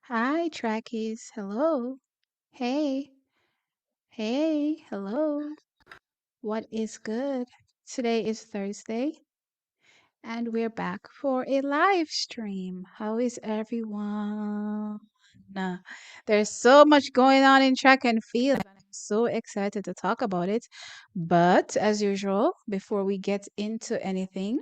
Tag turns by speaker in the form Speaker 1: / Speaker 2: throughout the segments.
Speaker 1: Hi, Trackies. Hello. Hey. Hey. Hello. What is good? Today is Thursday, and we're back for a live stream. How is everyone? Nah, there's so much going on in track and field, and I'm so excited to talk about it. But as usual, before we get into anything,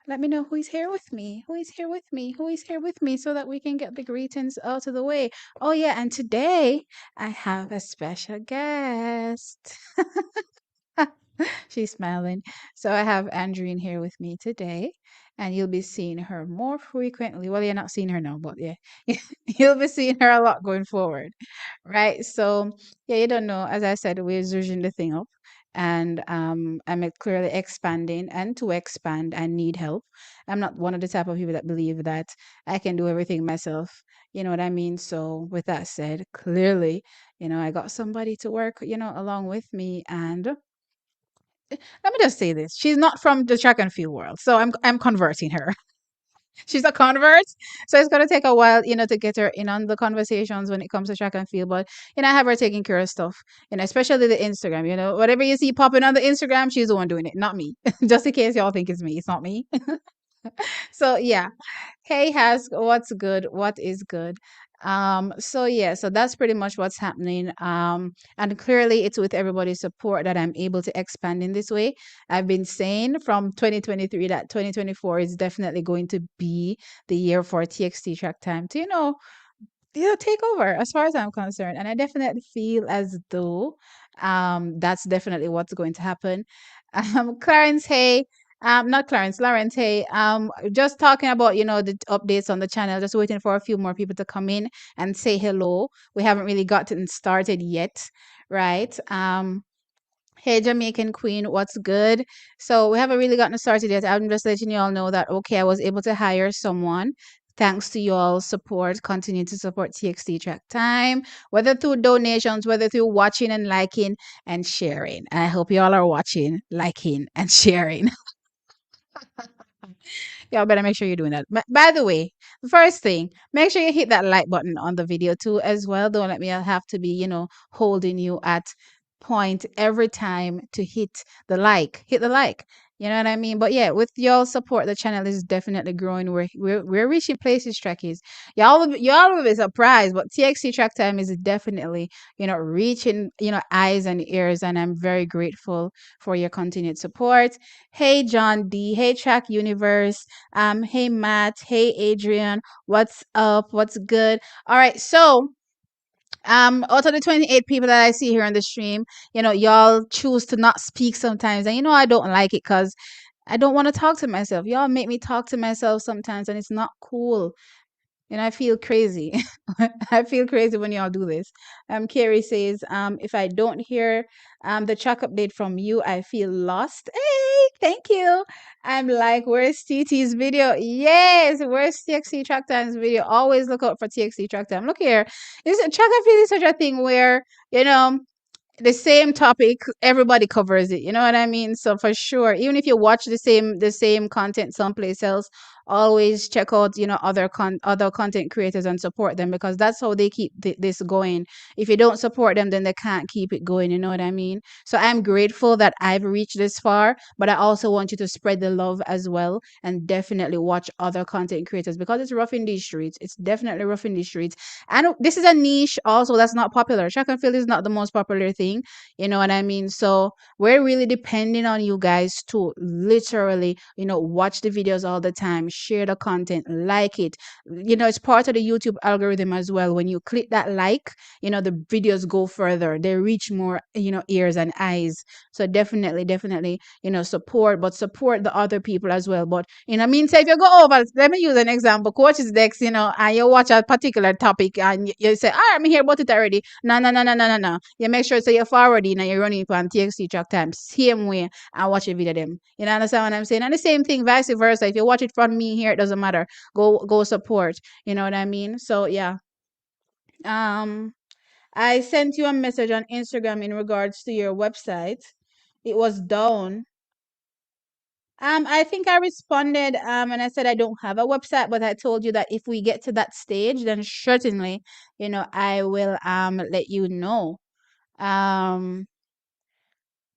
Speaker 1: let me know who is here with me. Who is here with me? Who is here with me so that we can get the greetings out of the way. Oh, yeah. And today I have a special guest. She's smiling. So I have Andreen here with me today, and you'll be seeing her more frequently. Well, you're not seeing her now, but yeah, you'll be seeing her a lot going forward, right? So yeah, you don't know. As I said, we're zooming the thing up, and I'm clearly expanding. And to expand, I need help. I'm not one of the type of people that believe that I can do everything myself. You know what I mean? So with that said, clearly, I got somebody to work, along with me, and let me just say this. She's not from the track and field world. So I'm converting her. She's a convert. So it's gonna take a while, to get her in on the conversations when it comes to track and field. But I have her taking care of stuff, especially the Instagram, whatever you see popping on the Instagram, she's the one doing it, not me. Just in case y'all think it's me. It's not me. So yeah. Hey, Has, what's good? What is good? So yeah, so that's pretty much what's happening. And clearly it's with everybody's support that I'm able to expand in this way. I've been saying from 2023 that 2024 is definitely going to be the year for TXT track time to, take over as far as I'm concerned. And I definitely feel as though that's definitely what's going to happen. Clarence, hey. Not Clarence, Lawrence, hey. Just talking about, the updates on the channel, just waiting for a few more people to come in and say hello. We haven't really gotten started yet, right? Hey, Jamaican Queen, what's good? So we haven't really gotten started yet. I'm just letting you all know that okay, I was able to hire someone. Thanks to y'all's support, continue to support TXT Track Time, whether through donations, whether through watching and liking and sharing. I hope y'all are watching, liking, and sharing. Y'all better make sure you're doing that. By the way, first thing, make sure you hit that like button on the video too as well. Don't let me have to be, holding you at point every time to hit the like. Hit the like. You know what I mean? But yeah, with y'all support, the channel is definitely growing. We're reaching places, trackies. Y'all will be surprised, but TXC Track Time is definitely, reaching, eyes and ears, and I'm very grateful for your continued support. Hey John D. Hey Track Universe. Hey Matt. Hey Adrian. What's up? What's good? All right. So, out of the 28 people that I see here on the stream, y'all choose to not speak sometimes. And I don't like it because I don't want to talk to myself. Y'all make me talk to myself sometimes, and it's not cool. I feel crazy. I feel crazy when y'all do this. Carrie says, if I don't hear the track update from you, I feel lost. Hey, thank you. I'm like, where's TT's video? Yes, where's TXC Track Time's video? Always look out for TXC Track Time. Look here. Track and field is such a thing where, the same topic, everybody covers it, you know what I mean? So for sure, even if you watch the same content someplace else, always check out, other content creators and support them, because that's how they keep this going. If you don't support them, then they can't keep it going, you know what I mean? So I'm grateful that I've reached this far, but I also want you to spread the love as well, and definitely watch other content creators, because it's rough in these streets. It's definitely rough in these streets. And this is a niche also that's not popular. Track and field is not the most popular thing, you know what I mean? So we're really depending on you guys to literally, watch the videos all the time, share the content, like it. It's part of the YouTube algorithm as well. When you click that like, the videos go further. They reach more, ears and eyes. So definitely, support, but support the other people as well. But so if you go over, let me use an example. Coach's decks, and you watch a particular topic and you say, I'm here about it already. No. You make sure so you forward it and you're running it on TXT Track Time. Same way and watch a video them. You know, understand what I'm saying? And the same thing, vice versa. If you watch it from me here, it doesn't matter. Go support. You know what I mean? So yeah. Um I sent you a message on Instagram in regards to your website. It was down. I think I responded, and I said I don't have a website, but I told you that if we get to that stage, then certainly, I will let you know. Um,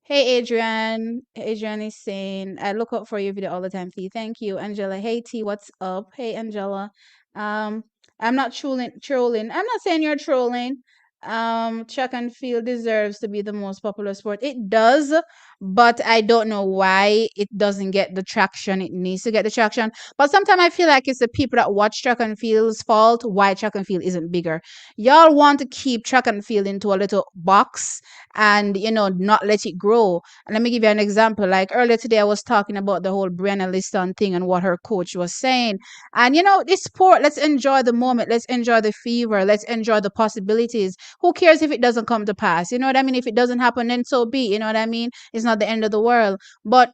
Speaker 1: Hey Adrian. Adrian is saying, I look up for your video all the time, Fee. Thank you. Angela. Hey T, what's up? Hey Angela. Um, I'm not trolling. I'm not saying you're trolling. Track and field deserves to be the most popular sport. It does, but I don't know why it doesn't get the traction it needs to get the traction. But sometimes I feel like it's the people that watch track and field's fault why track and field isn't bigger. Y'all want to keep track and field into a little box and not let it grow. And let me give you an example. Like earlier today I was talking about the whole Brianna Liston thing and what her coach was saying. And this sport, let's enjoy the moment, let's enjoy the fever, let's enjoy the possibilities. Who cares if it doesn't come to pass? You know what I mean? If it doesn't happen, then so be. You know what I mean? It's not the end of the world. But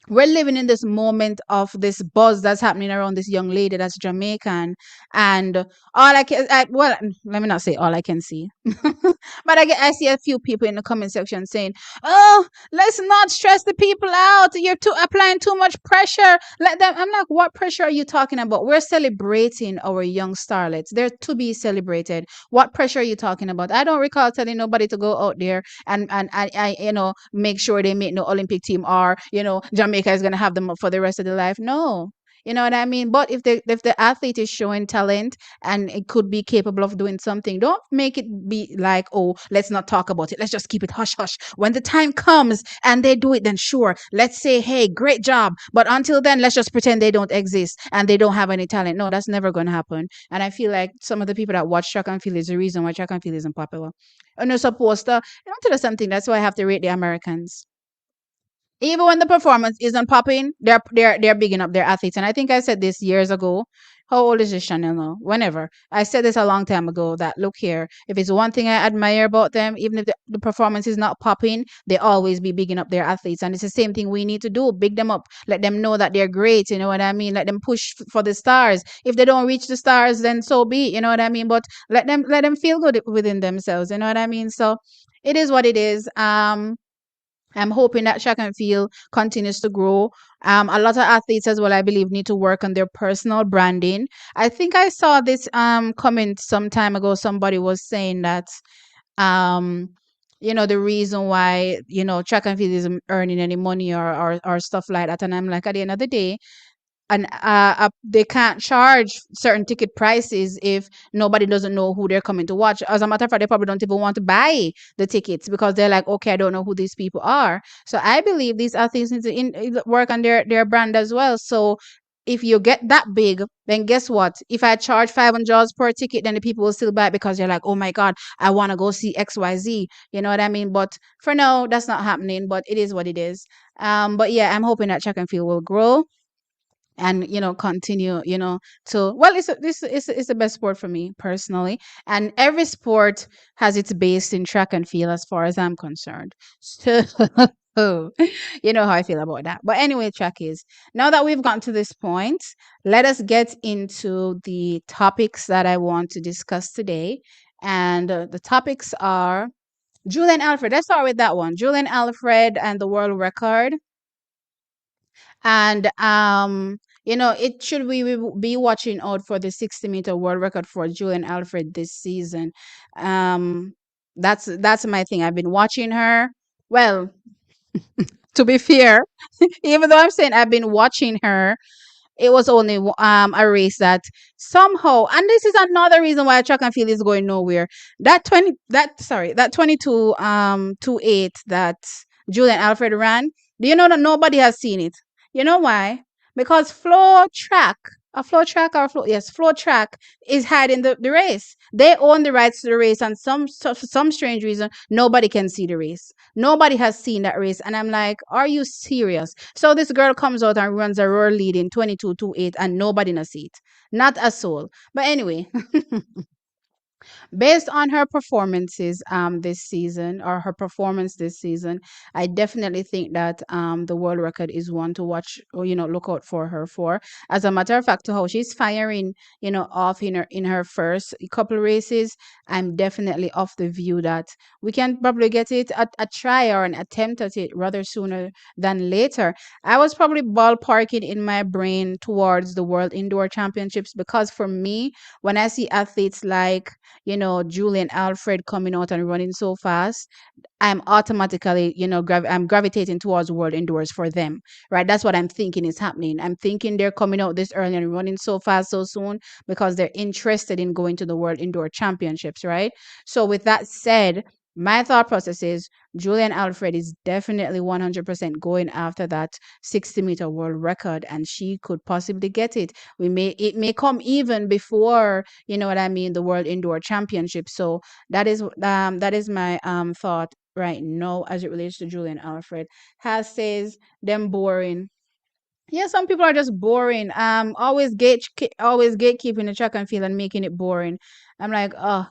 Speaker 1: we're living in this moment of this buzz that's happening around this young lady that's Jamaican, and well, let me not say all I can see, but I see a few people in the comment section saying, "Oh, let's not stress the people out. You're too applying too much pressure. Let them." I'm like, "What pressure are you talking about? We're celebrating our young starlets. They're to be celebrated. What pressure are you talking about? I don't recall telling nobody to go out there and I make sure they make no Olympic team, or Jamaica is gonna have them for the rest of their life. No. You know what I mean? But if the athlete is showing talent and it could be capable of doing something, don't make it be like, oh, let's not talk about it. Let's just keep it hush hush. When the time comes and they do it, then sure, let's say, hey, great job. But until then, let's just pretend they don't exist and they don't have any talent. No, that's never gonna happen. And I feel like some of the people that watch track and field is the reason why track and field isn't popular. And they're supposed to, tell us something. That's why I have to rate the Americans. Even when the performance isn't popping, they're bigging up their athletes. And I think I said this years ago. How old is this Chanel now? Whenever. I said this a long time ago that look here, if it's one thing I admire about them, even if the performance is not popping, they always be bigging up their athletes. And it's the same thing we need to do. Big them up. Let them know that they're great. You know what I mean? Let them push for the stars. If they don't reach the stars, then so be it. You know what I mean? But let them feel good within themselves. You know what I mean? So it is what it is. I'm hoping that track and field continues to grow. A lot of athletes as well, I believe, need to work on their personal branding. I think I saw this comment some time ago. Somebody was saying that um the reason why track and field isn't earning any money or stuff like that. And I'm like, at the end of the day, and they can't charge certain ticket prices if nobody doesn't know who they're coming to watch. As a matter of fact, they probably don't even want to buy the tickets because they're like, okay, I don't know who these people are. So I believe these athletes need to work on their brand as well. So if you get that big, then guess what? If I charge $500 per ticket, then the people will still buy it because they're like, oh my God, I want to go see XYZ. You know what I mean? But for now, that's not happening, but it is what it is. But yeah, I'm hoping that track and field will grow and continue to, well, it's the best sport for me personally, and every sport has its base in track and field as far as I'm concerned. So you know how I feel about that. But anyway, track is, now that we've gotten to this point, let us get into the topics that I want to discuss today. And the topics are Julian Alfred. Let's start with that one. Julian Alfred and the world record. And it should we be watching out for the 60-meter world record for Julian Alfred this season. um that's my thing. I've been watching her. Well, to be fair, even though I'm saying I've been watching her, it was only a race that somehow, and this is another reason why track and field is going nowhere. That 22 28 that Julian Alfred ran, do you know that nobody has seen it? You know why? Because flow track or flow yes flow track is hiding the race. They own the rights to the race, and for some strange reason nobody can see the race. Nobody has seen that race, and I'm like, are you serious? So this girl comes out and runs a roar lead in 22-28, and nobody in a seat, not a soul. But anyway, Based on her performances this season, or her performance this season, I definitely think that the world record is one to watch, or look out for her for. As a matter of fact, to how she's firing off in her first couple races, I'm definitely of the view that we can probably get it a try or an attempt at it rather sooner than later. I was probably ballparking in my brain towards the world indoor championships, because for me, when I see athletes like Julian Alfred coming out and running so fast, I'm automatically, I'm gravitating towards world indoors for them, right? That's what I'm thinking is happening. I'm thinking they're coming out this early and running so fast so soon because they're interested in going to the world indoor championships, right? So with that said, my thought process is Julian Alfred is definitely 100% going after that 60-meter world record, and she could possibly get it. It may come even before, what I mean, the world indoor championship. So that is my thought right now as it relates to Julian Alfred. Has says them boring. Yeah, some people are just boring. Always gatekeeping the track and field and making it boring. I'm like, oh,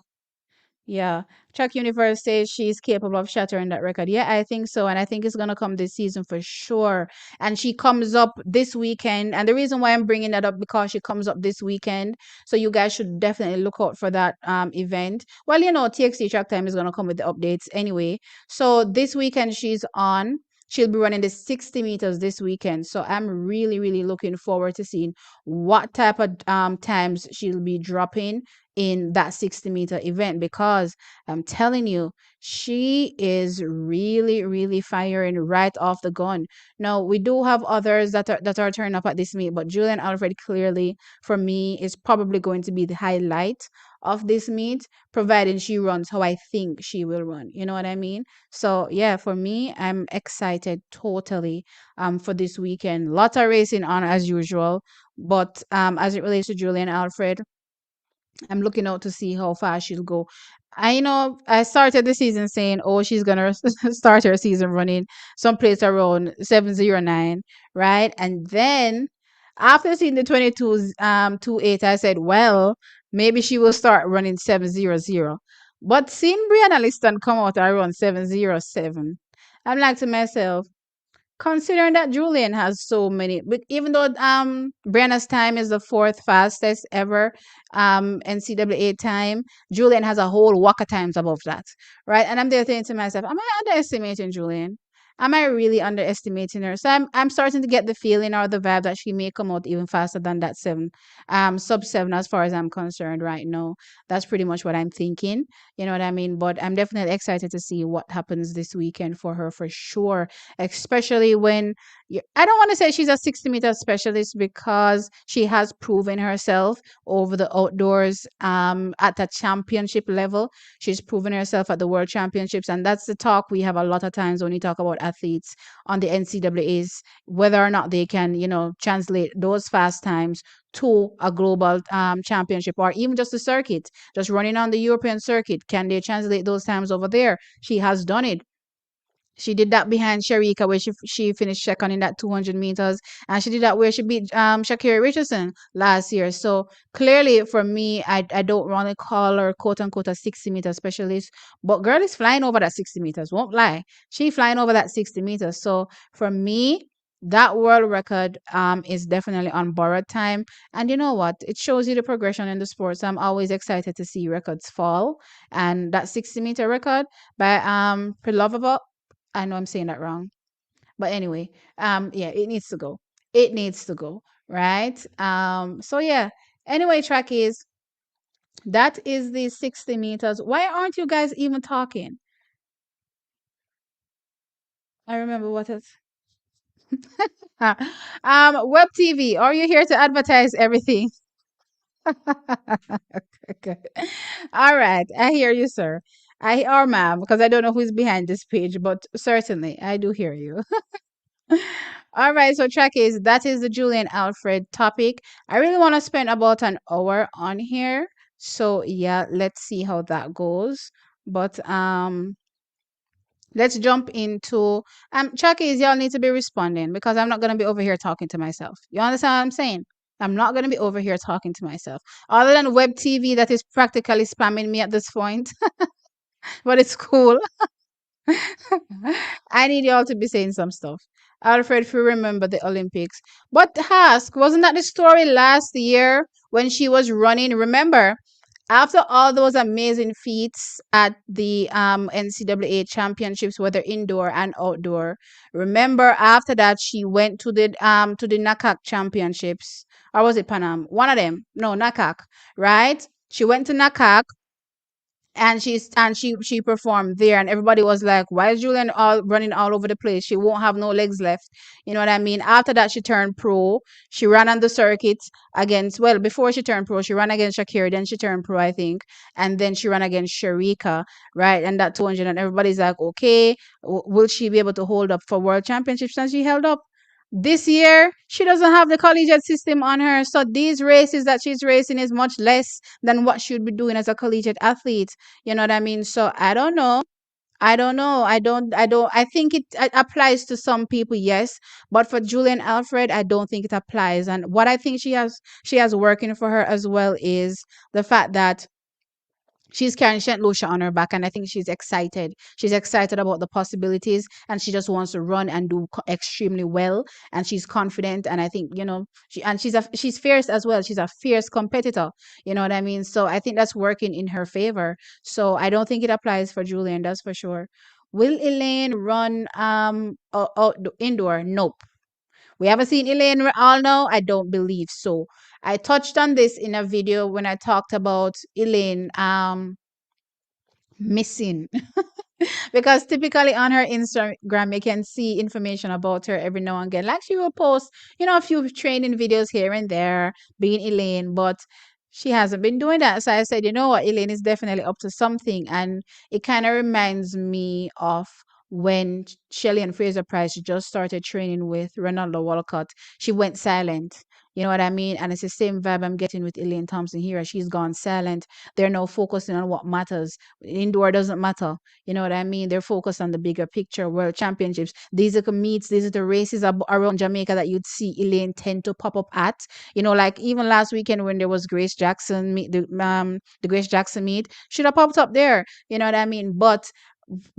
Speaker 1: yeah. Track Universe says she's capable of shattering that record. Yeah, I think so. And I think it's going to come this season for sure. And she comes up this weekend. And the reason why I'm bringing that up, because she comes up this weekend. So you guys should definitely look out for that event. Well, TXT Track Time is going to come with the updates anyway. So this weekend she's on. She'll be running the 60 meters this weekend. So I'm really, really looking forward to seeing what type of times she'll be dropping in that 60-meter event, because I'm telling you, she is really, really firing right off the gun. Now, we do have others that are turning up at this meet, but Julian Alfred clearly, for me, is probably going to be the highlight of this meet, provided she runs how I think she will run. You know what I mean? So yeah, for me, I'm excited totally for this weekend. Lots of racing on as usual, but as it relates to Julian Alfred, I'm looking out to see how far she'll go. I started the season saying, oh, she's gonna start her season running someplace around 709, right? And then after seeing the 22 28, I said, well, maybe she will start running 700. But seeing Brianna Liston come out around 707, I'm like to myself, considering that Julian has so many, but even though Brianna's time is the fourth fastest ever NCAA time, Julian has a whole whack of times above that, right? And I'm there thinking to myself, am I underestimating Julian? Am I really underestimating her? So I'm starting to get the feeling or the vibe that she may come out even faster than that sub seven, as far as I'm concerned right now. That's pretty much what I'm thinking. You know what I mean? But I'm definitely excited to see what happens this weekend for her for sure, especially when I don't want to say she's a 60-meter specialist, because she has proven herself over the outdoors at a championship level. She's proven herself at the world championships, and that's the talk we have a lot of times when we talk about athletes on the NCAAs, whether or not they can, translate those fast times to a global championship, or even just a circuit, just running on the European circuit. Can they translate those times over there? She has done it. She did that behind Sharika, where she finished second in that 200 meters, and she did that where she beat Sha'Carri Richardson last year. So clearly, for me, I don't want to call her quote unquote a 60-meter specialist, but girl is flying over that 60 meters. Won't lie, she flying over that 60 meters. So for me, that world record is definitely on borrowed time. And you know what? It shows you the progression in the sports. I'm always excited to see records fall, and that 60-meter record by Prilovova, I know I'm saying that wrong. But anyway, yeah, it needs to go. It needs to go, right? So yeah. Anyway, track is that is the 60 meters. Why aren't you guys even talking? I remember what it's Web TV. Are you here to advertise everything? Okay. All right. I hear you, sir. I or ma'am, because I don't know who's behind this page, but certainly I do hear you. All right, so track is that is the Julian Alfred topic. I really want to spend about an hour on here. So yeah, let's see how that goes. But let's jump into track is y'all need to be responding, because I'm not gonna be over here talking to myself. You understand what I'm saying? I'm not going to be over here talking to myself. Other than web TV that is practically spamming me at this point, but it's cool. I need y'all to be saying some stuff. Alfred, if you remember the Olympics. But Hask, wasn't that the story last year when she was running? Remember, after all those amazing feats at the NCAA championships, whether indoor and outdoor, remember after that she went to the NACAC championships, or was it Panam? One of them, no, NACAC, right? She went to NACAC and she performed there, and everybody was like, why is Julian all running all over the place? She won't have no legs left. You know what I mean? After that, she turned pro. She ran on the circuit against, well, before she turned pro, she ran against Sha'Carri, then she turned pro, I think, and then she ran against Sharika, right? And that 200, and everybody's like, okay, will she be able to hold up for world championships? And she held up. This year, she doesn't have the collegiate system on her. So these races that she's racing is much less than what she would be doing as a collegiate athlete. You know what I mean? So I don't know. I don't know. I think it applies to some people, yes. But for Julian Alfred, I don't think it applies. And what I think she has working for her as well is the fact that she's carrying St. Lucia on her back, and I think she's excited. She's excited about the possibilities, and she just wants to run and do extremely well. And she's confident, and I think she's fierce as well. She's a fierce competitor. You know what I mean? So I think that's working in her favor. So I don't think it applies for Julian. That's for sure. Will Elaine run indoor? Nope. We haven't seen Elaine all now. I don't believe so. I touched on this in a video when I talked about Elaine missing because typically on her Instagram you can see information about her every now and again. Like she will post, a few training videos here and there, being Elaine, but she hasn't been doing that. So I said, you know what, Elaine is definitely up to something, and it kind of reminds me of when Shelly and Fraser Price just started training with Ronaldo Walcott. She went silent. You know what I mean? And it's the same vibe I'm getting with Elaine Thompson-Herah. She's gone silent. They're now focusing on what matters. Indoor doesn't matter. You know what I mean? They're focused on the bigger picture, world championships. These are the meets, these are the races around Jamaica that you'd see Elaine tend to pop up at. Like even last weekend when there was Grace Jackson meet, the Grace Jackson meet, should have popped up there. You know what I mean? But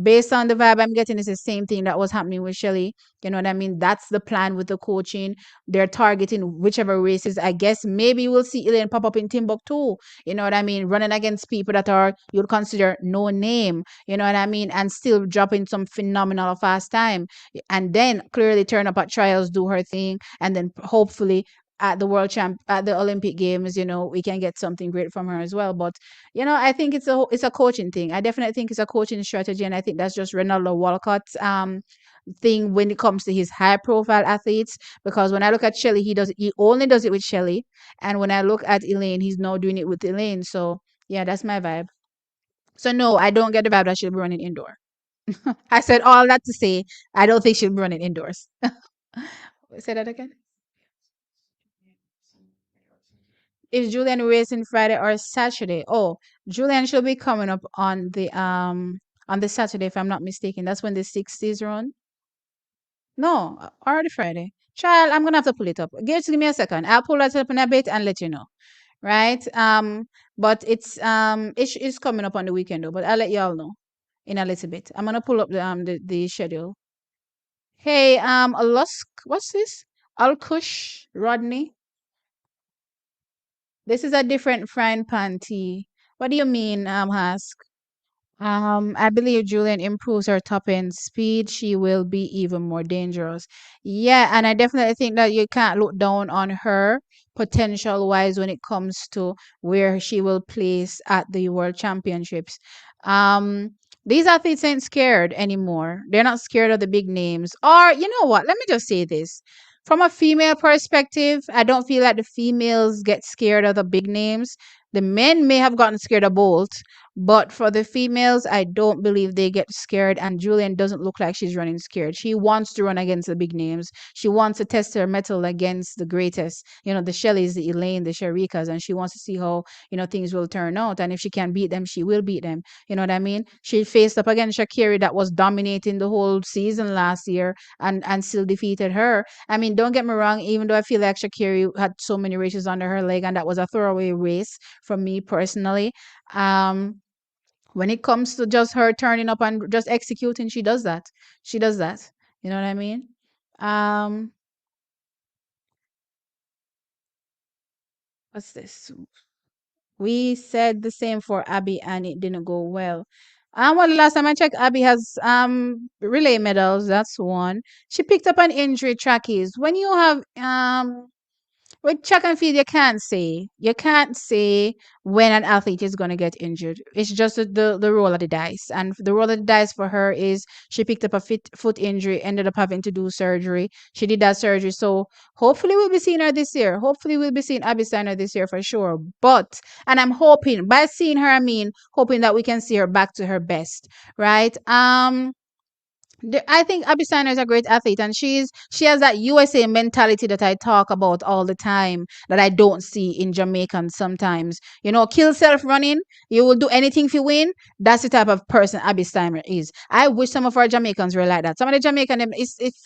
Speaker 1: based on the vibe I'm getting, it's the same thing that was happening with Shelly. You know what I mean? That's the plan with the coaching. They're targeting whichever races. I guess maybe we'll see Elaine pop up in Timbuktu. You know what I mean? Running against people that are you'd consider no name. You know what I mean? And still dropping some phenomenal fast time. And then clearly turn up at trials, do her thing, and then hopefully at the at the Olympic Games, we can get something great from her as well. But I think it's a coaching thing. I definitely think it's a coaching strategy, and I think that's just Ronaldo Walcott's thing when it comes to his high profile athletes. Because when I look at Shelly, he only does it with Shelly, and when I look at Elaine, he's now doing it with Elaine. So yeah, that's my vibe. So no, I don't get the vibe that she'll be running indoor. I said all that to say I don't think she'll be running indoors. Say that again. Is Julian racing Friday or Saturday? Oh, Julian should be coming up on the Saturday, if I'm not mistaken. That's when the 60s run. No, or the Friday. Child, I'm gonna have to pull it up. Give me a second. I'll pull it up in a bit and let you know. Right? But it's coming up on the weekend though, but I'll let y'all know in a little bit. I'm gonna pull up the schedule. Hey, Lusk, what's this? Al Kush Rodney. This is a different frying pan tea. What do you mean, Hask? I believe Julian improves her top end speed. She will be even more dangerous. Yeah, and I definitely think that you can't look down on her potential wise when it comes to where she will place at the World Championships. Um, these athletes ain't scared anymore. They're not scared of the big names. Or you know what? Let me just say this. From a female perspective, I don't feel like the females get scared of the big names. The men may have gotten scared of Bolt, But for the females, I don't believe they get scared. And Julian doesn't look like she's running scared. She wants to run against the big names. She wants to test her mettle against the greatest, the Shelleys, the Elaine, the Sharicas, and she wants to see how, things will turn out. And if she can beat them, she will beat them. You know what I mean? She faced up against Sha'Carri that was dominating the whole season last year and still defeated her. I mean, don't get me wrong, even though I feel like Sha'Carri had so many races under her leg and that was a throwaway race for me personally. Um, when it comes to just her turning up and just executing, she does that. She does that. You know what I mean? Um, what's this? We said the same for Abby and it didn't go well. Well, the last time I checked, Abby has relay medals. That's one. She picked up an injury trackies. When you have with track and field, you can't say when an athlete is going to get injured. It's just the roll of the dice, and the roll of the dice for her is she picked up a foot injury, ended up having to do surgery. She did that surgery, so hopefully we'll be seeing her this year. Hopefully we'll be seeing Abby Steiner this year for sure. And I'm hoping by seeing her, I mean hoping that we can see her back to her best, right? I think Abby Steiner is a great athlete, and she has that USA mentality that I talk about all the time that I don't see in Jamaicans sometimes. Kill self running. You will do anything if you win. That's the type of person Abby Steiner is. I wish some of our Jamaicans were like that. Some of the Jamaican,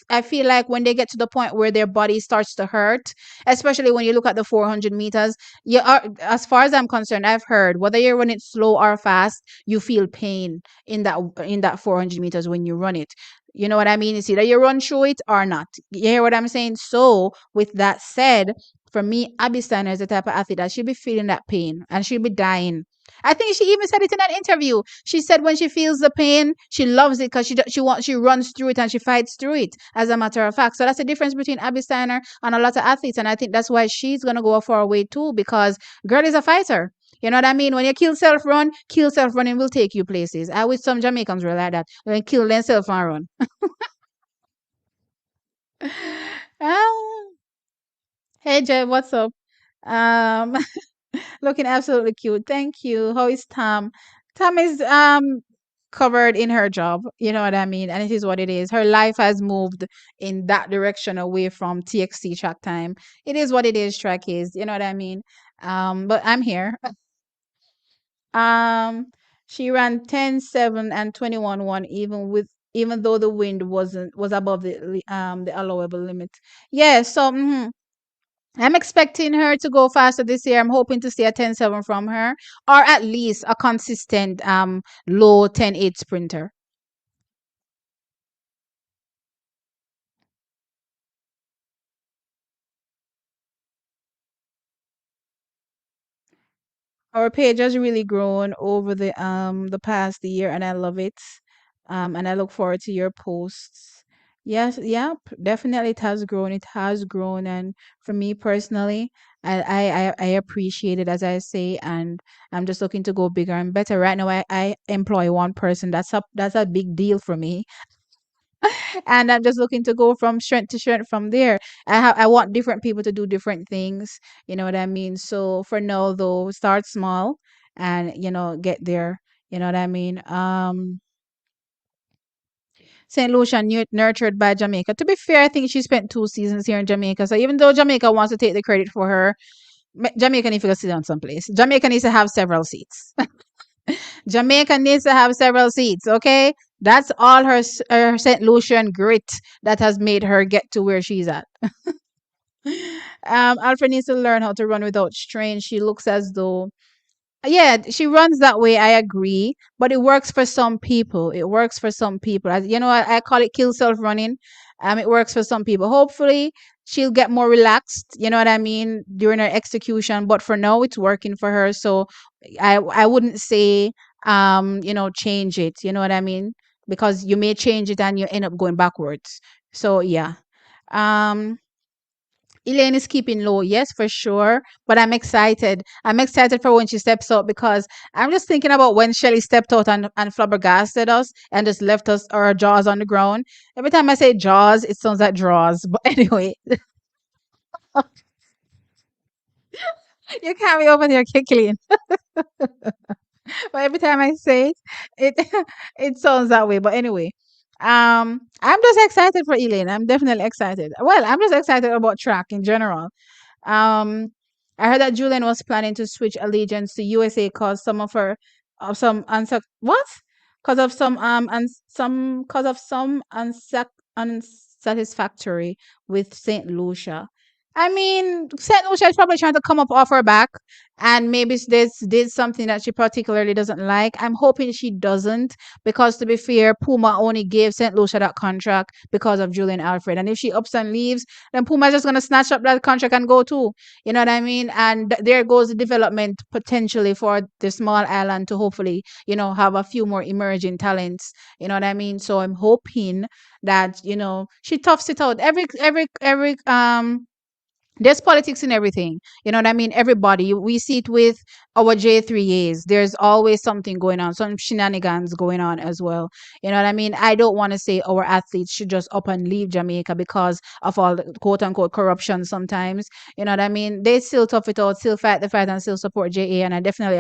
Speaker 1: I feel like when they get to the point where their body starts to hurt, especially when you look at the 400 meters, you are, as far as I'm concerned, I've heard whether you're running slow or fast, you feel pain in that 400 meters when you run it. You know what I mean? It's either you run through it or not. You hear what I'm saying? So, with that said, for me, Abby Steiner is the type of athlete that she'll be feeling that pain and she'll be dying. I think she even said it in an interview. She said when she feels the pain, she loves it because she runs through it and she fights through it. As a matter of fact, so that's the difference between Abby Steiner and a lot of athletes, and I think that's why she's gonna go a far way too because girl is a fighter. You know what I mean? When you kill self running will take you places. I wish some Jamaicans were like that. When kill themselves and run. Ah, hey Jay, what's up? Um, looking absolutely cute. Thank you. How is Tom? Tom is covered in her job. You know what I mean? And it is what it is. Her life has moved in that direction away from TXT track time. It is what it is, track is. You know what I mean? But I'm here. Um, she ran 10-7 and 21-1 even though the wind was above the allowable limit. Yeah, so I'm expecting her to go faster this year. I'm hoping to see a 10-7 from her, or at least a consistent low 10-8 sprinter. Our page has really grown over the past year, and I love it. And I look forward to your posts. Yes, yeah, definitely it has grown. It has grown, and for me personally, I appreciate it as I say, and I'm just looking to go bigger and better. Right now, I employ one person. That's a big deal for me, and I'm just looking to go from strength to strength from there. I want different people to do different things. You know what I mean? So for now, though, start small and get there. You know what I mean? St. Lucia nurtured by Jamaica. To be fair, I think she spent 2 seasons here in Jamaica. So even though Jamaica wants to take the credit for her, Jamaica needs to go sit down someplace. Jamaica needs to have several seats. Jamaica needs to have several seats, okay? That's all her St. Lucian grit that has made her get to where she's at. Alfred needs to learn how to run without strain. She looks as though yeah, she runs that way. I agree, but it works for some people. It works for some people. As you know, I call it kill self running. It works for some people. Hopefully, she'll get more relaxed. You know what I mean during her execution. But for now, it's working for her. So I wouldn't say change it. You know what I mean? Because you may change it and you end up going backwards. So yeah. Um, Elaine is keeping low, yes, for sure. But I'm excited. I'm excited for when she steps out because I'm just thinking about when Shelly stepped out and flabbergasted us and just left us our jaws on the ground. Every time I say jaws, it sounds like draws. But anyway, you can't be over there giggling. but every time I say it, it it sounds that way. But anyway, I'm just excited for Elaine. I'm definitely excited. Well, I'm just excited about track in general. Um, I heard that Julian was planning to switch allegiance to USA because some of her, some what? Because of some because of some unsatisfactory with Saint Lucia. I mean, Saint Lucia is probably trying to come up off her back, and maybe this did something that she particularly doesn't like. I'm hoping she doesn't, because to be fair, Puma only gave Saint Lucia that contract because of Julian Alfred, and if she ups and leaves, then Puma's just gonna snatch up that contract and go too. You know what I mean? And there goes the development potentially for the small island to hopefully, have a few more emerging talents. You know what I mean? So I'm hoping that she toughs it out. Every there's politics in everything. You know what I mean? Everybody. We see it with our J3As. There's always something going on, some shenanigans going on as well. You know what I mean? I don't want to say our athletes should just up and leave Jamaica because of all the quote unquote corruption sometimes. You know what I mean? They still tough it out, still fight the fight, and still support JA. And I definitely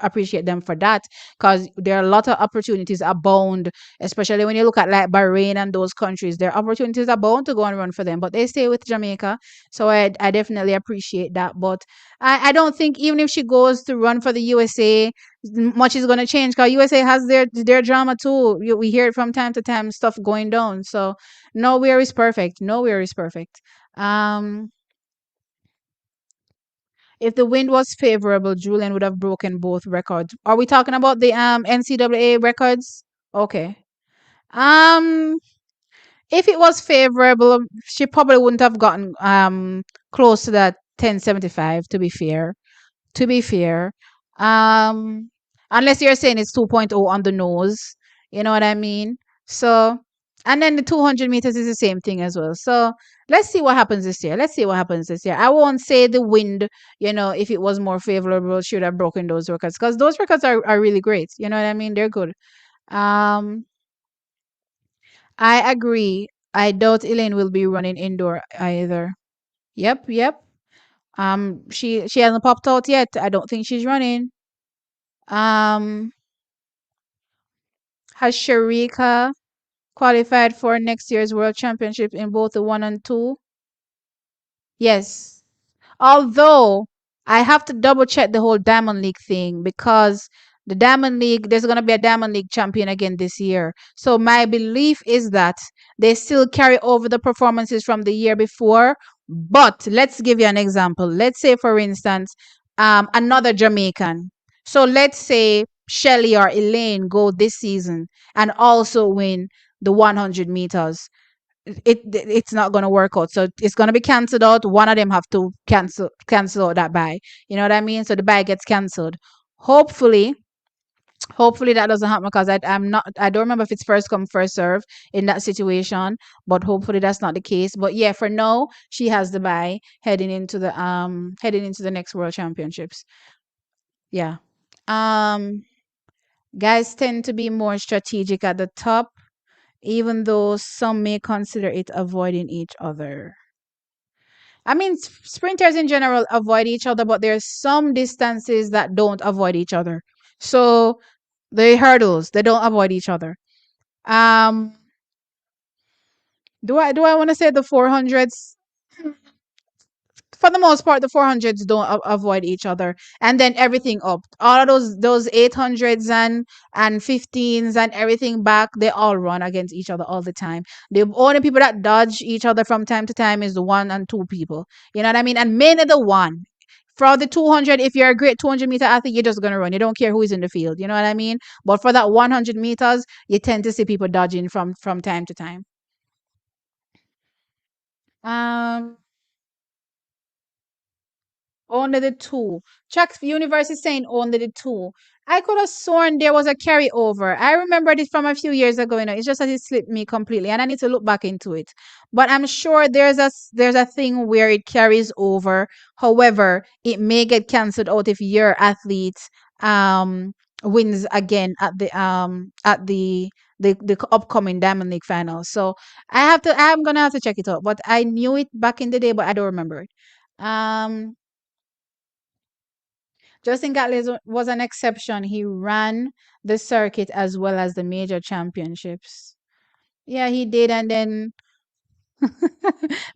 Speaker 1: appreciate them for that, because there are a lot of opportunities abound, especially when you look at like Bahrain and those countries. There are opportunities abound to go and run for them, but they stay with Jamaica. So I definitely appreciate that. But I don't think even if she goes to run for the USA, much is going to change, because USA has their drama too. We hear it from time to time, stuff going down. So nowhere is perfect. Nowhere is perfect. Um, if the wind was favorable, Julian would have broken both records. Are we talking about the NCAA records? Okay. Um, if it was favorable, she probably wouldn't have gotten close to that 1075, to be fair. To be fair. Um unless you're saying it's 2.0 on the nose, you know what I mean? So, and then the 200 meters is the same thing as well. So, let's see what happens this year. Let's see what happens this year. I won't say the wind, if it was more favorable, should have broken those records, because those records are really great. You know what I mean? They're good. Um I agree. I doubt Elaine will be running indoor either. Yep, yep. She hasn't popped out yet. I don't think she's running. Um, has Sharika qualified for next year's World Championship in both the one and two? Yes. Although I have to double check the whole Diamond League thing, because the Diamond League, there's going to be a Diamond League champion again this year. So my belief is that they still carry over the performances from the year before. But let's give you an example. Let's say, for instance, another Jamaican. So let's say Shelly or Elaine go this season and also win the 100 meters. It's not going to work out, so it's going to be canceled out. One of them have to cancel out that buy. You know what I mean? So the buy gets canceled. Hopefully hopefully that doesn't happen, because I don't remember if it's first come first serve in that situation, but hopefully that's not the case. But yeah, for now she has the buy heading into the next World Championships. Yeah. um Guys tend to be more strategic at the top, even though some may consider it avoiding each other. I mean, sprinters in general avoid each other, but there's some distances that don't avoid each other. So the hurdles, they don't avoid each other. Um, do I want to say the 400s? For the most part, the 400s don't avoid each other, and then everything up, all of those 800s and 15s and everything back, they all run against each other all the time. The only people that dodge each other from time to time is the one and two people. You know what I mean? And mainly the one. For the 200, if you're a great 200-meter athlete, you're just going to run. You don't care who is in the field. You know what I mean? But for that 100 meters, you tend to see people dodging from time to time. um Only the two. Chuck Universe is saying only the two. I could have sworn there was a carryover. I remembered it from a few years ago. It's just that it slipped me completely, and I need to look back into it. But I'm sure there's a thing where it carries over. However, it may get cancelled out if your athlete um wins again at the upcoming Diamond League finals. So I'm gonna have to check it out. But I knew it back in the day, but I don't remember it. Um Justin Gatlin was an exception. He ran the circuit as well as the major championships. Yeah, he did, and then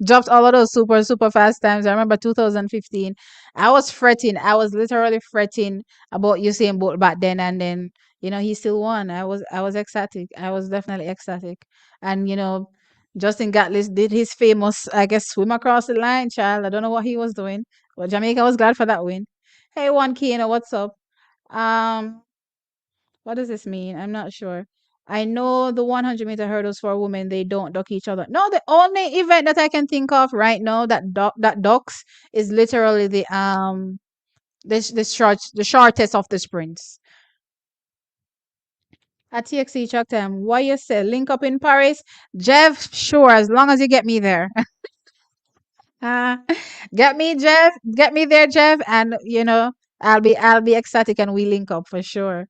Speaker 1: dropped all of those super fast times. I remember 2015. I was fretting. I was literally fretting about Usain Bolt back then, and then he still won. I was ecstatic. I was definitely ecstatic, and Justin Gatlin did his famous, I guess, swim across the line. Child, I don't know what he was doing, but Jamaica was glad for that win. Hey, One Kino, what's up? Um, what does this mean? I'm not sure. I know the 100-meter hurdles for women, they don't duck each other. No, the only event that I can think of right now that ducks is literally the shortest of the sprints. At TXC Chuck time, what you say? Link up in Paris, Jeff. Sure, as long as you get me there. Uh, get me, Jeff. Get me there, Jeff, and I'll be ecstatic, and we link up for sure.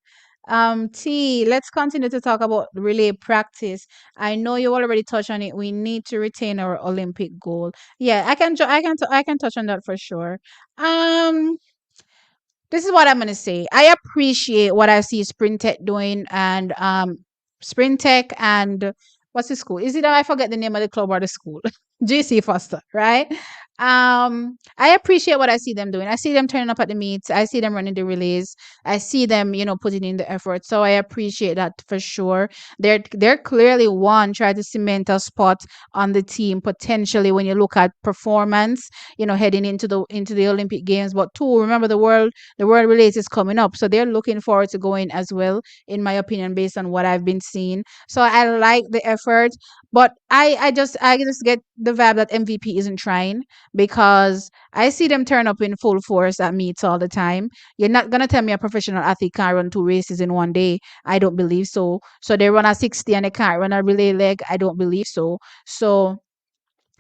Speaker 1: T, let's continue to talk about relay practice. I know you already touched on it. We need to retain our Olympic goal. Yeah, I can touch on that for sure. Um, this is what I'm gonna say. I appreciate what I see Sprint Tech doing, and Sprint Tech and what's the school? Is it I forget the name of the club or the school? GC Foster, right? I appreciate what I see them doing. I see them turning up at the meets. I see them running the relays. I see them, putting in the effort. So I appreciate that for sure. They're clearly one trying to cement a spot on the team potentially when you look at performance, heading into the Olympic Games. But two, remember the world relays is coming up, so they're looking forward to going as well, in my opinion, based on what I've been seeing. So I like the effort, but I just get the vibe that MVP isn't trying, because I see them turn up in full force at meets all the time. You're not gonna tell me a professional athlete can't run two races in one day. I don't believe so. So they run a 60 and they can't run a relay leg. I don't believe so. So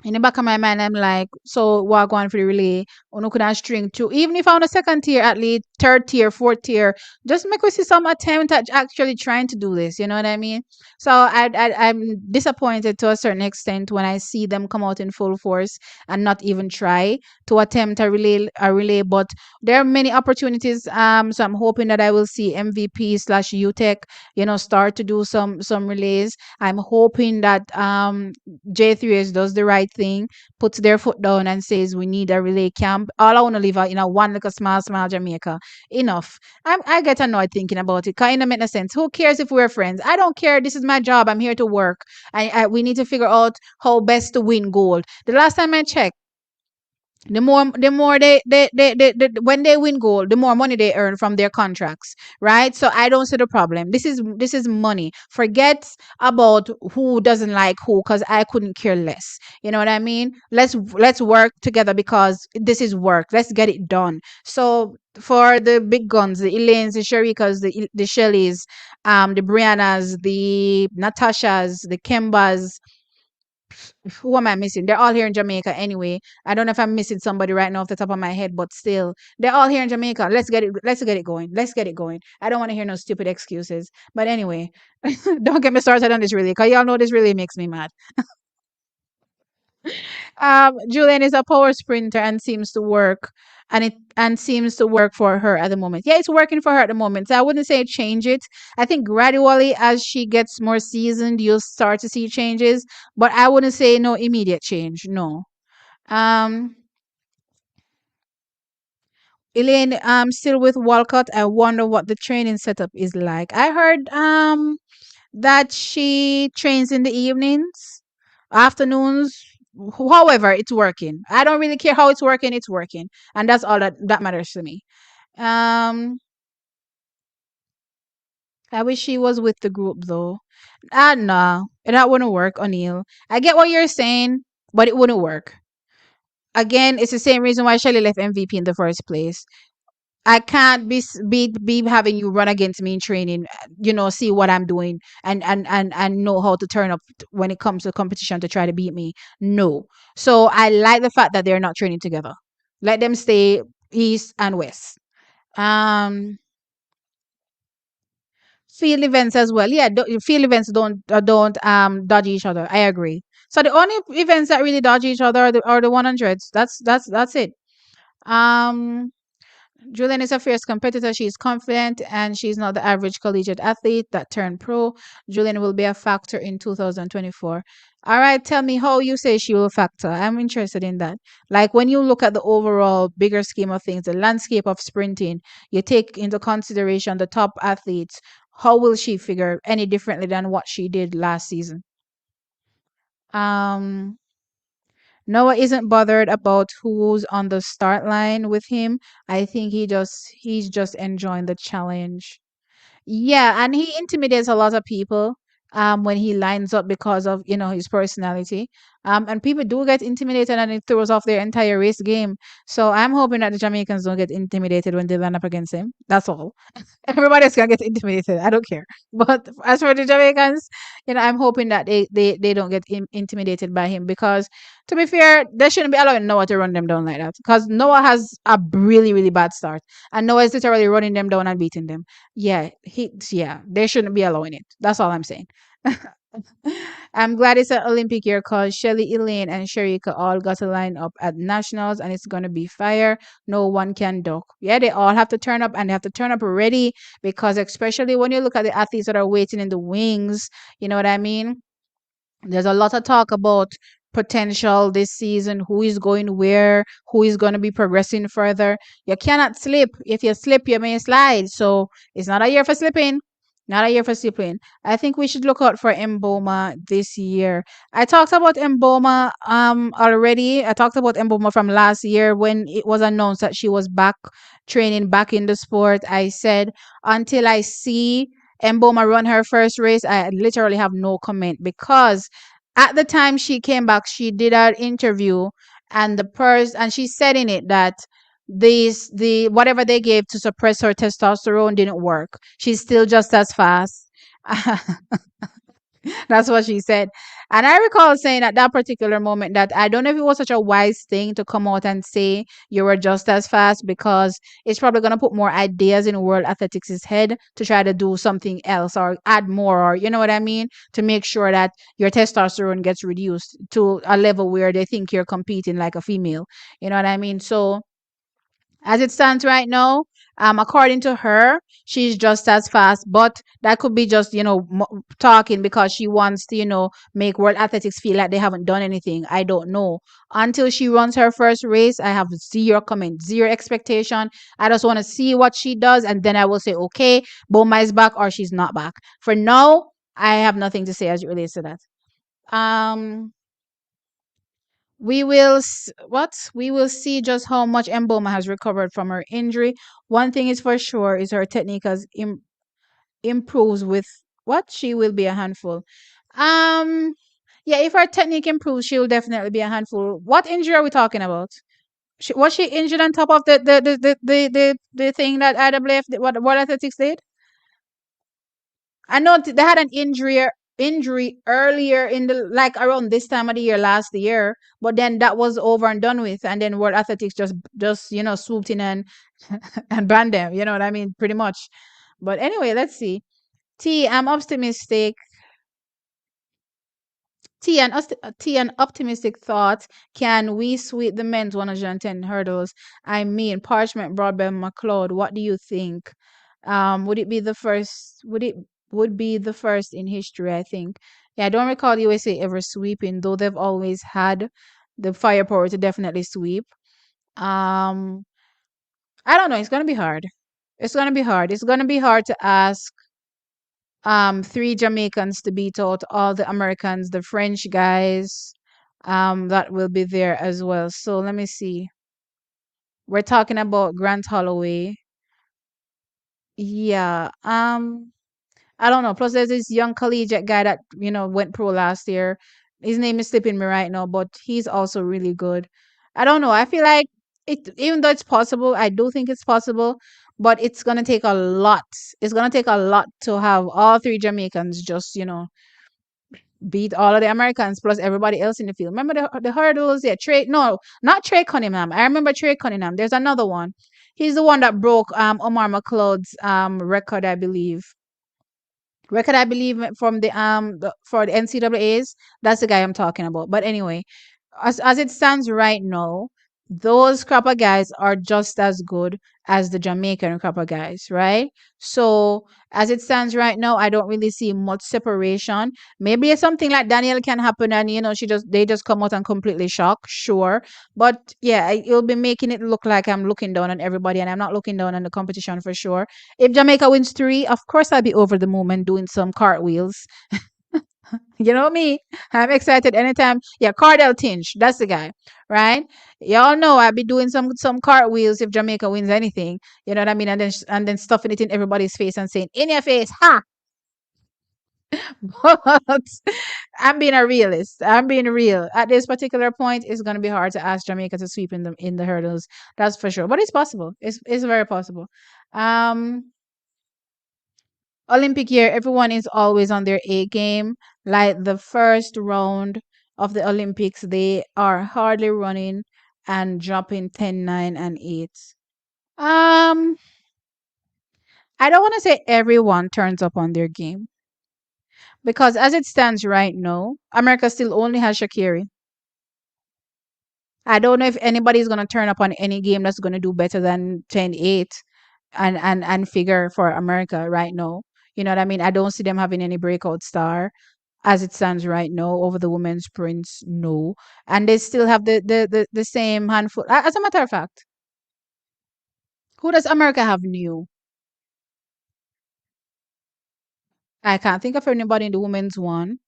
Speaker 1: in the back of my mind, I'm like, so what going for the relay? Uno could have string two. Even if I'm on a second tier athlete, third tier, fourth tier, just make us see some attempt at actually trying to do this. You know what I mean? So I'm disappointed to a certain extent when I see them come out in full force and not even try to attempt a relay. But there are many opportunities. So I'm hoping that I will see MVP slash UTEC, start to do some relays. I'm hoping that J3S does the right thing, puts their foot down and says we need a relay camp. All I want to live out in a one little small Jamaica. Enough. I get annoyed thinking about it. Kind of make no sense. Who cares if we're friends? I don't care. This is my job. I'm here to work. We need to figure out how best to win gold. The last time I checked, the more they when they win gold, the more money they earn from their contracts, right? So I don't see the problem. This is money. Forget about who doesn't like who, because I couldn't care less. You know what I mean? Let's work together, because this is work. Let's get it done. So for the big guns, the Elaines, the Sharikas, the Shellys, the Briannas, the Natashas, the Kembas, who am I missing? They're all here in Jamaica anyway. I don't know if I'm missing somebody right now off the top of my head, but still, they're all here in Jamaica. Let's get it. Let's get it going. Let's get it going. I don't want to hear no stupid excuses. But anyway, don't get me started on this really, because y'all know this really makes me mad. Julian is a power sprinter and seems to work, and seems to work for her at the moment. Yeah, it's working for her at the moment. So I wouldn't say change it. I think gradually, as she gets more seasoned, you'll start to see changes. But I wouldn't say no immediate change. No. Um, Elaine, still with Walcott. I wonder what the training setup is like. I heard that she trains in the evenings, afternoons. However, it's working. I don't really care how it's working. It's working, and that's all that matters to me. Um, I wish she was with the group though. No, that wouldn't work, O'Neill. I get what you're saying, but it wouldn't work. Again, it's the same reason why Shelly left MVP in the first place. I can't be having you run against me in training, see what I'm doing, and know how to turn up when it comes to competition to try to beat me. No. So I like the fact that they're not training together. Let them stay east and west. Um Field events as well. Yeah, field events don't dodge each other. I agree. So the only events that really dodge each other are the 100s. That's it. Um Julian is a fierce competitor. She's confident and she's not the average collegiate athlete that turned pro. Julian will be a factor in 2024. All right, tell me how you say she will factor. I'm interested in that. Like when you look at the overall bigger scheme of things, the landscape of sprinting, you take into consideration the top athletes. How will she figure any differently than what she did last season? Um, Noah isn't bothered about who's on the start line with him. I think he's just enjoying the challenge. Yeah, and he intimidates a lot of people when he lines up because of, his personality. And people do get intimidated and it throws off their entire race game. So I'm hoping that the Jamaicans don't get intimidated when they line up against him. That's all. Everybody's gonna get intimidated. I don't care. But as for the Jamaicans, I'm hoping that they don't get intimidated by him because, to be fair, they shouldn't be allowing Noah to run them down like that because Noah has a really really bad start and Noah is literally running them down and beating them. Yeah, they shouldn't be allowing it. That's all I'm saying. I'm glad it's an Olympic year because Shelly, Elaine, and Sharika all got to line up at nationals, and it's gonna be fire. No one can duck. Yeah, they all have to turn up, and they have to turn up ready because, especially when you look at the athletes that are waiting in the wings, you know what I mean. There's a lot of talk about potential this season, who is going where, who is going to be progressing further. You cannot slip. If you slip, you may slide. So it's not a year for slipping. Not a year for slipping. I think we should look out for Mboma this year. I talked about Mboma already. I talked about Mboma from last year when it was announced that she was back training back in the sport. I said until I see Mboma run her first race, I literally have no comment because at the time she came back, she did an interview and she said in it that the whatever they gave to suppress her testosterone didn't work. She's still just as fast. That's what she said. And I recall saying at that particular moment that I don't know if it was such a wise thing to come out and say you were just as fast because it's probably going to put more ideas in world athletics' head to try to do something else or add more, or you know what I mean, to make sure that your testosterone gets reduced to a level where they think you're competing like a female. You know what I mean? So as it stands right now, according to her, she's just as fast, but that could be just, talking because she wants to, make World Athletics feel like they haven't done anything. I don't know. Until she runs her first race, I have zero comment, zero expectation. I just want to see what she does, and then I will say, okay, Boma is back or she's not back. For now, I have nothing to say as it relates to that. Um, we will see just how much Mboma has recovered from her injury. One thing is for sure is her technique has improves with what she will be a handful. Um, yeah, if her technique improves, she will definitely be a handful. What injury are we talking about? Was she injured on top of the thing that IWF what World Athletics did? I know they had an injury earlier in the like around this time of the year last year, but then that was over and done with, and then World Athletics just swooped in and and banned them. You know what I mean? Pretty much. But anyway, let's see. I'm optimistic. An optimistic thought. Can we sweep the men's 110 hurdles? I mean, Parchment Broadbent McLeod. What do you think? Would it be the first? Would be the first in history? I think. Yeah, I don't recall USA ever sweeping, though they've always had the firepower to definitely sweep. Um, I don't know. It's gonna be hard. It's gonna be hard. It's gonna be hard to ask three Jamaicans to beat out all the Americans, the French guys, that will be there as well. So let me see. We're talking about Grant Holloway. Yeah. I don't know. Plus there's this young collegiate guy that, went pro last year. His name is slipping me right now, but he's also really good. I don't know. I feel like even though it's possible, I do think it's possible, but it's gonna take a lot. It's gonna take a lot to have all three Jamaicans just, beat all of the Americans plus everybody else in the field. Remember the hurdles? Yeah, Trey. No, not Trey Cunningham. I remember Trey Cunningham. There's another one. He's the one that broke Omar McLeod's record, I believe. From for the NCAA's. That's the guy I'm talking about. But anyway, as it stands right now, those crapper guys are just as good as the Jamaican crapper guys, right? So as it stands right now, I don't really see much separation. Maybe something like Daniel can happen, and they just come out and completely shock, sure. But yeah, it'll be making it look like I'm looking down on everybody, and I'm not looking down on the competition for sure. If Jamaica wins three, of course I'll be over the moon and doing some cartwheels. You know me. I'm excited anytime. Yeah, Cardell Tinch. That's the guy, right? Y'all know I'll be doing some cartwheels if Jamaica wins anything. You know what I mean? And then stuffing it in everybody's face and saying, "In your face, ha!" But I'm being a realist. I'm being real. At this particular point, it's gonna be hard to ask Jamaica to sweep in the hurdles. That's for sure. But it's possible. It's very possible. Um Olympic year, everyone is always on their A game. Like the first round of the Olympics, they are hardly running and dropping 10, 9, and 8. Um, I don't want to say everyone turns up on their game because as it stands right now, America still only has Sha'Carri. I don't know if anybody's going to turn up on any game that's going to do better than 10-8 and figure for America right now. You know what I mean? I don't see them having any breakout star as it stands right now over the women's sprints. No, and they still have the same handful. As a matter of fact, who does America have new? I can't think of anybody in the women's one.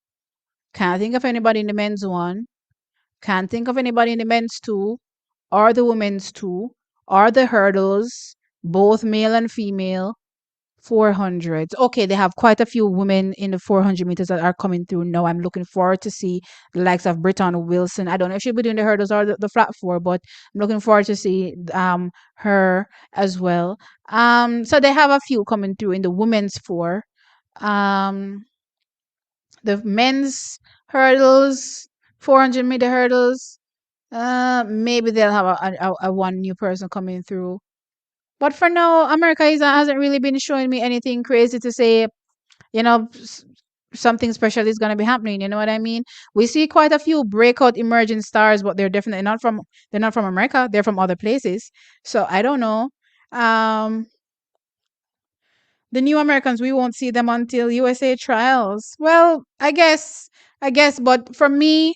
Speaker 1: Can't think of anybody in the men's one. Can't think of anybody in the men's two or the women's two or the hurdles, both male and female. 400s. Okay, they have quite a few women in the 400 meters that are coming through now. I'm looking forward to see the likes of Britton Wilson. I don't know if she'll be doing the hurdles or the flat four, but I'm looking forward to see her as well. So they have a few coming through in the women's four. Um, the men's hurdles, 400-meter hurdles. Maybe they'll have a one new person coming through. But for now, America hasn't really been showing me anything crazy to say, you know, something special is going to be happening. You know what I mean? We see quite a few breakout emerging stars, but they're not from America. They're from other places. So I don't know. Um, the new Americans, we won't see them until USA trials. Well, I guess, but for me,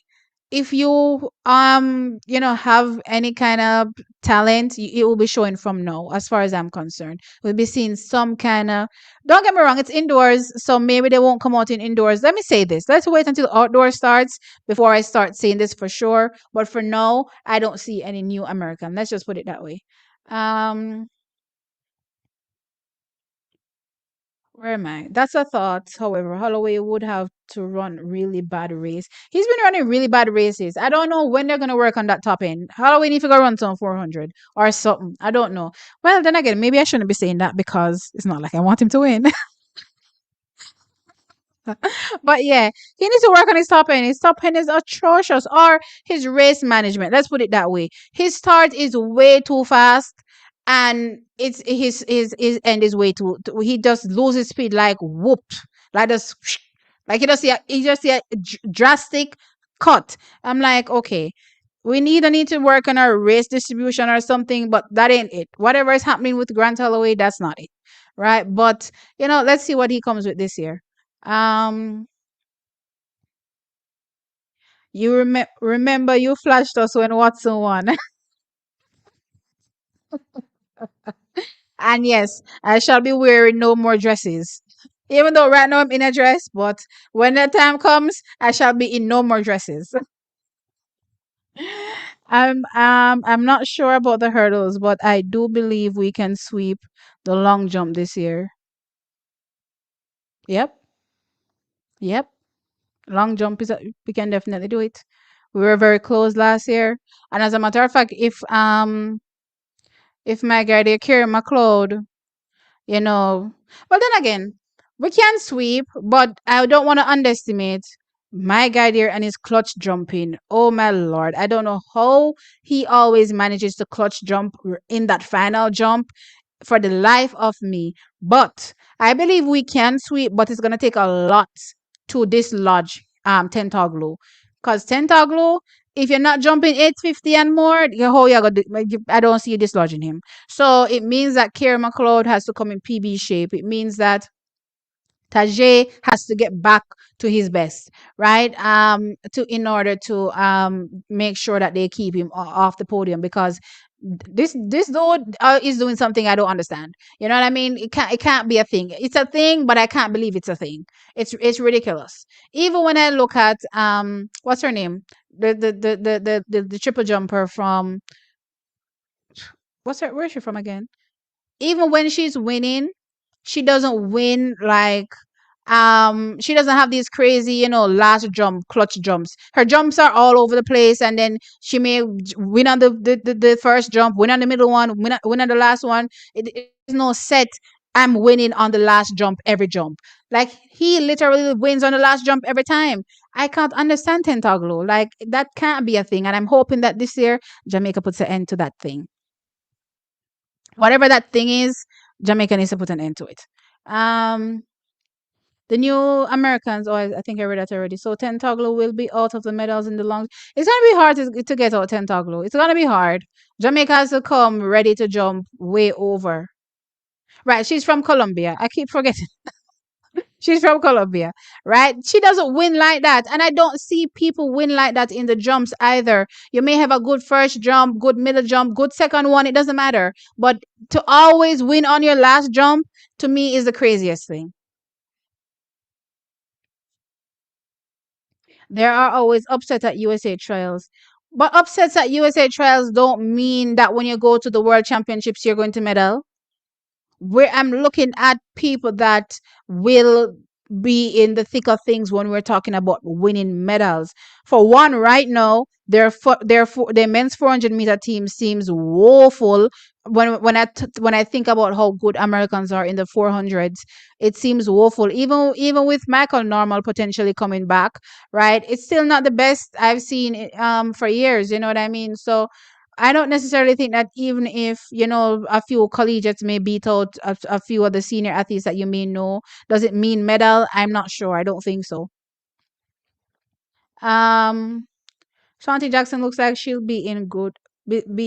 Speaker 1: if you have any kind of talent, it will be showing from now. As far as I'm concerned, we'll be seeing some kind of. Don't get me wrong, it's indoors, so maybe they won't come out in indoors. Let me say this: let's wait until outdoor starts before I start saying this for sure. But for now, I don't see any new American. Let's just put it that way. Um, Where am I? That's a thought. However, Holloway would have to run really bad race. He's been running really bad races. I don't know when they're gonna work on that top end. Holloway needs to go run some 400 or something. I don't know. Well, then again, maybe I shouldn't be saying that because it's not like I want him to win. But yeah, he needs to work on his top end. His top end is atrocious, or his race management. Let's put it that way. His start is way too fast, and it's his end is way he just loses speed like whoop, like just like he just see a drastic cut. I'm like, okay, we need to work on our race distribution or something, but that ain't it. Whatever is happening with Grant Holloway, that's not it, right? But let's see what he comes with this year. um you remember you flashed us when Watson won. And yes, I shall be wearing no more dresses. Even though right now I'm in a dress, but when the time comes, I shall be in no more dresses. I'm not sure about the hurdles, but I do believe we can sweep the long jump this year. Yep, yep. Long jump we can definitely do it. We were very close last year, and as a matter of fact, if my guy there carry McLeod, you know. Well, then again, we can sweep, but I don't want to underestimate my guy there and his clutch jumping. Oh my lord, I don't know how he always manages to clutch jump in that final jump for the life of me. But I believe we can sweep, but it's gonna take a lot to dislodge Tentaglu. Because Tentaglu, if you're not jumping 850 and more, how you gonna I don't see you dislodging him. So it means that Kerry McLeod has to come in PB shape. It means that Tajay has to get back to his best, right? To in order to make sure that they keep him off the podium, because this dude is doing something I don't understand. You know what I mean? It can't be a thing. It's a thing, but I can't believe it's a thing. It's ridiculous. Even when I look at what's her name, the triple jumper from where's she from again? Even when she's winning, she doesn't win like she doesn't have these crazy, last jump clutch jumps. Her jumps are all over the place, and then she may win on the first jump, win on the middle one, win on the last one. It's no set, I'm winning on the last jump every jump. Like, he literally wins on the last jump every time. I can't understand Tentaglo. Like, that can't be a thing, and I'm hoping that this year Jamaica puts an end to that thing. Whatever that thing is, Jamaica needs to put an end to it. The new Americans, oh, I think I read that already. So Tentaglo will be out of the medals in the long. It's gonna be hard to get out Tentaglo. It's gonna be hard. Jamaica has to come ready to jump way over. Right, she's from Colombia. I keep forgetting. She's from Colombia, right? She doesn't win like that. And I don't see people win like that in the jumps either. You may have a good first jump, good middle jump, good second one. It doesn't matter. But to always win on your last jump, to me, is the craziest thing. There are always upsets at USA trials. But upsets at USA trials don't mean that when you go to the world championships, you're going to medal. Where I'm looking at people that will be in the thick of things when we're talking about winning medals. For one, right now, their men's 400-meter team seems woeful. When I think about how good Americans are in the 400s, it seems woeful. Even with Michael Normal potentially coming back, right? It's still not the best I've seen for years. You know what I mean? So I don't necessarily think that, even if, a few collegiates may beat out a few of the senior athletes that you may know, does it mean medal? I'm not sure. I don't think so. Um, Shanti Jackson looks like she'll be in good.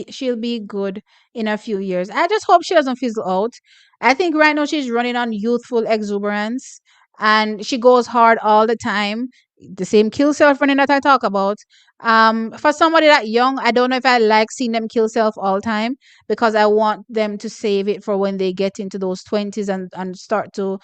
Speaker 1: She'll be good in a few years. I just hope she doesn't fizzle out. I think right now she's running on youthful exuberance, and she goes hard all the time. The same kill self running that I talk about. For somebody that young, I don't know if I like seeing them kill self all time, because I want them to save it for when they get into those 20s and start to,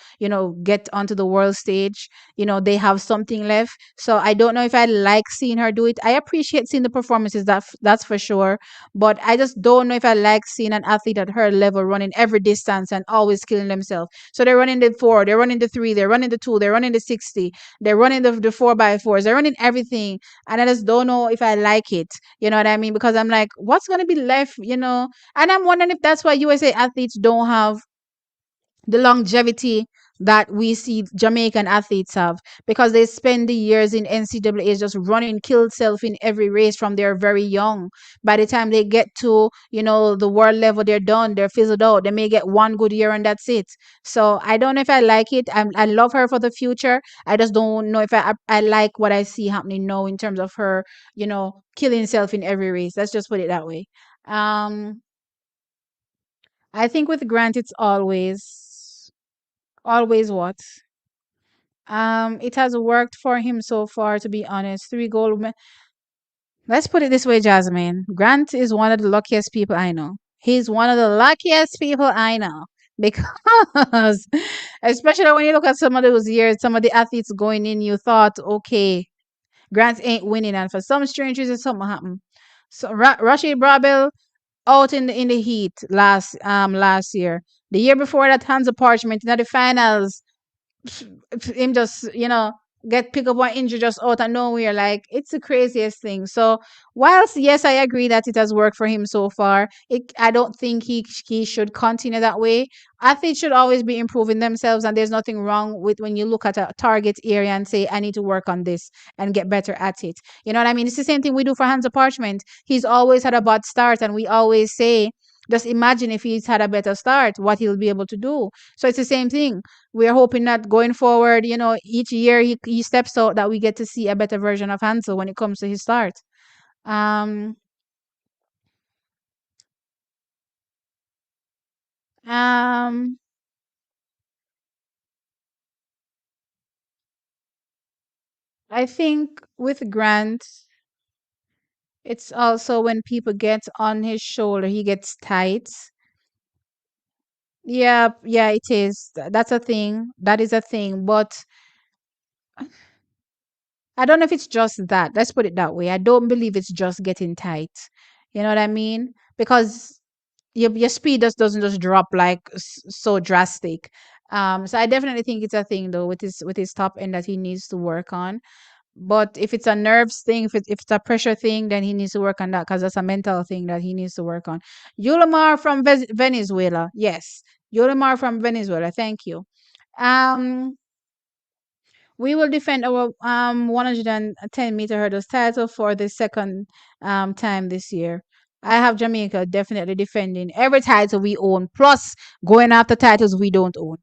Speaker 1: get onto the world stage. They have something left. So I don't know if I like seeing her do it. I appreciate seeing the performances, that's for sure. But I just don't know if I like seeing an athlete at her level running every distance and always killing themselves. So they're running the 4, they're running the 3, they're running the 2, they're running the 60, they're running the 4x4s, they're running everything. And I just don't know if I like it. You know what I mean? Because I'm like, what's going to be left, And I'm wondering if that's why USA athletes don't have the longevity that we see Jamaican athletes have, because they spend the years in NCAAs just running kill self in every race from they're very young. By the time they get to, the world level, they're done, they're fizzled out. They may get one good year and that's it. So I don't know if I like it. I love her for the future. I just don't know if I like what I see happening now in terms of her, killing self in every race. Let's just put it that way. Um, I think with Grant, it's always what? It has worked for him so far, to be honest. Let's put it this way, Jasmine. Grant is one of the luckiest people I know. He's one of the luckiest people I know. Because, especially when you look at some of those years, some of the athletes going in, you thought, okay, Grant ain't winning. And for some strange reason, something happened. So, Rashid Brabel out in the heat last year. The year before that, Hansa Parchment in the finals, him just get pick up one injury just out of nowhere. Like, it's the craziest thing. So whilst yes, I agree that it has worked for him so far, I don't think he should continue that way. Athletes should always be improving themselves, and there's nothing wrong with when you look at a target area and say, I need to work on this and get better at it. You know what I mean? It's the same thing we do for Hansa Parchment. He's always had a bad start, and we always say, just imagine if he's had a better start, what he'll be able to do. So it's the same thing. We're hoping that going forward, each year he steps out, that we get to see a better version of Hansel when it comes to his start. Um, um, I think with Grant, it's also when people get on his shoulder, he gets tight. Yeah, yeah, it is. That's a thing. That is a thing. But I don't know if it's just that. Let's put it that way. I don't believe it's just getting tight. You know what I mean? Because your speed just doesn't just drop like so drastic. So I definitely think it's a thing though with his top end that he needs to work on. But if it's a nerves thing, if it's a pressure thing, then he needs to work on that because that's a mental thing that he needs to work on. Yulimar from Venezuela. Yes. Yulimar from Venezuela. Thank you. Um, we will defend our 110-meter hurdles title for the second time this year. I have Jamaica definitely defending every title we own, plus going after titles we don't own.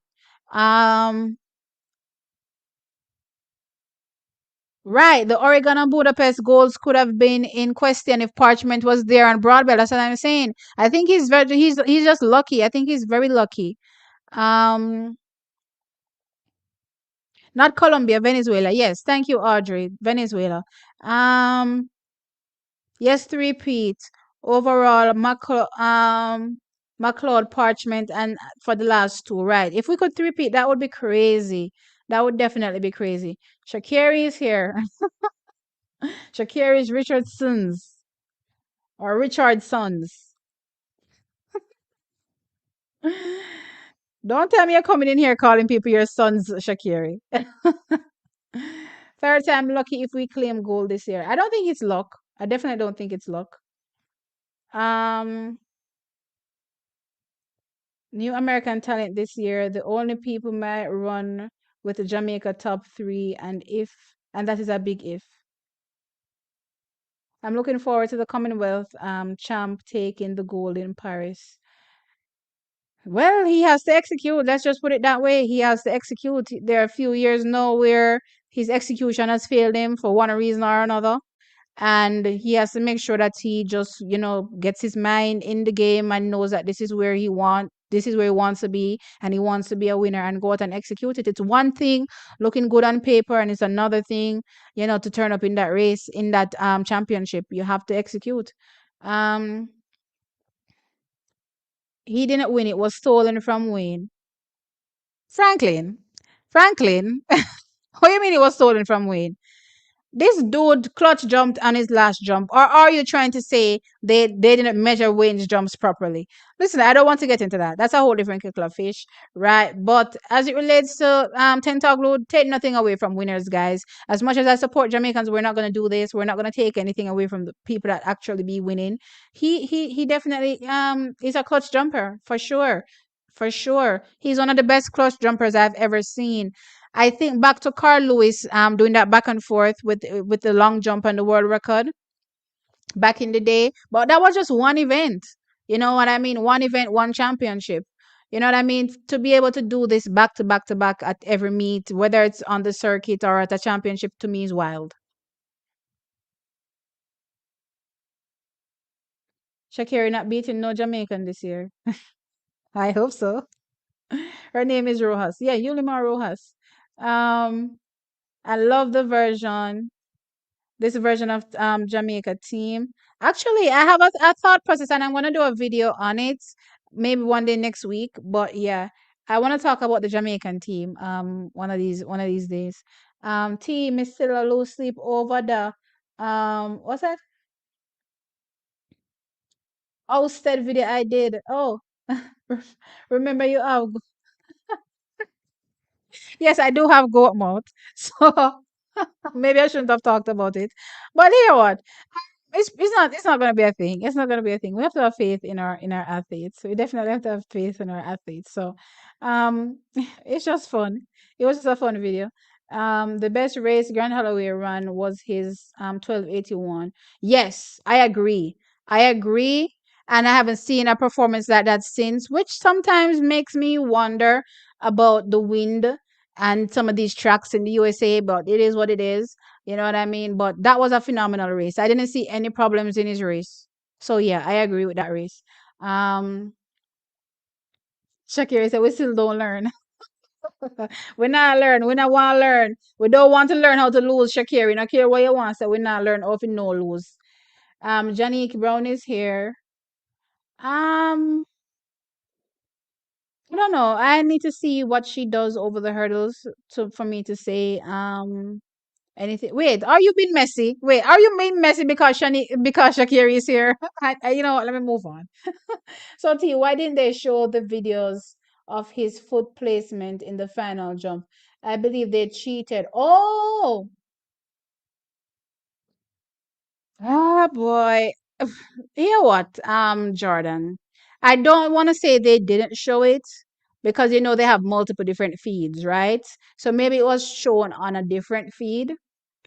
Speaker 1: Um, right, the Oregon and Budapest goals could have been in question if Parchment was there on Broadwell. That's what I'm saying. I think he's just lucky. I think he's very lucky. Um, not Colombia, Venezuela. Yes, thank you, Audrey. Venezuela. Um, yes, to repeat. Overall, McLeod Parchment and for the last two, right? If we could repeat, that would be crazy. That would definitely be crazy. Sha'Carri is here. Sha'Carri is Richardson's or Richardson's. Don't tell me you're coming in here calling people your sons, Sha'Carri. Third time lucky if we claim gold this year. I don't think it's luck. I definitely don't think it's luck. Um, New American talent this year. The only people might run with the Jamaica top three, and that is a big if. I'm looking forward to the Commonwealth champ taking the gold in Paris. Well, he has to execute. Let's just put it that way. He has to execute. There are a few years now where his execution has failed him for one reason or another. And he has to make sure that he just, gets his mind in the game and knows that this is where he wants to be, and he wants to be a winner and go out and execute it. It's one thing looking good on paper, and it's another thing, to turn up in that race, in that championship. You have to execute. Um, he didn't win, it was stolen from Wayne. Franklin. Franklin. What do you mean it was stolen from Wayne? This dude clutch jumped on his last jump, or are you trying to say they didn't measure Wayne's jumps properly? Listen, I don't want to get into that. That's a whole different kettle of fish, right? But as it relates to Tentaglu, take nothing away from winners, guys. As much as I support Jamaicans, we're not going to do this. We're not going to take anything away from the people that actually be winning. He definitely is a clutch jumper for sure. For sure. He's one of the best clutch jumpers I've ever seen. I think back to Carl Lewis doing that back and forth with the long jump and the world record back in the day. But that was just one event. You know what I mean? One event, one championship. You know what I mean? To be able to do this back to back to back at every meet, whether it's on the circuit or at a championship, to me is wild. Sha'Carri not beating no Jamaican this year. I hope so. Her name is Rojas. Yeah, Yulimar Rojas. Um, I love the version. This version of Jamaica team. Actually, I have a thought process, and I'm gonna do a video on it, maybe one day next week. But yeah, I want to talk about the Jamaican team. One of these days. Team is still a low sleep over the what's that? Ousted video I did. Oh, remember you have yes, I do have goat mouth, so maybe I shouldn't have talked about it. But here what? It's not gonna be a thing. It's not gonna be a thing. We have to have faith in our athletes. We definitely have to have faith in our athletes. So it's just fun. It was just a fun video. The best race Grand Holloway ran was his 1281. Yes, I agree. I agree. And I haven't seen a performance like that since, which sometimes makes me wonder about the wind and some of these tracks in the USA, but it is what it is. You know what I mean? But that was a phenomenal race. I didn't see any problems in his race. So yeah, I agree with that race. Um, Sha'Carri said we still don't learn. We not learn. We not want to learn. We don't want to learn how to lose, Sha'Carri. Not care what you want. So we not learn how to no lose. Janique Brown is here. Um, I don't know. I need to see what she does over the hurdles to for me to say anything. Wait, are you being messy? Wait, are you being messy because Sha'Carri is here? You know what? Let me move on. So T, why didn't they show the videos of his foot placement in the final jump? I believe they cheated. Oh, ah, boy. You know what, Jordan? I don't want to say they didn't show it because they have multiple different feeds, right? So maybe it was shown on a different feed.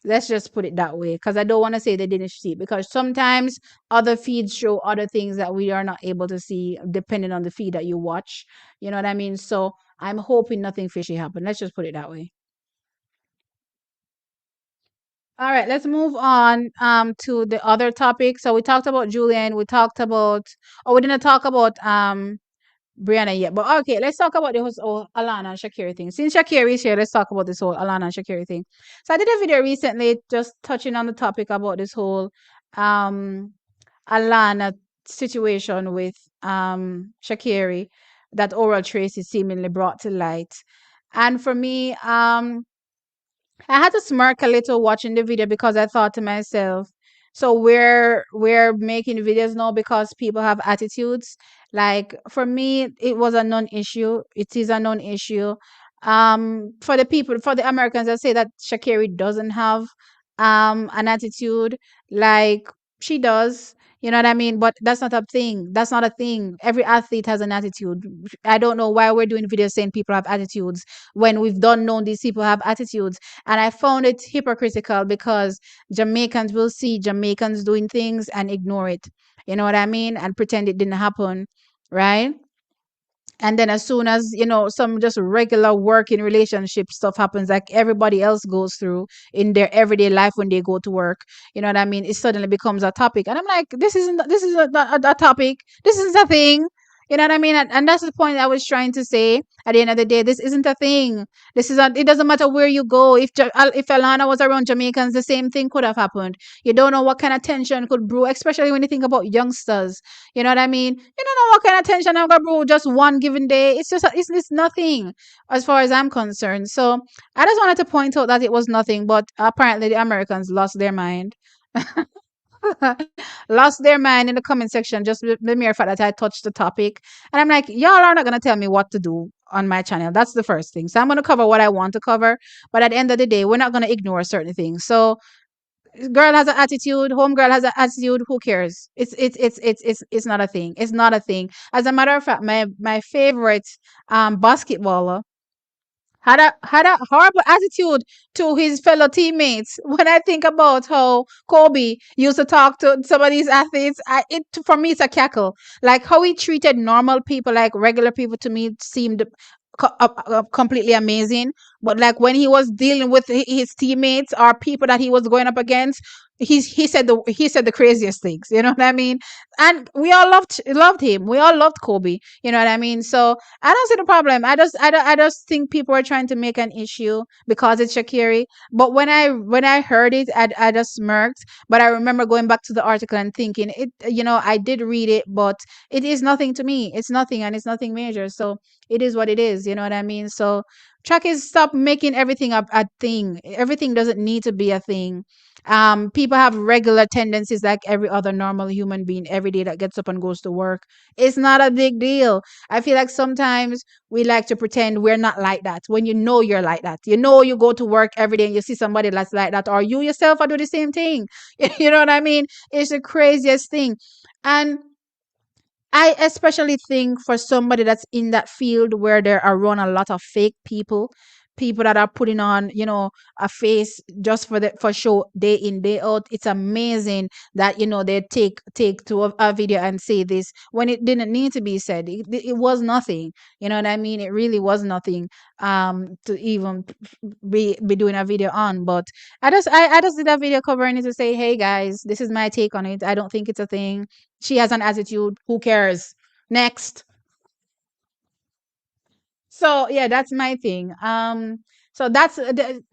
Speaker 1: Let's just put it that way because I don't want to say they didn't see it because sometimes other feeds show other things that we are not able to see depending on the feed that you watch. You know what I mean? So I'm hoping nothing fishy happened. Let's just put it that way. All right, let's move on to the other topic. So we talked about Julian, we talked about we didn't talk about Brianna yet. But okay, let's talk about the whole Alana and Sha'Carri thing. Since Sha'Carri is here, let's talk about this whole Alana and Sha'Carri thing. So I did a video recently just touching on the topic about this whole um Alana situation with Sha'Carri that Oral Tracy seemingly brought to light. And for me, I had to smirk a little watching the video because I thought to myself, so we're making videos now because people have attitudes. Like for me, it was a non-issue. It is a non-issue. For the people, for the Americans that say that Sha'Carri doesn't have an attitude, like she does. You know what I mean? But that's not a thing. That's not a thing. Every athlete has an attitude. I don't know why we're doing videos saying people have attitudes when we've done known these people have attitudes. And I found it hypocritical because Jamaicans will see Jamaicans doing things and ignore it. You know what I mean? And pretend it didn't happen. Right. And then as soon as some just regular working relationship stuff happens like everybody else goes through in their everyday life when they go to work, you know what I mean, it suddenly becomes a topic. And I'm like, this is a topic, this isn't a thing. You know what I mean? And that's the point I was trying to say. At the end of the day, this isn't a thing. It doesn't matter where you go. If Alana was around Jamaicans, the same thing could have happened. You don't know what kind of tension could brew, especially when you think about youngsters. You know what I mean? You don't know what kind of tension I'm gonna brew just one given day. It's nothing as far as I'm concerned. So I just wanted to point out that it was nothing, but apparently the Americans lost their mind. Lost their mind in the comment section just the mere fact that I touched the topic. And I'm like, y'all are not gonna tell me what to do on my channel. That's the first thing. So I'm gonna cover what I want to cover. But at the end of the day, we're not gonna ignore certain things. So girl has an attitude, homegirl has an attitude, who cares? It's not a thing. It's not a thing. As a matter of fact, my favorite basketballer had a horrible attitude to his fellow teammates. When I think about how Kobe used to talk to some of these athletes, for me it's a cackle. Like how he treated normal people, like regular people, to me seemed completely amazing. But like when he was dealing with his teammates or people that he was going up against, he said the craziest things. You know what I mean? And we all loved him. We all loved Kobe. You know what I mean? So I don't see the problem. I just think people are trying to make an issue because it's Sha'Carri. But when I heard it, I just smirked. But I remember going back to the article and thinking it. I did read it, but it is nothing to me. It's nothing, and it's nothing major. So it is what it is. You know what I mean? So track is stop making everything a thing. Everything doesn't need to be a thing. People have regular tendencies like every other normal human being every day that gets up and goes to work. It's not a big deal. I feel like sometimes we like to pretend we're not like that when you're like that. You go to work every day and you see somebody that's like that, or you yourself are doing the same thing. You know what I mean? It's the craziest thing. And I especially think for somebody that's in that field where there are around a lot of fake people, people that are putting on, a face just for show day in day out. It's amazing that they take to a video and say this when it didn't need to be said. It was nothing. You know what I mean? It really was nothing to even be doing a video on. But I just did a video covering it to say, hey guys, this is my take on it. I don't think it's a thing. She has an attitude. Who cares? Next. So yeah, that's my thing. So that's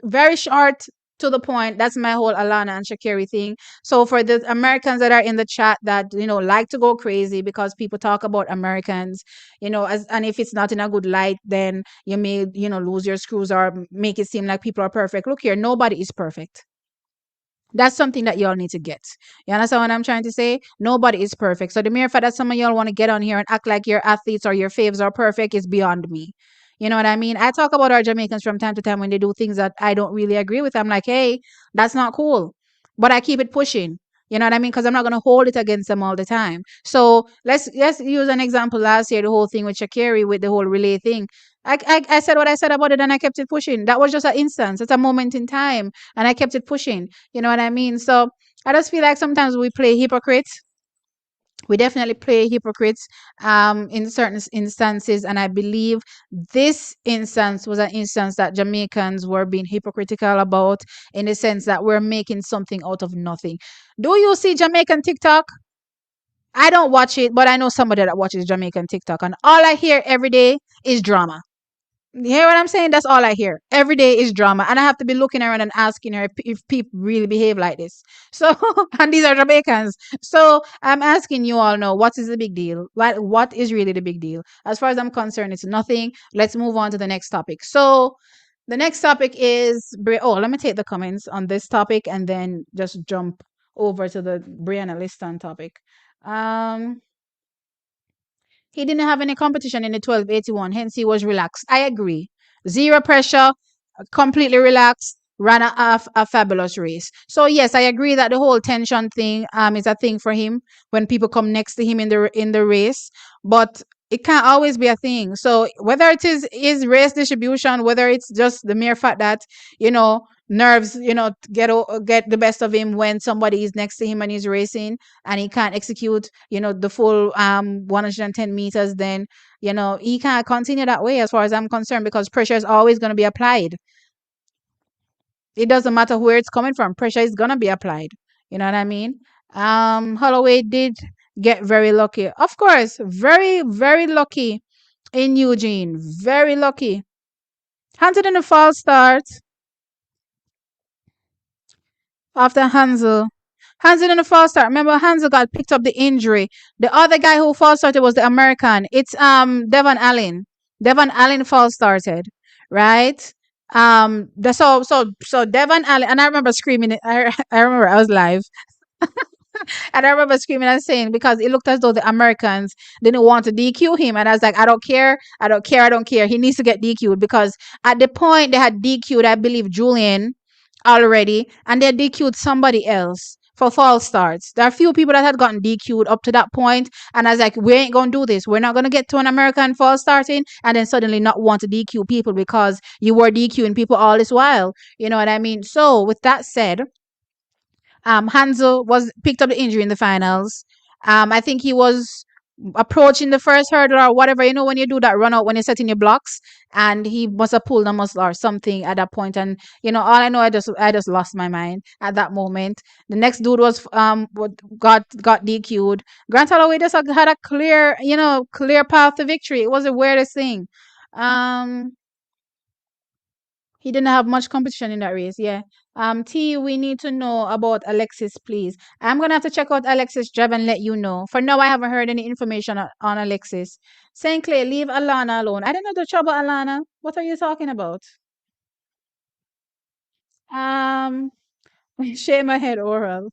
Speaker 1: very short to the point. That's my whole Alana and Sha'Carri thing. So for the Americans that are in the chat that like to go crazy because people talk about Americans, and if it's not in a good light, then you may lose your screws or make it seem like people are perfect. Look here, nobody is perfect. That's something that y'all need to get. You understand what I'm trying to say? Nobody is perfect. So the mere fact that some of y'all want to get on here and act like your athletes or your faves are perfect is beyond me. You know what I mean? I talk about our Jamaicans from time to time when they do things that I don't really agree with. I'm like, hey, that's not cool. But I keep it pushing. You know what I mean? Because I'm not gonna hold it against them all the time. So let's use an example. Last year, the whole thing with Sha'Carri with the whole relay thing. I said what I said about it and I kept it pushing. That was just an instance. It's a moment in time, and I kept it pushing. You know what I mean? So I just feel like sometimes we play hypocrites. We definitely play hypocrites in certain instances, and I believe this instance was an instance that Jamaicans were being hypocritical about, in the sense that we're making something out of nothing. Do you see Jamaican TikTok? I don't watch it, but I know somebody that watches Jamaican TikTok, and all I hear every day is drama. You hear what I'm saying? That's all I hear. Every day is drama. And I have to be looking around and asking her if people really behave like this. So, and these are Jamaicans. So I'm asking you all now, what is the big deal? What is really the big deal? As far as I'm concerned, it's nothing. Let's move on to the next topic. So the next topic is, let me take the comments on this topic and then just jump over to the Brianna Liston topic. He didn't have any competition in the 1281, hence he was relaxed. I agree. Zero pressure, completely relaxed, ran a fabulous race. So yes, I agree that the whole tension thing is a thing for him when people come next to him in the race, but it can't always be a thing. So whether it is race distribution, whether it's just the mere fact that nerves get the best of him when somebody is next to him and he's racing and he can't execute the full 110 meters, then he can't continue that way as far as I'm concerned, because pressure is always going to be applied. It doesn't matter where it's coming from, pressure is going to be applied. You know what I mean? Holloway did get very lucky, of course, very very lucky in Eugene, very lucky. Hunted in a false start after Hansel. Hansel in a false start. Remember, Hansel got picked up the injury. The other guy who false started was the American. It's Devon Allen. Devon Allen false started, right? So Devon Allen, and I remember screaming. I remember I was live. And I remember screaming and saying, because it looked as though the Americans didn't want to DQ him. And I was like, I don't care. I don't care. I don't care. He needs to get DQ'd, because at the point they had DQ'd, I believe, Julien already, and they DQ'd somebody else for false starts. There are a few people that had gotten DQ'd up to that point, and I was like, we ain't gonna do this. We're not gonna get to an American false starting and then suddenly not want to DQ people because you were DQing people all this while. You know what I mean? So with that said, Hansel was picked up the injury in the finals. I think he was approaching the first hurdle or whatever. When you do that run out when you're setting your blocks, and he must have pulled a muscle or something at that point. And all I know, I just lost my mind at that moment. The next dude was got DQ'd. Grant Holloway just had a clear path to victory. It was the weirdest thing. He didn't have much competition in that race. Yeah. T, we need to know about Alexis, please. I'm gonna have to check out Alexis' job and let you know. For now, I haven't heard any information on Alexis. Saint Clair, leave Alana alone. I don't know the trouble, Alana. What are you talking about? Um, shake my head, oral.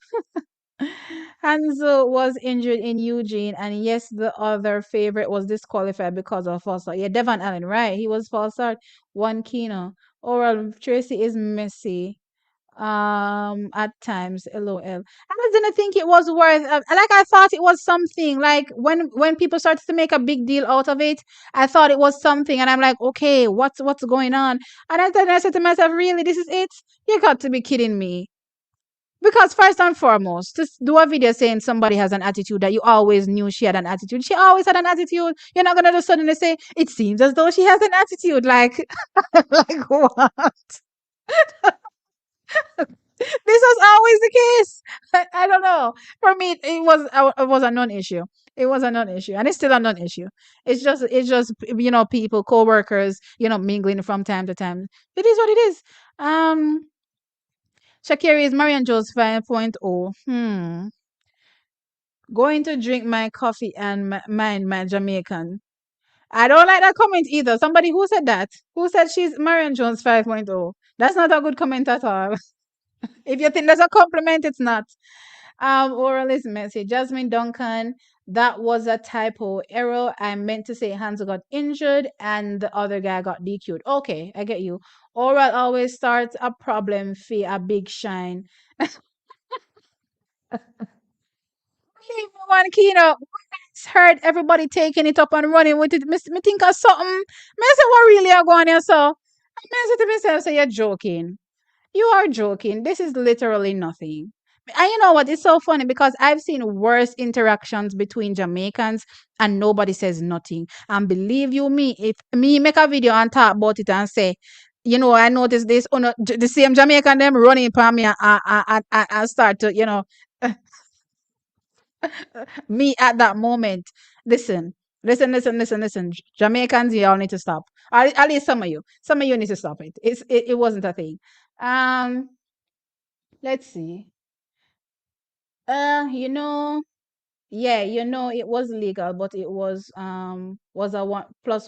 Speaker 1: Hansel was injured in Eugene, and yes, the other favorite was disqualified because of false start. Yeah, Devon Allen, right? He was false start. One Kino. Oral, Tracy is messy. At times, lol. I didn't think it was worth, like, I thought it was something, like, when people started to make a big deal out of it, I thought it was something, and I'm like, okay, what's going on? And then I said to myself, really, this is it? You got to be kidding me. Because first and foremost, to do a video saying somebody has an attitude that you always knew she had an attitude. She always had an attitude. You're not gonna just suddenly say it seems as though she has an attitude. Like, like what? This was always the case. I don't know. For me, it was a non-issue. It was a non-issue, and it's still a non-issue. It's just people, co-workers, mingling from time to time. It is what it is. Um, Sha'Carri is Marian Jones 5.0. Going to drink my coffee and mind my Jamaican. I don't like that comment either. Somebody who said that, who said she's Marian Jones 5.0. That's not a good comment at all. If you think that's a compliment, it's not. Oral is messy. Jasmine Duncan, that was a typo error. I meant to say Hanzo got injured and the other guy got DQ'd. Okay, I get you. Oral always starts a problem for a big shine. Leave me one Kino. Heard everybody taking it up and running with it. Me think of something. Me say what really are going on so. Me say to myself, say you're joking. You are joking. This is literally nothing. And you know what? It's so funny because I've seen worse interactions between Jamaicans and nobody says nothing. And believe you me, if me make a video and talk about it and say, I noticed this, no, the same Jamaican them running upon me and start to, me at that moment. Listen, listen. Jamaicans, you all need to stop. At least some of you. Some of you need to stop it. It wasn't a thing. Um, let's see. You know, yeah, it was legal, but it was a one plus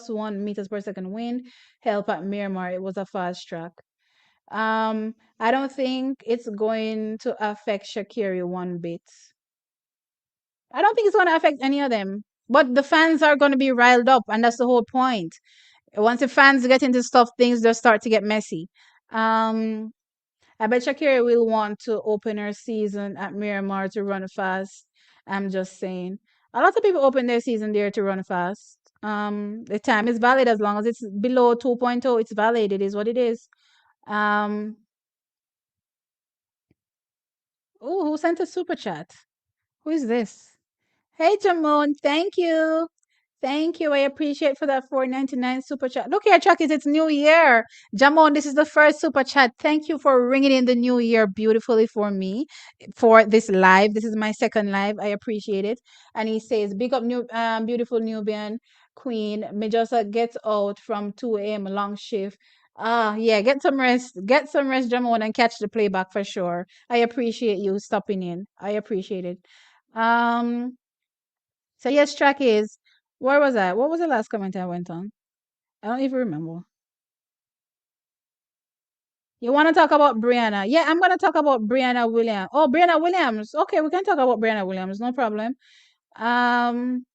Speaker 1: 1 meters per second wind. Help at Miramar. It was a fast track. I don't think it's going to affect Sha'Carri one bit. I don't think it's going to affect any of them. But the fans are going to be riled up, and that's the whole point. Once the fans get into stuff, things just start to get messy. Um, I bet Sha'Carri will want to open her season at Miramar to run fast. I'm just saying. A lot of people open their season there to run fast. The time is valid as long as it's below 2.0. It's valid. It is what it is. Um, oh, who sent a super chat? Who is this? Hey, Jamon. Thank you. Thank you. I appreciate for that 4.99 super chat. Look here, Chuckies, it's New Year. Jamon, this is the first super chat. Thank you for ringing in the new year beautifully for me for this live. This is my second live. I appreciate it. And he says, big up new beautiful Nubian queen. Me just get out from 2 a.m. long shift. Yeah, get some rest. Get some rest, Jamon, and catch the playback for sure. I appreciate you stopping in. I appreciate it. Um so yes, track is where was I? What was the last comment I went on? I don't even remember. You want to talk about Brianna? Yeah, I'm gonna talk about Brianna Williams. Oh, Brianna Williams. Okay, we can talk about Brianna Williams. No problem. Um,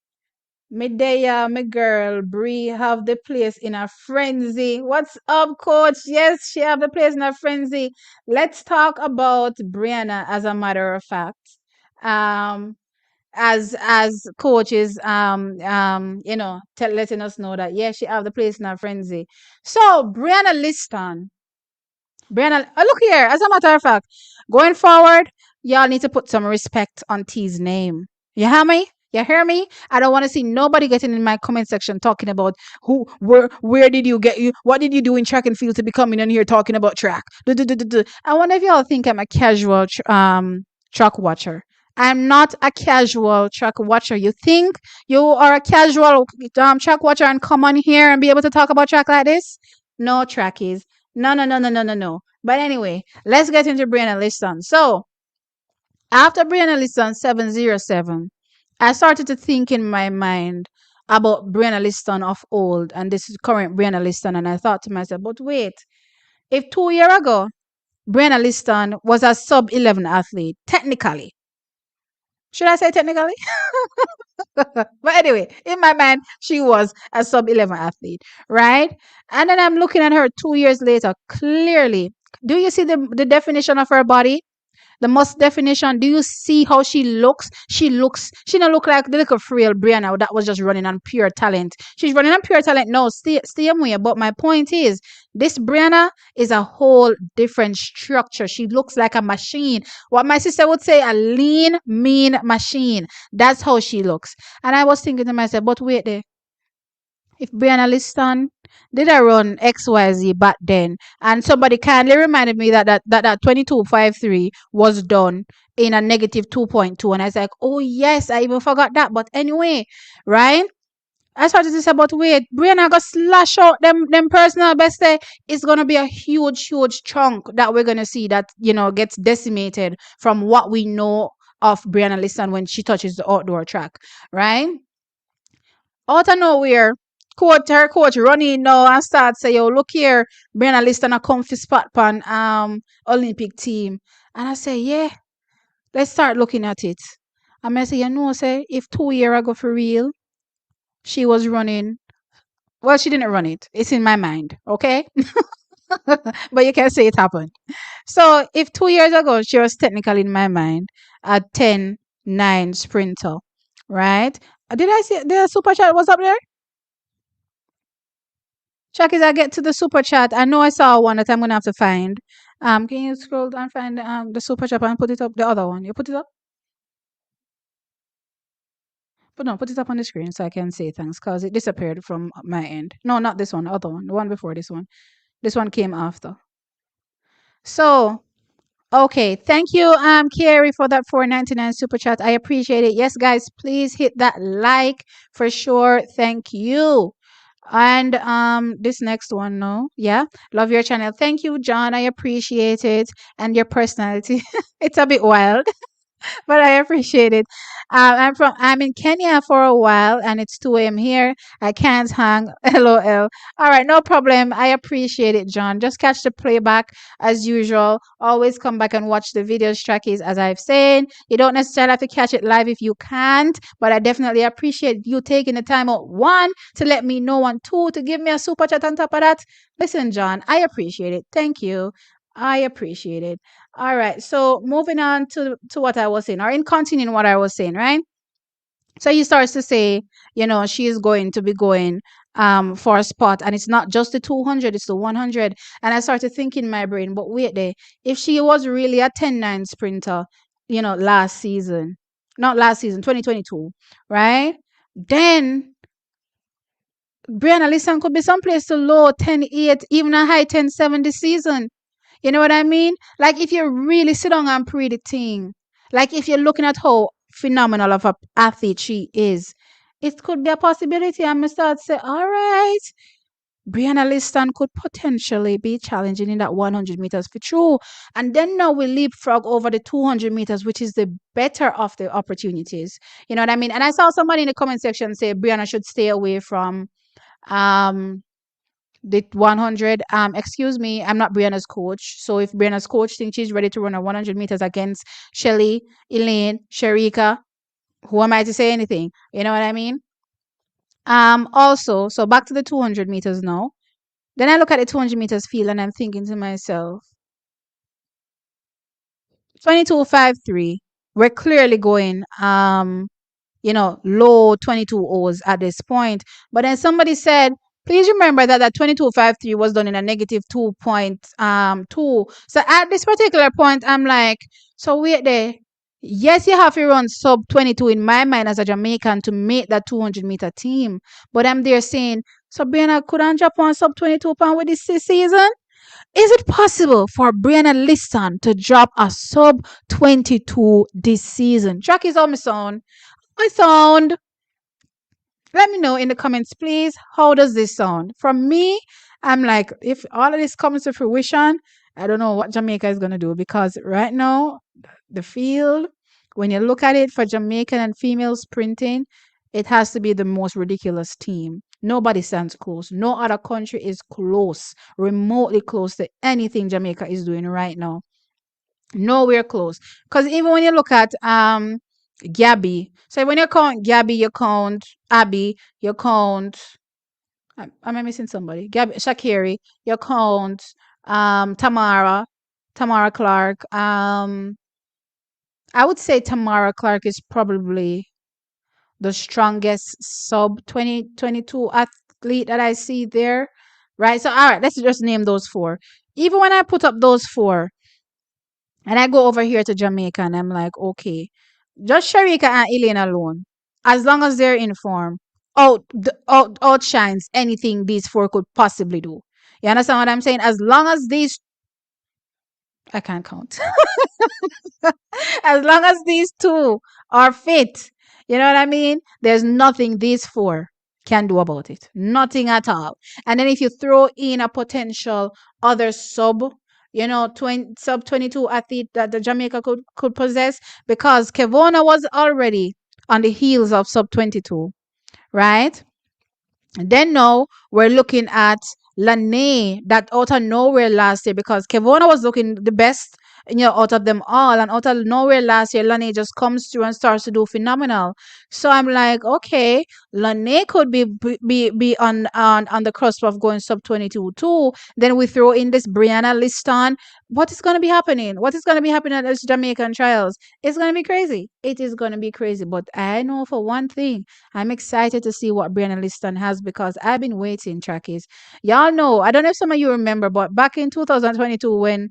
Speaker 1: Medea, my girl, Bree have the place in a frenzy. What's up, coach? Yes, she have the place in a frenzy. Let's talk about Brianna as a matter of fact. Um, as coaches letting us know that yeah, she have the place in her frenzy. So Brianna Liston, look here, as a matter of fact, going forward, y'all need to put some respect on T's name. You hear me? You hear me? I don't want to see nobody getting in my comment section talking about where did you get, what did you do in track and field to be coming in here talking about track. I wonder if y'all think I'm a casual track watcher. I'm not a casual track watcher. You think you are a casual track watcher and come on here and be able to talk about track like this? No, trackies. No. But anyway, let's get into Brianna Liston. So after Brianna Liston 707, I started to think in my mind about Brianna Liston of old and this is current Brianna Liston. And I thought to myself, but wait, if 2 years ago, Brianna Liston was a sub 11 athlete, technically, should I say technically? But anyway, in my mind, she was a sub 11 athlete, right? And then I'm looking at her 2 years later. Clearly, Do you see the definition of her body? The most definition. Do you see how she looks? She don't look like the little frail Brianna that was just running on pure talent. She's running on pure talent. No, stay away. But my point is, this Brianna is a whole different structure. She looks like a machine. What my sister would say, a lean, mean machine. That's how she looks. And I was thinking to myself, but wait there. If Brianna Liston did I run XYZ back then, and somebody kindly reminded me that 22.53 was done in a negative 2.2, and I was like, oh yes, I even forgot that. But anyway, right? I started to say, but wait, Brianna got slash out them personal best day. It's gonna be a huge chunk that we're gonna see that gets decimated from what we know of Brianna Liston when she touches the outdoor track, right? Out of nowhere, her coach running now and start say, yo, look here, Brianna Liston a comfy spot pan Olympic team. And I say, yeah, let's start looking at it. And I say, say, if 2 years ago for real, she was running. Well, she didn't run it. It's in my mind, okay? But you can say it happened. So if 2 years ago she was technically in my mind a 10-9 sprinter, right? Did I see the super chat was up there? Chuckies, I get to the super chat. I know I saw one that I'm gonna have to find. Can you scroll and find the super chat and put it up? The other one, you put it up. But no, put it up on the screen so I can say thanks because it disappeared from my end. No, not this one, the other one, the one before this one. This one came after. So, okay, thank you, Carrie, for that 4.99 super chat. I appreciate it. Yes, guys, please hit that like for sure. Thank you. And this next one, no, yeah, love your channel. Thank you, John. I appreciate it, and your personality. It's a bit wild. But I appreciate it. I'm in Kenya for a while, and it's 2 a.m. here. I can't hang. LOL. All right, no problem. I appreciate it, John. Just catch the playback as usual. Always come back and watch the videos, trackies, as I've said. You don't necessarily have to catch it live if you can't, but I definitely appreciate you taking the time out, one, to let me know, and two, to give me a super chat on top of that. Listen, John, I appreciate it. Thank you. I appreciate it. All right. So moving on to what I was saying, or in continuing what I was saying, right? So he starts to say, she is going to be going for a spot, and it's not just the 200, it's the 100. And I started thinking in my brain, but wait there, if she was really a 10-9 sprinter, last season, not last season, 2022, right? Then Brianna Liston could be someplace to low 10-8, even a high 10-7 this season. You know what I mean? Like if you really sit down and pray the thing, like if you're looking at how phenomenal of a athlete she is, it could be a possibility. I'm gonna start to say, all right, Brianna Liston could potentially be challenging in that 100 meters for true. And then now we leapfrog over the 200 meters, which is the better of the opportunities. You know what I mean? And I saw somebody in the comment section say Brianna should stay away from um the 100. Excuse me, I'm not Brianna's coach. So if Brianna's coach thinks she's ready to run a 100 meters against Shelly, Elaine, Sharika, who am I to say anything? You know what I mean? Also, so back to the 200 meters now. Then I look at the 200 meters field and I'm thinking to myself, 22.53, we're clearly going low 22 O's at this point. But then somebody said, please remember that 22.53 was done in a negative 2.2. So at this particular point, I'm like, so wait there. Yes, you have to run sub 22 in my mind as a Jamaican to make that 200 meter team. But I'm there saying, so Brianna couldn't drop on sub 22 pound with this season? Is it possible for Brianna Liston to drop a sub 22 this season? Track is on my sound. My sound. Let me know in the comments, please. How does this sound? From me, I'm like, if all of this comes to fruition, I don't know what Jamaica is going to do, because right now, the field, when you look at it for Jamaican and female sprinting, it has to be the most ridiculous team. Nobody stands close. No other country is close, remotely close to anything Jamaica is doing right now. Nowhere close. Because even when you look at Gabby, so when you count Gabby, you count Abby, you count, am I missing somebody? Gabby, Sha'Carri, you count Tamara Clark. I would say Tamara Clark is probably the strongest sub 2022 athlete that I see there. Right. So, all right, let's just name those four. Even when I put up those four and I go over here to Jamaica and I'm like, okay, just Sharika and Elaine alone, as long as they're in form, outshines anything these four could possibly do. You understand what I'm saying? As long as these, I can't count. As long as these two are fit, you know what I mean? There's nothing these four can do about it. Nothing at all. And then if you throw in a potential other sub, 22 athlete that the Jamaica could possess, because Kevona was already on the heels of sub 22, right? And then now we're looking at Lene that out of nowhere last year, because Kevona was looking the best, out of them all. And out of nowhere last year, Lene just comes through and starts to do phenomenal. So I'm like, okay, Lene could be on the cusp of going sub 22 too. Then we throw in this Brianna Liston. What is going to be happening? What is going to be happening at those Jamaican trials? It's going to be crazy. It is going to be crazy. But I know for one thing, I'm excited to see what Brianna Liston has, because I've been waiting, trackies. Y'all know, I don't know if some of you remember, but back in 2022, when,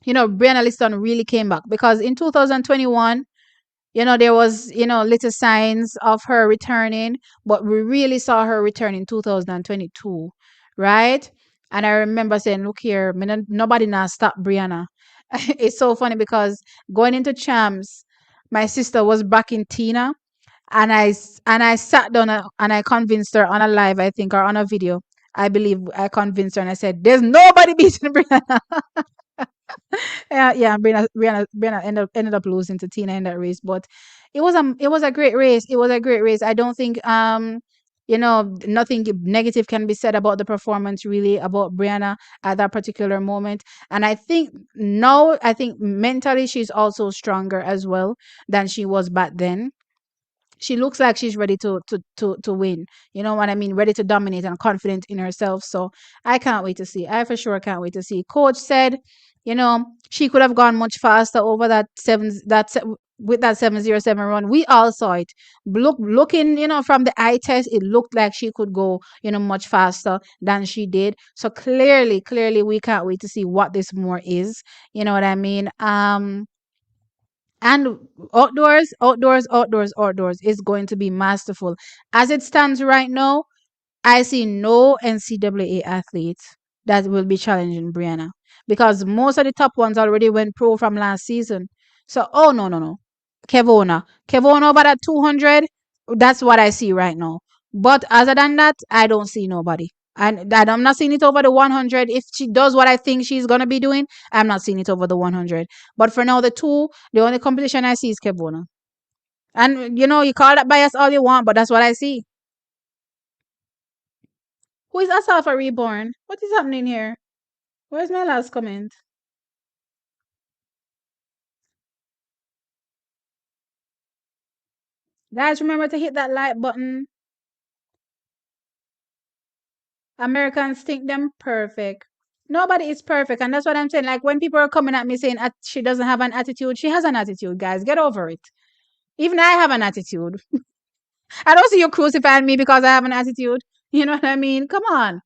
Speaker 1: Brianna Liston really came back, because in 2021, there was, little signs of her returning, but we really saw her return in 2022, right? And I remember saying, look here, nobody now stop Brianna. It's so funny because going into champs, my sister was back in Tina, and I sat down and I convinced her on a live, I think, or on a video. I believe I convinced her and I said, "There's nobody beating Brianna." Yeah, and Brianna ended up losing to Tina in that race, but it was a great race. It was a great race. I don't think nothing negative can be said about the performance, really, about Brianna at that particular moment. And I think mentally she's also stronger as well than she was back then. She looks like she's ready to win. You know what I mean? Ready to dominate and confident in herself. So I can't wait to see. I for sure can't wait to see. Coach said, she could have gone much faster over with that 707 run. We all saw it. Looking, from the eye test, it looked like she could go, much faster than she did. So clearly, we can't wait to see what this more is. You know what I mean? And outdoors is going to be masterful. As it stands right now, I see no NCAA athletes that will be challenging Brianna, because most of the top ones already went pro from last season. So, oh, no, no, no. Kevona over that 200, that's what I see right now. But other than that, I don't see nobody. And I'm not seeing it over the 100. If she does what I think she's going to be doing, I'm not seeing it over the 100. But for now, the only competition I see is Kevona. And, you call that bias all you want, but that's what I see. Who is Asafa Reborn? What is happening here? Where's my last comment? Guys, remember to hit that like button. Americans think them perfect. Nobody is perfect. And that's what I'm saying. Like when people are coming at me saying she doesn't have an attitude, she has an attitude, guys. Get over it. Even I have an attitude. I don't see you crucifying me because I have an attitude. You know what I mean? Come on.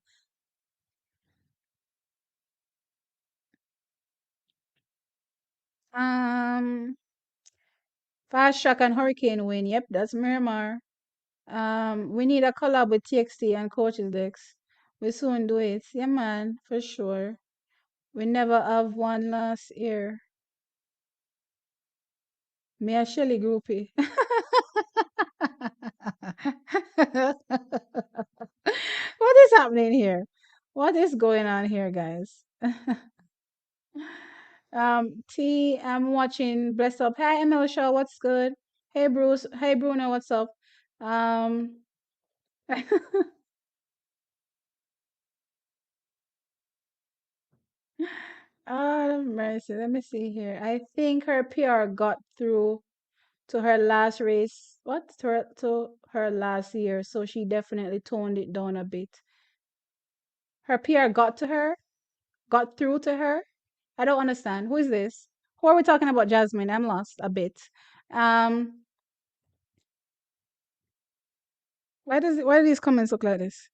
Speaker 1: Um, Fast Track and Hurricane win. Yep, that's Miramar. We need a collab with TXT and Coaches Decks. We soon do it. Yeah, man, for sure. We never have one last year. Me a Shelly groupie. What is happening here? What is going on here, guys? I'm watching Bless Up. Hi, ML Shaw, what's good? Hey, Bruce. Hey, Bruno, what's up? Um, oh, mercy. Let me see here. I think her PR got through to her last race. What? To her last year. So she definitely toned it down a bit. Her PR got to her? got through to her? I don't understand. Who is this? Who are we talking about, Jasmine? I'm lost a bit. Um, why do these comments look like this?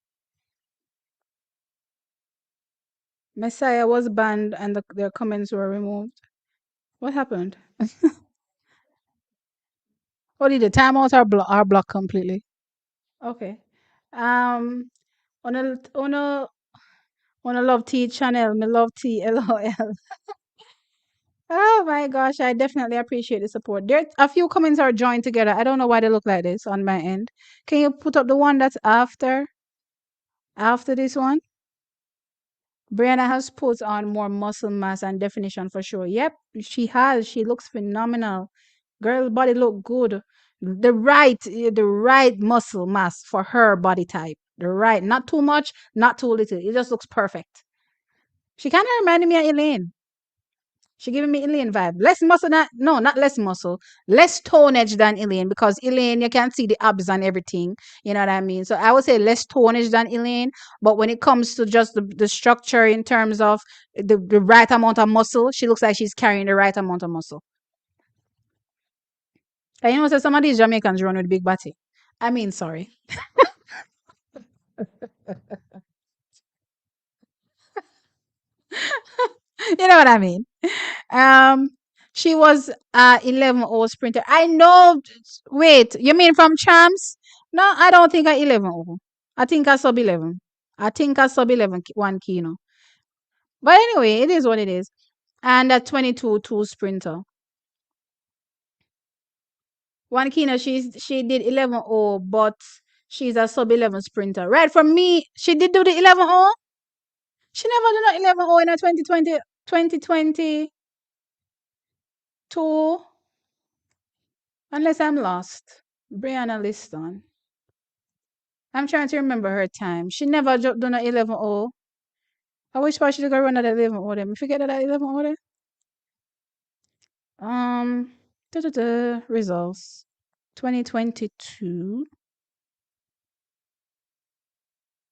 Speaker 1: Messiah was banned and their comments were removed. What happened? What did the timeout or block completely? Okay. Um, on a love T channel, me love T LOL. Oh my gosh, I definitely appreciate the support. There a few comments are joined together. I don't know why they look like this on my end. Can you put up the one that's after this one? Brianna has put on more muscle mass and definition for sure. Yep, she has. She looks phenomenal. Girl body look good. The right muscle mass for her body type. The right, not too much, not too little. It just looks perfect. She kind of reminded me of Elaine. She giving me Elaine vibe. Less muscle, not less muscle. Less tonnage than Elaine because Elaine, you can see the abs and everything. You know what I mean? So I would say less tonnage than Elaine. But when it comes to just the structure in terms of the right amount of muscle, she looks like she's carrying the right amount of muscle. And so some of these Jamaicans run with big body. I mean, sorry. You know what I mean? Um, she was 11-0 sprinter. I know. Wait, you mean from champs? No, I don't think I 11-0. I think I sub 11. I think I sub 11 one kino. But anyway, it is what it is. And a 22-2 sprinter. One kino, she did 11-0, but she's a sub 11 sprinter. Right, for me, she did do the 11-0. She never did not 11-0 in a 2022. Unless I'm lost. Brianna Liston. I'm trying to remember her time. She never done a 11-0. I wish I should go run at 11-0 them. Forget that 11-0 them. Results. 2022.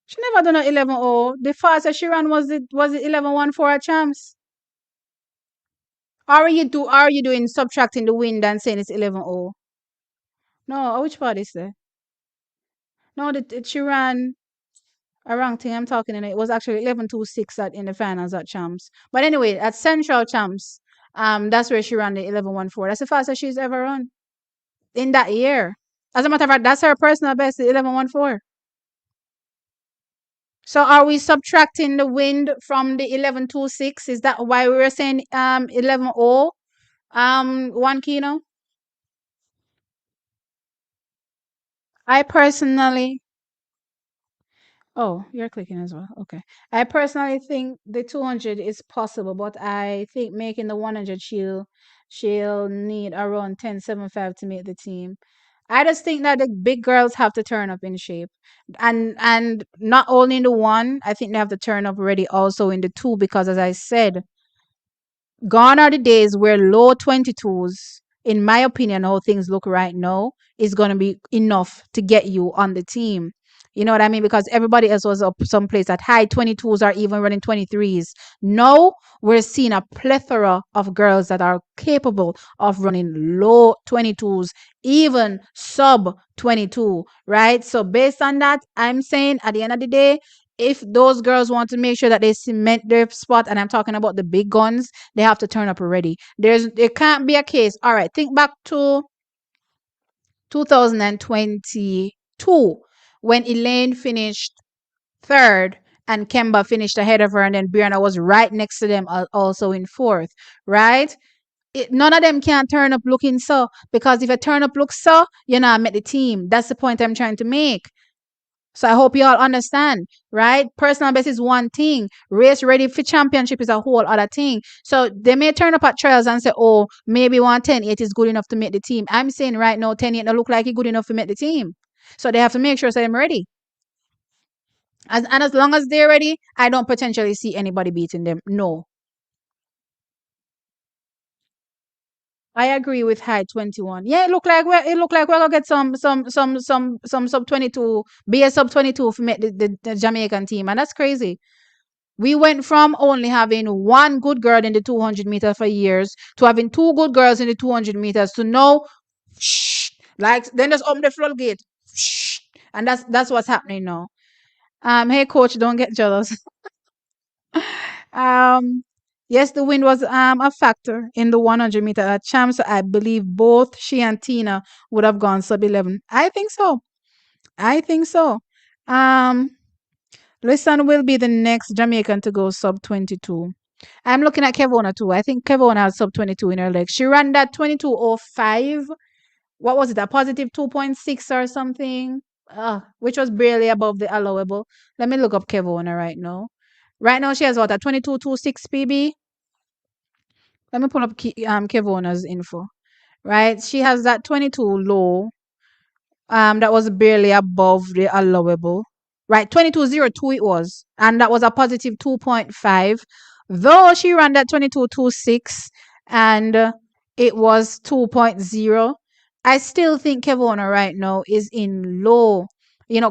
Speaker 1: She never done a 11-0. The fastest she ran was it 11-1 for her champs. Are you doing subtracting the wind and saying it's 11-0? No, which part is there? No, she ran a wrong thing. I'm talking in it. It was actually 11-2-6 in the finals at champs. But anyway, at Central champs, that's where she ran the 11-1-4. That's the fastest she's ever run in that year. As a matter of fact, that's her personal best, the 11-1-4. So are we subtracting the wind from the 11-2-6? Is that why we were saying 11-0 one kino? I personally Oh, you're clicking as well. Okay. I personally think the 200 is possible, but I think making the 100 she'll need around 10.75 to make the team. I just think that the big girls have to turn up in shape. And not only in the one, I think they have to turn up ready also in the two because as I said, gone are the days where low 22s, in my opinion, how things look right now, is going to be enough to get you on the team. You know what I mean? Because everybody else was up someplace at high 22s or even running 23s. Now we're seeing a plethora of girls that are capable of running low 22s, even sub 22, right? So based on that, I'm saying at the end of the day, if those girls want to make sure that they cement their spot, and I'm talking about the big guns, they have to turn up already. There can't be a case. All right, think back to 2022 when Elaine finished third and Kemba finished ahead of her, and then Brianna was right next to them also in fourth, right? None of them can turn up looking so because if a turn up looks so, you're not met the team. That's the point I'm trying to make. So I hope you all understand, right? Personal best is one thing. Race ready for championship is a whole other thing. So they may turn up at trials and say, oh, maybe 110.8 is good enough to make the team. I'm saying right now, 10.8 don't look like it's good enough to make the team. So they have to make sure so I'm ready. And as long as they're ready, I don't potentially see anybody beating them. No. I agree with high 21. Yeah, it look like we're gonna get some sub 22, be a sub 22 for make the Jamaican team, and that's crazy. We went from only having one good girl in the 200 meters for years to having two good girls in the 200 meters to now, like, then just open the floodgate. And that's what's happening now. Hey coach, don't get jealous. Um, yes, the wind was a factor in the 100 meter at champs. So I believe both she and Tina would have gone sub 11. I think so. I think so. Um, Liston will be the next Jamaican to go sub 22. I'm looking at Kevona too. I think Kevona has sub 22 in her leg. She ran that 22:05. What was it? A positive 2.6 or something? Which was barely above the allowable. Let me look up Kevona right now. Right now she has what, a 22.26 PB? Let me pull up Kevona's info. Right? She has that 22 low. That was barely above the allowable. Right, 22.02 it was, and that was a positive 2.5. Though she ran that 22.26 and it was 2.0, I still think Kevona right now is in low,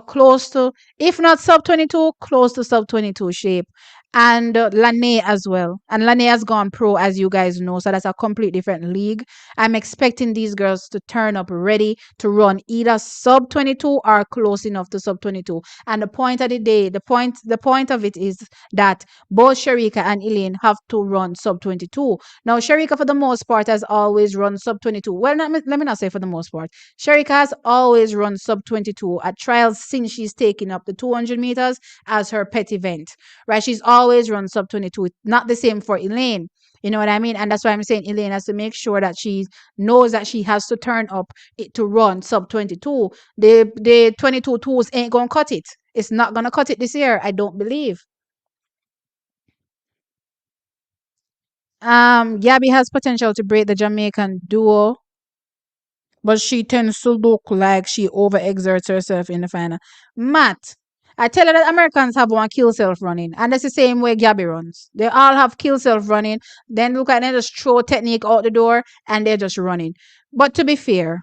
Speaker 1: close to, if not sub 22, close to sub 22 shape. And Lane as well. And Lane has gone pro, as you guys know, so that's a complete different league. I'm expecting these girls to turn up ready to run either sub 22 or close enough to sub 22. And the point of the day, the point of it is that both Sharika and Elaine have to run sub 22. Now, Sharika, for the most part, has always run sub 22. Well, let me not say for the most part. Sharika has always run sub 22 at trials since she's taken up the 200 meters as her pet event, right? She's always run sub 22. Not the same for Elaine. You know what I mean? And that's why I'm saying Elaine has to make sure that she knows that she has to turn up to run sub 22. The 22 tools ain't gonna cut it. It's not gonna cut it this year, I don't believe. Gabby has potential to break the Jamaican duo, but she tends to look like she overexerts herself in the final. Matt, I tell you that Americans have one kill self running, and that's the same way Gabby runs. They all have kill self running. Then look at them just throw technique out the door, and they're just running. But to be fair,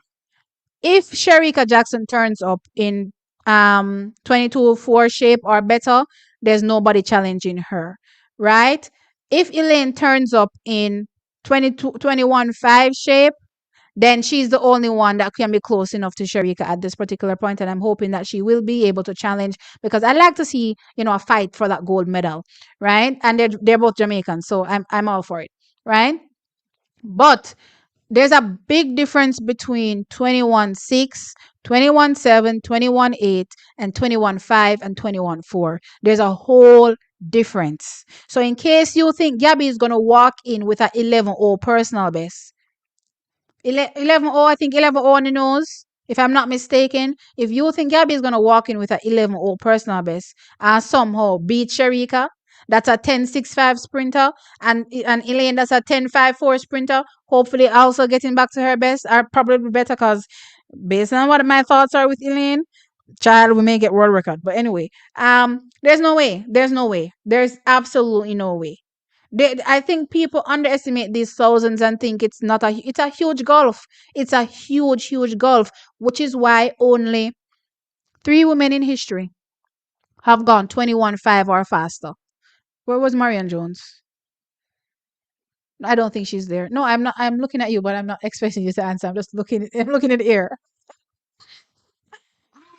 Speaker 1: if Sharika Jackson turns up in 22-4 shape or better, there's nobody challenging her, right? If Elaine turns up in 21-5 shape, then she's the only one that can be close enough to Sharika at this particular point, and I'm hoping that she will be able to challenge, because I like to see, a fight for that gold medal, right? And they're both Jamaicans, so I'm all for it, right? But there's a big difference between 21-6, 21-7, 21-8, and 21-5 and 21-4. There's a whole difference. So in case you think Gabby is going to walk in with a 11-0 personal best, 11-0, I think 11-0 on the nose, if I'm not mistaken. If you think Gabby is going to walk in with a 11-0 personal best and somehow beat Sharika, that's a 10-6-5 sprinter, and Elaine, that's a 10-5-4 sprinter, hopefully also getting back to her best, are probably better, because based on what my thoughts are with Elaine, child, we may get world record. But anyway, there's no way. There's no way. There's absolutely no way. I think people underestimate these thousands and think it's a huge gulf. It's a huge gulf, which is why only 3 women in history have gone 21-5 or faster. Where was Marion Jones? I don't think she's there. No, I'm not. I'm looking at you, but I'm not expecting you to answer. I'm just looking. I'm looking in the air.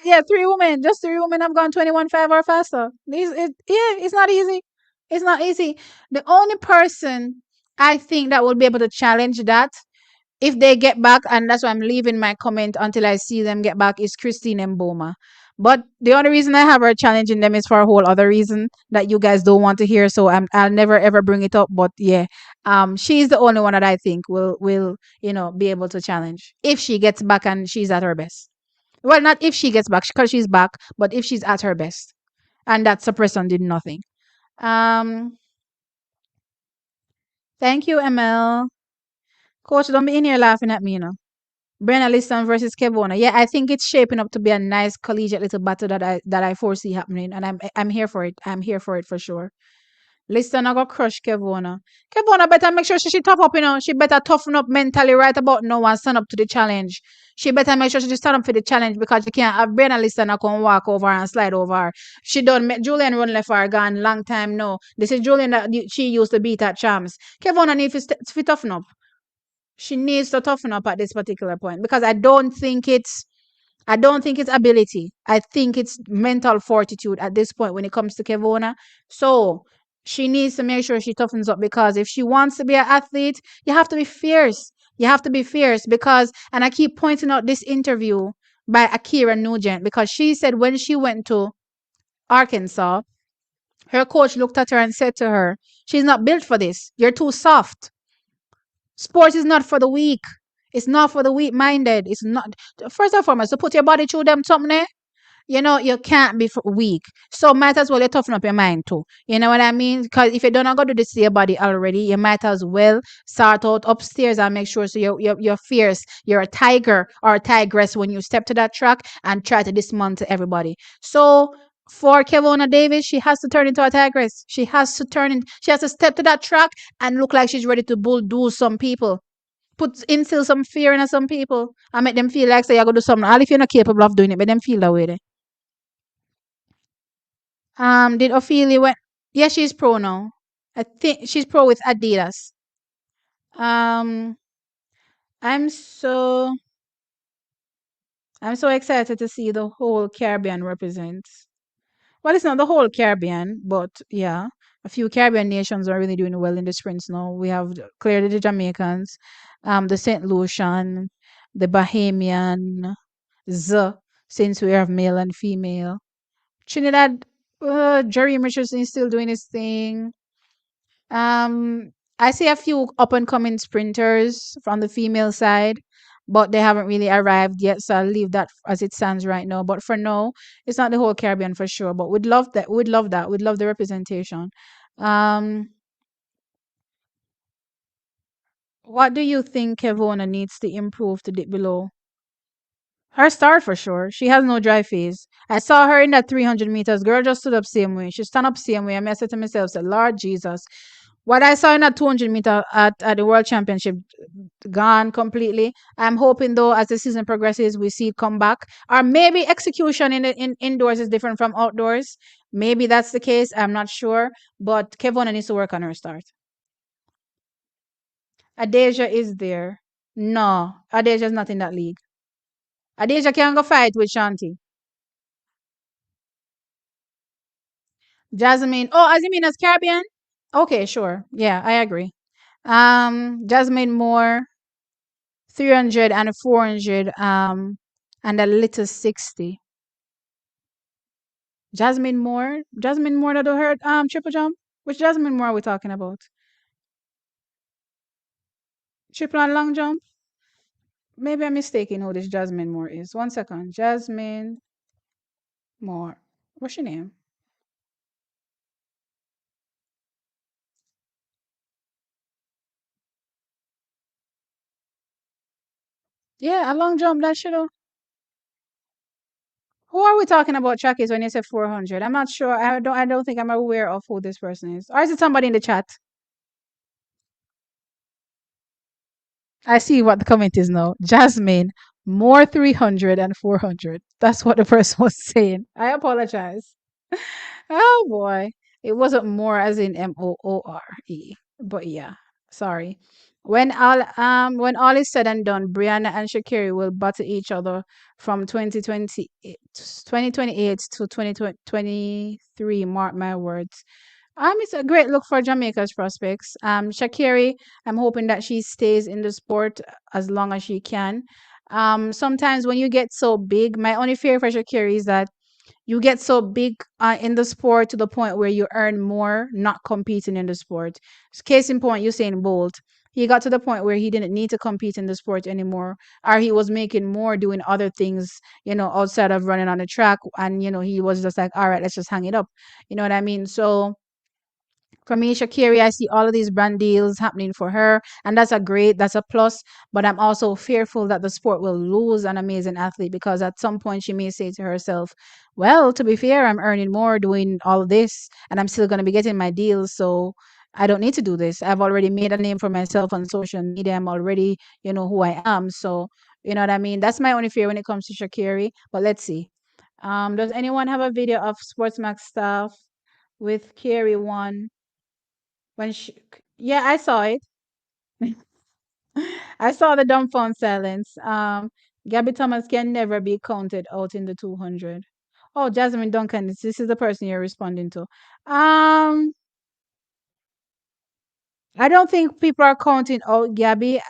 Speaker 1: Yeah, 3 women. Just 3 women have gone 21-5 or faster. It's not easy. It's not easy. The only person I think that will be able to challenge that, if they get back, and that's why I'm leaving my comment until I see them get back, is Christine Mboma. But the only reason I have her challenging them is for a whole other reason that you guys don't want to hear. So I'll never ever bring it up. But yeah, she's the only one that I think will be able to challenge if she gets back and she's at her best. Well, not if she gets back, because she's back, but if she's at her best. And that suppressor did nothing. Um, Thank you, ML. Coach, don't be in here laughing at me, Brianna Liston versus Kevona. Yeah, I think it's shaping up to be a nice collegiate little battle that I foresee happening, and I'm here for it. I'm here for it for sure. Listen, I go crush Kevona. Kevona better make sure she tough up, you know. She better toughen up mentally right about now and stand up to the challenge. She better make sure she stand up for the challenge because you can't have Brianna Liston come walk over her and slide over her. She done make Julian run left her gone long time now. This is Julian that she used to beat at champs. Kevona need to toughen up. She needs to toughen up at this particular point because I don't think it's ability. I think it's mental fortitude at this point when it comes to Kevona. So she needs to make sure she toughens up because if she wants to be an athlete, you have to be fierce. You have to be fierce because, and I keep pointing out this interview by Akira Nugent because she said when she went to Arkansas, her coach looked at her and said to her, "She's not built for this. You're too soft. Sports is not for the weak. It's not for the weak minded. It's not, first and foremost, to put your body through them something there, you can't be weak. So might as well you toughen up your mind too. You know what I mean? Because if you don't go to this to your body already, you might as well start out upstairs and make sure so you're fierce. You're a tiger or a tigress when you step to that track and try to dismantle everybody. So for Kevona Davis, she has to turn into a tigress. She has to step to that track and look like she's ready to bulldoze some people. Instill some fear in some people and make them feel like say you're gonna do something. All if you're not capable of doing it, make them feel that way. There. Did Ophelia went? Yeah, she's pro now. I think she's pro with Adidas. Um, I'm so I'm so excited to see the whole Caribbean represent. Well, it's not the whole Caribbean, but yeah, a few Caribbean nations are really doing well in the sprints now. We have clearly the Jamaicans, the Saint Lucian, the Bahamian, Z, since we have male and female. Trinidad, Jerry Richardson is still doing his thing. Um, I see a few up and coming sprinters from the female side, but they haven't really arrived yet. So I'll leave that as it stands right now. But for now, it's not the whole Caribbean for sure. But we'd love that. We'd love that. We'd love the representation. Um, what do you think Kevona needs to improve to dip below? Her start for sure. She has no dry phase. I saw her in that 300 meters. Girl just stood up same way. She stand up same way. I said to myself, said, Lord Jesus. What I saw in that 200 meter at the World Championship gone completely. I'm hoping though, as the season progresses, we see it come back. Or maybe execution in indoors is different from outdoors. Maybe that's the case. I'm not sure. But Kevona needs to work on her start. Adeja is there. No, Adeja's not in that league. Adeja can go fight with Shanti. Jasmine. Oh, as you mean as Caribbean? Okay, sure. Yeah, I agree. Jasmine Moore, 300 and 400, and a little 60. Jasmine Moore that heard triple jump. Which Jasmine Moore are we talking about? Triple and long jump? Maybe I'm mistaken who this Jasmine Moore is. One second. Jasmine Moore. What's your name? Yeah, a long jump, that shit. Who are we talking about, Chuckies, when you say 400? I'm not sure. I don't think I'm aware of who this person is. Or is it somebody in the chat? I see what the comment is now. Jasmine, more 300 and 400. That's what the person was saying. I apologize. Oh boy. It wasn't more as in Moore. But yeah, sorry. When all is said and done, Brianna and Sha'Carri will battle each other from 2028 to 2023. Mark my words. It's a great look for Jamaica's prospects. Sha'Carri, I'm hoping that she stays in the sport as long as she can. Sometimes when you get so big, my only fear for Sha'Carri is that you get so big in the sport to the point where you earn more not competing in the sport. Case in point, Usain Bolt. He got to the point where he didn't need to compete in the sport anymore, or he was making more doing other things, outside of running on the track. And, he was just like, all right, let's just hang it up. You know what I mean? So For me, Sha'Carri, I see all of these brand deals happening for her, and that's a plus. But I'm also fearful that the sport will lose an amazing athlete because at some point she may say to herself, "Well, to be fair, I'm earning more doing all of this, and I'm still going to be getting my deals, so I don't need to do this. I've already made a name for myself on social media. I'm already, who I am. So, you know what I mean? That's my only fear when it comes to Sha'Carri. But let's see. Does anyone have a video of Sportsmax stuff with Carrie one when she? Yeah, I saw it. I saw the dumbfound silence. Gabby Thomas can never be counted out in the 200. Oh, Jasmine Duncan, this is the person you're responding to. Um, I don't think people are counting out Gabby.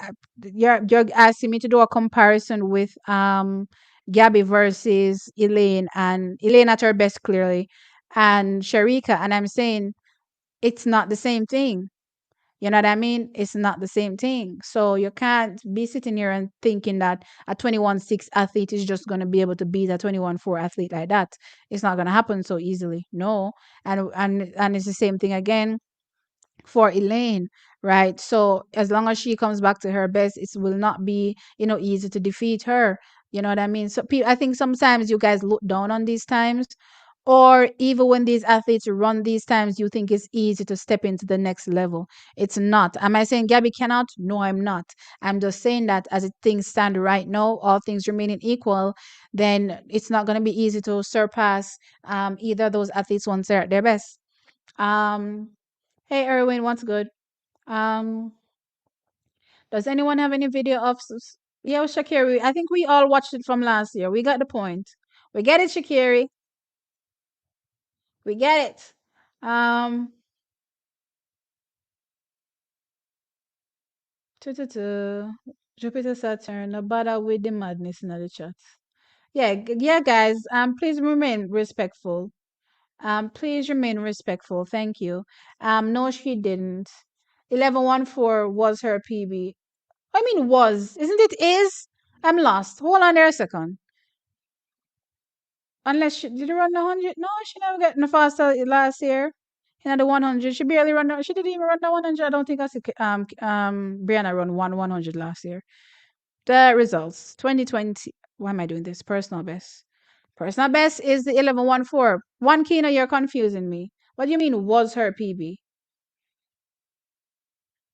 Speaker 1: You're asking me to do a comparison with Gabby versus Elaine, and Elaine at her best clearly, and Sharika, and I'm saying it's not the same thing. You know what I mean? It's not the same thing. So you can't be sitting here and thinking that a 21-6 athlete is just going to be able to beat a 21-4 athlete like that. It's not going to happen so easily. No. And it's the same thing again for Elaine, right? So as long as she comes back to her best, it will not be, easy to defeat her. You know what I mean? So I think sometimes you guys look down on these times, or even when these athletes run these times, you think it's easy to step into the next level. It's not. Am I saying Gabby cannot? No, I'm not. I'm just saying that as things stand right now, all things remaining equal, then it's not going to be easy to surpass either of those athletes once they're at their best. Um, Hey, Erwin, what's good? Um, does anyone have any video of yeah, Sha'Carri? I think we all watched it from last year. We got the point. We get it, Sha'Carri. We get it. Um, tu. Jupiter Saturn, no bother with the madness in the chat. Yeah, yeah, guys. Please remain respectful. Please remain respectful. Thank you. No, she didn't. 1114 was her PB. I mean, was. Isn't it is? I'm lost. Hold on there a second. Unless she did you run the 100? No, she never got no faster last year. You know, the 100. She barely run. She didn't even run the 100. I don't think I see Brianna run 100 last year. The results 2020. Why am I doing this? Personal best. Personal best is the 1114. One Kino, you're confusing me. What do you mean was her PB?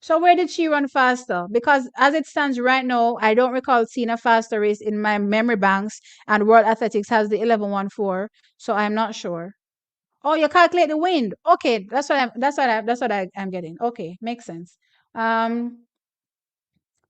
Speaker 1: So where did she run faster? Because as it stands right now, I don't recall seeing a faster race in my memory banks, and World Athletics has the 1114, so I'm not sure. Oh, you calculate the wind. Okay, that's what I'm getting. Okay, makes sense. Um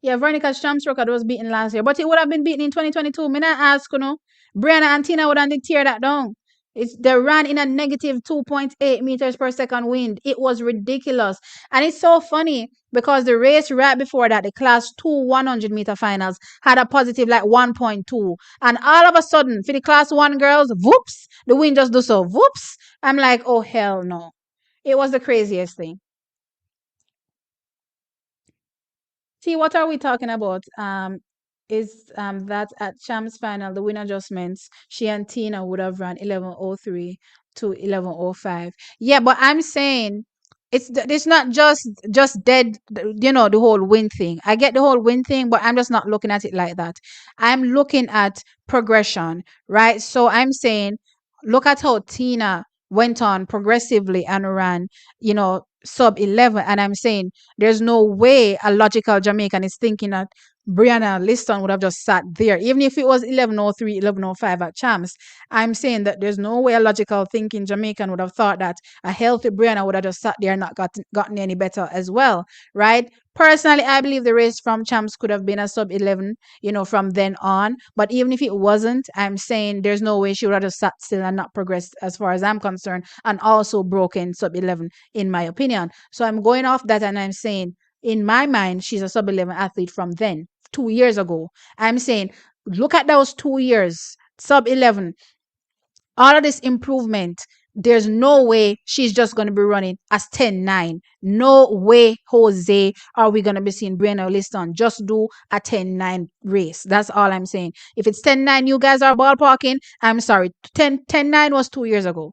Speaker 1: yeah, Veronica's Champs record was beaten last year, but it would have been beaten in 2022. Me not ask, Brianna and Tina would have tear that down. They ran in a negative 2.8 meters per second wind. It was ridiculous. And it's so funny because the race right before that, the class 2 100-meter finals, had a positive like 1.2. And all of a sudden, for the class 1 girls, whoops, the wind just do so. Whoops. I'm like, oh, hell no. It was the craziest thing. See, what are we talking about? Is that at Champs final, the win adjustments, she and Tina would have run 11:03 to 11:05. Yeah, but I'm saying it's not just dead, the whole win thing. I get the whole win thing, but I'm just not looking at it like that. I'm looking at progression, right? So I'm saying, look at how Tina went on progressively and ran, sub 11, and I'm saying there's no way a logical Jamaican is thinking that Brianna Liston would have just sat there, even if it was 11:03, 11:05 at Champs. I'm saying that there's no way a logical thinking Jamaican would have thought that a healthy Brianna would have just sat there and not gotten any better as well, right? Personally, I believe the race from Champs could have been a sub 11, from then on. But even if it wasn't, I'm saying there's no way she would have just sat still and not progressed as far as I'm concerned, and also broken sub 11, in my opinion. So I'm going off that and I'm saying, in my mind, she's a sub 11 athlete from then, 2 years ago. I'm saying, look at those 2 years, sub 11, all of this improvement. There's no way she's just going to be running as 10-9. No way, Jose, are we going to be seeing Brianna Liston just do a 10-9 race. That's all I'm saying. If it's 10-9, you guys are ballparking, I'm sorry. 10-9 was 2 years ago.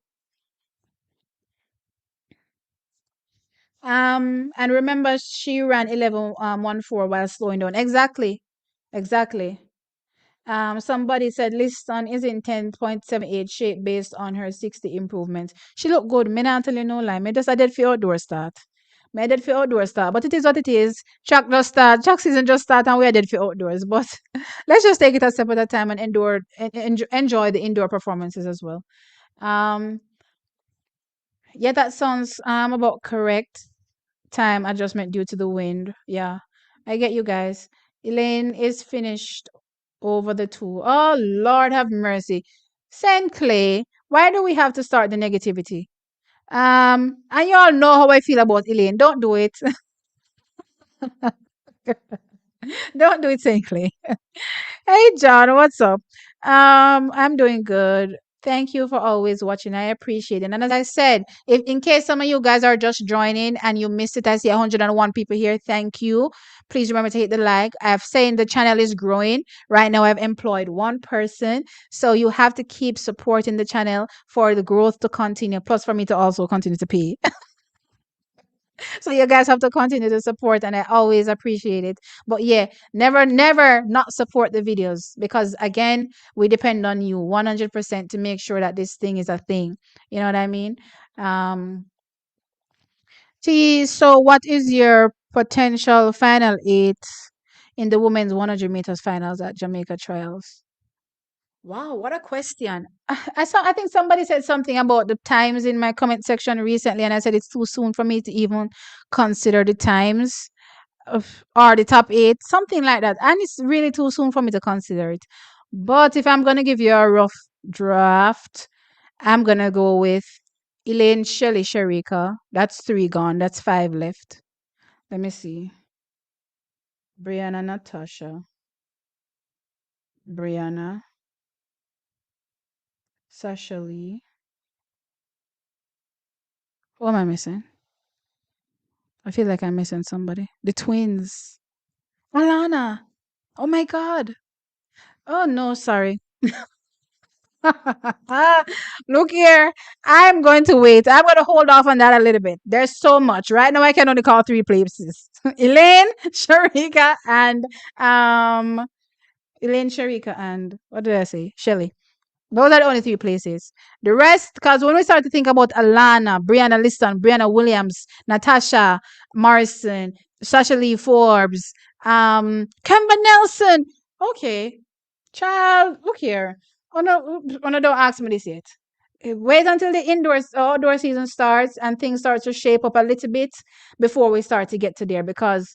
Speaker 1: And remember, she ran 11:14 while slowing down. Exactly, exactly. Somebody said Liston is in 10.78 shape based on her 60 improvements. She look good. Me not tell you no lie. Me just I did for outdoor start. Me I did for outdoor start. But it is what it is. Track just start. Track season just start and we are did for outdoors. But let's just take it a step at a time and enjoy the indoor performances as well. Um, yeah, that sounds about correct. Time adjustment due to the wind. Yeah, I get you guys. Elaine is finished over the two. Oh, Lord have mercy. Saint Clay, why do we have to start the negativity? And you all know how I feel about Elaine. Don't do it. Don't do it, Saint Clay. Hey John, what's up? I'm doing good. Thank you for always watching. I appreciate it. And as I said, if in case some of you guys are just joining and you missed it, I see 101 people here. Thank you. Please remember to hit the like. I've saying the channel is growing. Right now I've employed one person. So you have to keep supporting the channel for the growth to continue. Plus for me to also continue to pay. So you guys have to continue to support and I always appreciate it. But yeah, never not support the videos because again, we depend on you 100% to make sure that this thing is a thing. You know what I mean? Um so what is your potential final eight in the women's 100 meters finals at Jamaica trials? Wow, what a question. I think somebody said something about the times in my comment section recently and I said it's too soon for me to even consider the times of or the top eight, something like that. And it's really too soon for me to consider it. But if I'm gonna give you a rough draft, I'm gonna go with Elaine, Shelley, Sharika. That's three gone. That's five left. Let me see. Brianna, Natasha, Brianna, Sasha Lee. Who am I missing? I feel like I'm missing somebody. The twins. Alana. Oh my god. Oh no, sorry. Look here. I'm going to wait. I'm going to hold off on that a little bit. There's so much. Right now I can only call three places. Elaine, Sharika, and um Elaine, Sharika, and what did I say? Shelly. Those are the only three places. The rest, because when we start to think about Alana, Brianna Liston, Brianna Williams, Natasha Morrison, Sasha Lee Forbes, Kemba Nelson. Okay, child, look here. Oh no, don't ask me this yet. Wait until the indoors outdoor season starts and things start to shape up a little bit before we start to get to there because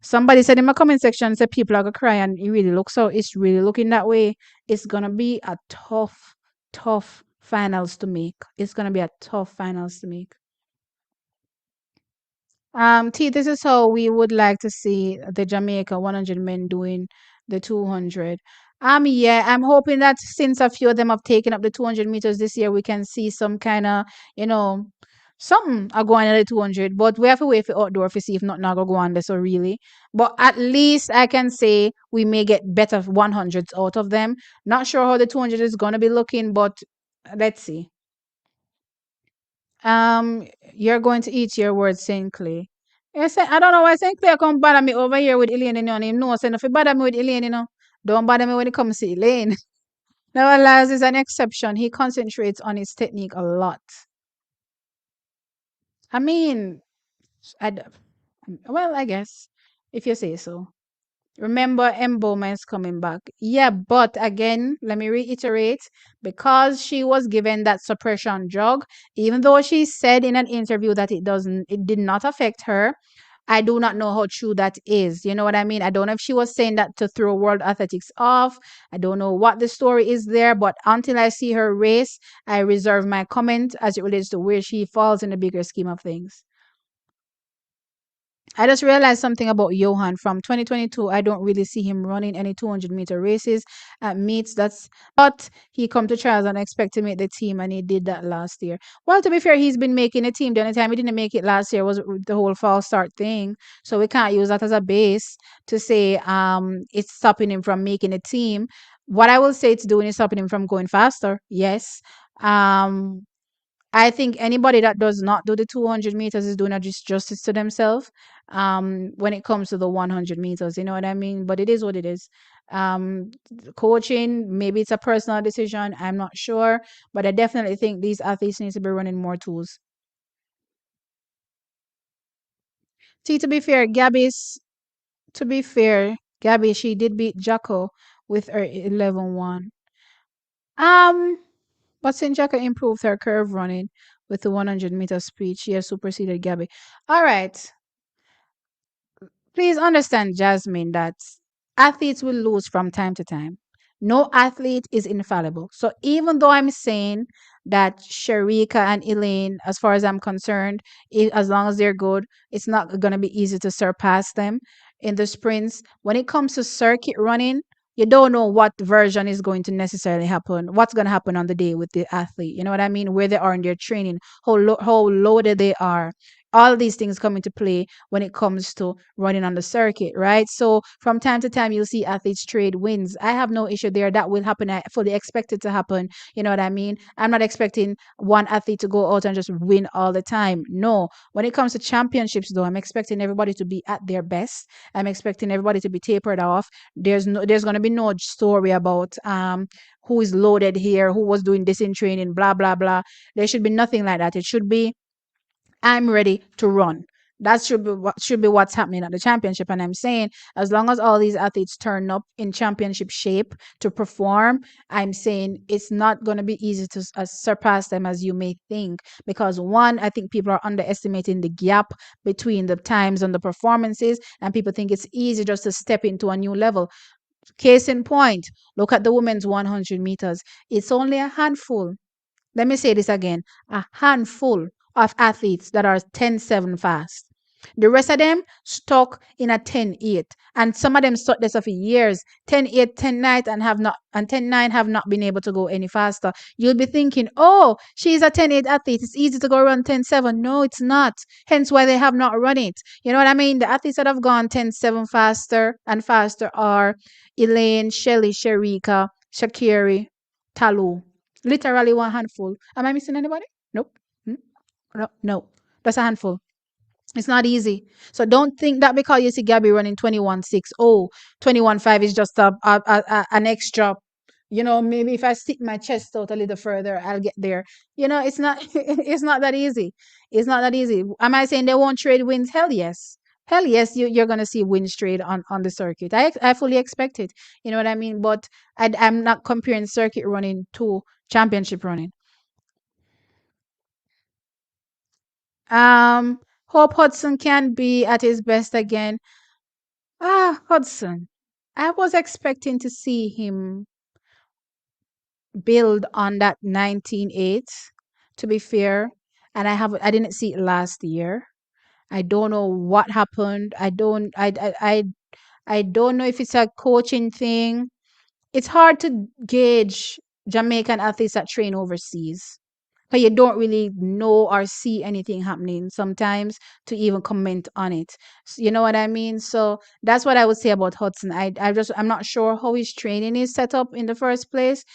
Speaker 1: somebody said in my comment section said people are gonna cry and it really looks so it's really looking that way. It's gonna be a tough finals to make. It's gonna be a tough finals to make. T, this is how we would like to see the Jamaica 100 men doing the 200. Yeah, I'm hoping that since a few of them have taken up the 200 meters this year, we can see some kind of, you know, something are going at the 200. But we have to wait for outdoor to see if not now go on this or really. But at least I can say we may get better 100s out of them. Not sure how the 200 is going to be looking, but let's see. You're going to eat your words, Saint Clay. Yes, I don't know why Saint Clay come bother me over here with Elaine, you know, and him know, so if you bother me with Elaine, you know, don't bother me when it comes to Elaine. Now, Lyles is an exception. He concentrates on his technique a lot. I mean, I, d- well, I guess, if you say so. Remember, Mboma is coming back. Yeah, but again, let me reiterate because she was given that suppression drug, even though she said in an interview that it did not affect her. I do not know how true that is. You know what I mean? I don't know if she was saying that to throw world athletics off. I don't know what the story is there, but until I see her race, I reserve my comment as it relates to where she falls in the bigger scheme of things. I just realized something about Johan from 2022. I don't really see him running any 200-meter races at meets. But he come to trials and expect to make the team, and he did that last year. Well, to be fair, he's been making the team. The only time he didn't make it last year was the whole false start thing. So we can't use that as a base to say it's stopping him from making a team. What I will say it's doing is stopping him from going faster. Yes. Um I think anybody that does not do the 200 meters is doing a justice to themselves when it comes to the 100 meters. You know what I mean? But it is what it is. Coaching, maybe it's a personal decision. I'm not sure. But I definitely think these athletes need to be running more tools. See, to be fair, Gabby, she did beat Jacko with her 11-1. Um, but since Jacko improved her curve running with the 100-meter speed, she has superseded Gabby. All right. Please understand, Jasmine, that athletes will lose from time to time. No athlete is infallible. So even though I'm saying that Sharika and Elaine, as far as I'm concerned, as long as they're good, it's not going to be easy to surpass them in the sprints. When it comes to circuit running, you don't know what version is going to necessarily happen, what's going to happen on the day with the athlete. You know what I mean? Where they are in their training, how loaded they are. All these things come into play when it comes to running on the circuit, right? So from time to time, you'll see athletes trade wins. I have no issue there. That will happen. I fully expect it to happen. You know what I mean? I'm not expecting one athlete to go out and just win all the time. No. When it comes to championships, though, I'm expecting everybody to be at their best. I'm expecting everybody to be tapered off. There's going to be no story about who is loaded here, who was doing this in training, blah blah blah. There should be nothing like that. It should be I'm ready to run. That should be what's happening at the championship. And I'm saying as long as all these athletes turn up in championship shape to perform, I'm saying it's not going to be easy to surpass them as you may think. Because one, I think people are underestimating the gap between the times and the performances, and people think it's easy just to step into a new level. Case in point, look at the women's 100 meters. It's only a handful, let me say this again, a handful of athletes that are 10-7 fast. The rest of them stuck in a 10-8. And some of them stuck this for years, 10-8, 10-9, and 10-9 have not been able to go any faster. You'll be thinking, oh, she's a 10-8 athlete. It's easy to go run 10-7. No, it's not. Hence why they have not run it. You know what I mean? The athletes that have gone 10-7 faster and faster are Elaine, Shelly, Sharika, Sha'Carri, Talu. Literally one handful. Am I missing anybody? Nope. Hmm? No, no. That's a handful. It's not easy. So don't think that because you see Gabby running 21.6, oh, 21.5 is just an extra. Maybe if I stick my chest out a little further, I'll get there. It's not it's not that easy. It's not that easy. Am I saying they won't trade wins? Hell yes. Hell yes, you're gonna see wins trade on the circuit. I fully expect it. You know what I mean? But I'm not comparing circuit running to championship running. Hope Hudson can be at his best again. Hudson. I was expecting to see him build on that 19.8, to be fair. And I didn't see it last year. I don't know what happened. I don't know if it's a coaching thing. It's hard to gauge Jamaican athletes that train overseas. But you don't really know or see anything happening sometimes to even comment on it. You know what I mean? So that's what I would say about Hudson. I'm not sure how his training is set up in the first place,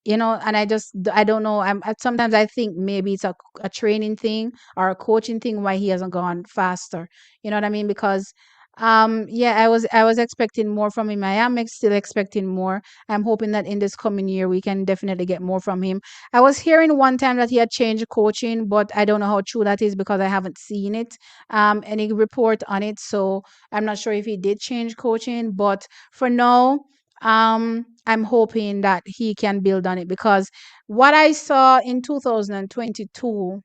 Speaker 1: and I don't know. Sometimes I think maybe it's a training thing or a coaching thing why he hasn't gone faster. You know what I mean? Because yeah, I was expecting more from him. I am still expecting more. I'm hoping that in this coming year we can definitely get more from him. I was hearing one time that he had changed coaching, but I don't know how true that is because I haven't seen it, any report on it. So I'm not sure if he did change coaching, but for now, I'm hoping that he can build on it because what I saw in 2022,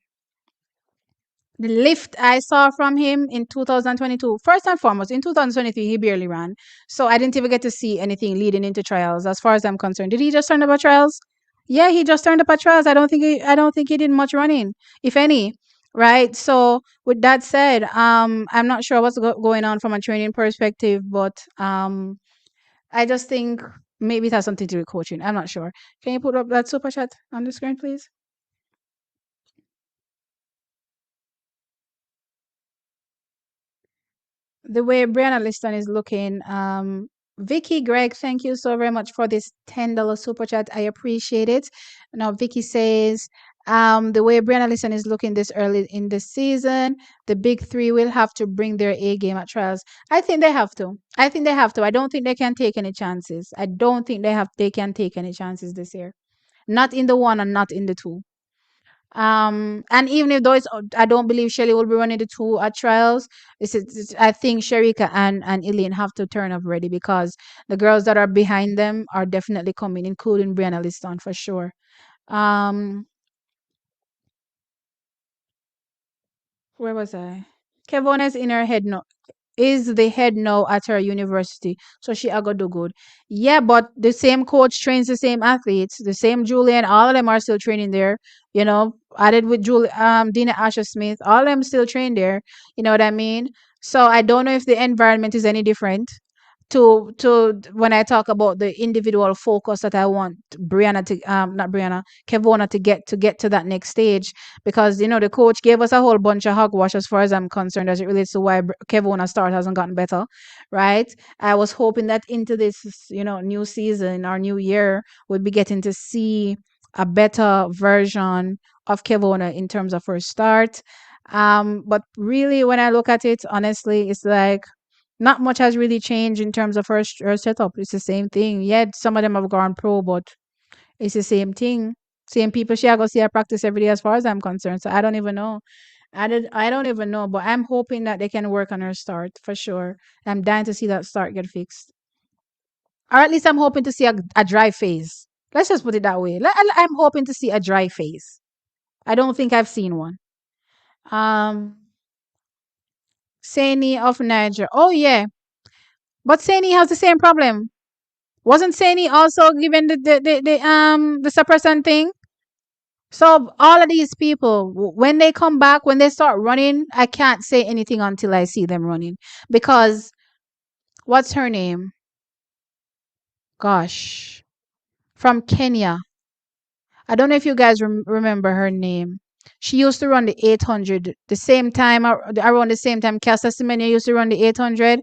Speaker 1: the lift I saw from him in 2022, first and foremost, in 2023, he barely ran. So I didn't even get to see anything leading into trials as far as I'm concerned. Did he just turn up at trials? Yeah, he just turned up at trials. I don't think he did much running, if any. Right. So with that said, I'm not sure what's going on from a training perspective, but I just think maybe it has something to do with coaching. I'm not sure. Can you put up that super chat on the screen, please? The way Brianna Liston is looking, Vicky, Greg, thank you so very much for this $10 super chat. I appreciate it. Now, Vicky says, The way Brianna Liston is looking this early in the season, the big three will have to bring their A game at trials. I think they have to. I think they have to. I don't think they can take any chances. I don't think they can take any chances this year. Not in the one and not in the two. And even if those, I don't believe Shelly will be running the two at trials. I think Sharika and Elaine have to turn up ready because the girls that are behind them are definitely coming, including Brianna Liston for sure. Um, where was I? Kevon is in her head now. Is the head now at her university, so she a go do good. Yeah, but the same coach trains the same athletes, the same Julian. All of them are still training there. Added with Dina Asher Smith, all of them still train there. You know what I mean? So I don't know if the environment is any different to when I talk about the individual focus that I want Brianna to not Brianna Kevona to get to that next stage, because the coach gave us a whole bunch of hogwash as far as I'm concerned, as it relates to why Kevona start hasn't gotten better, right? I was hoping that into this new season or new year we'd be getting to see a better version of Kevona in terms of her start. But really, when I look at it honestly, it's like not much has really changed in terms of her setup. It's the same thing. Yeah, some of them have gone pro, but it's the same thing. Same people. She I go see her practice every day, as far as I'm concerned. So I don't even know. I don't even know. But I'm hoping that they can work on her start for sure. I'm dying to see that start get fixed, or at least I'm hoping to see a dry phase. Let's just put it that way. I'm hoping to see a dry phase. I don't think I've seen one. Um, Sani of Niger. Oh yeah, but Sani has the same problem. Wasn't Sani also given the suppressant thing? So all of these people, when they come back, when they start running, I can't say anything until I see them running. Because what's her name? Gosh, from Kenya. I don't know if you guys remember her name. She used to run the 800 the same time, around the same time Casa Semenya used to run the 800.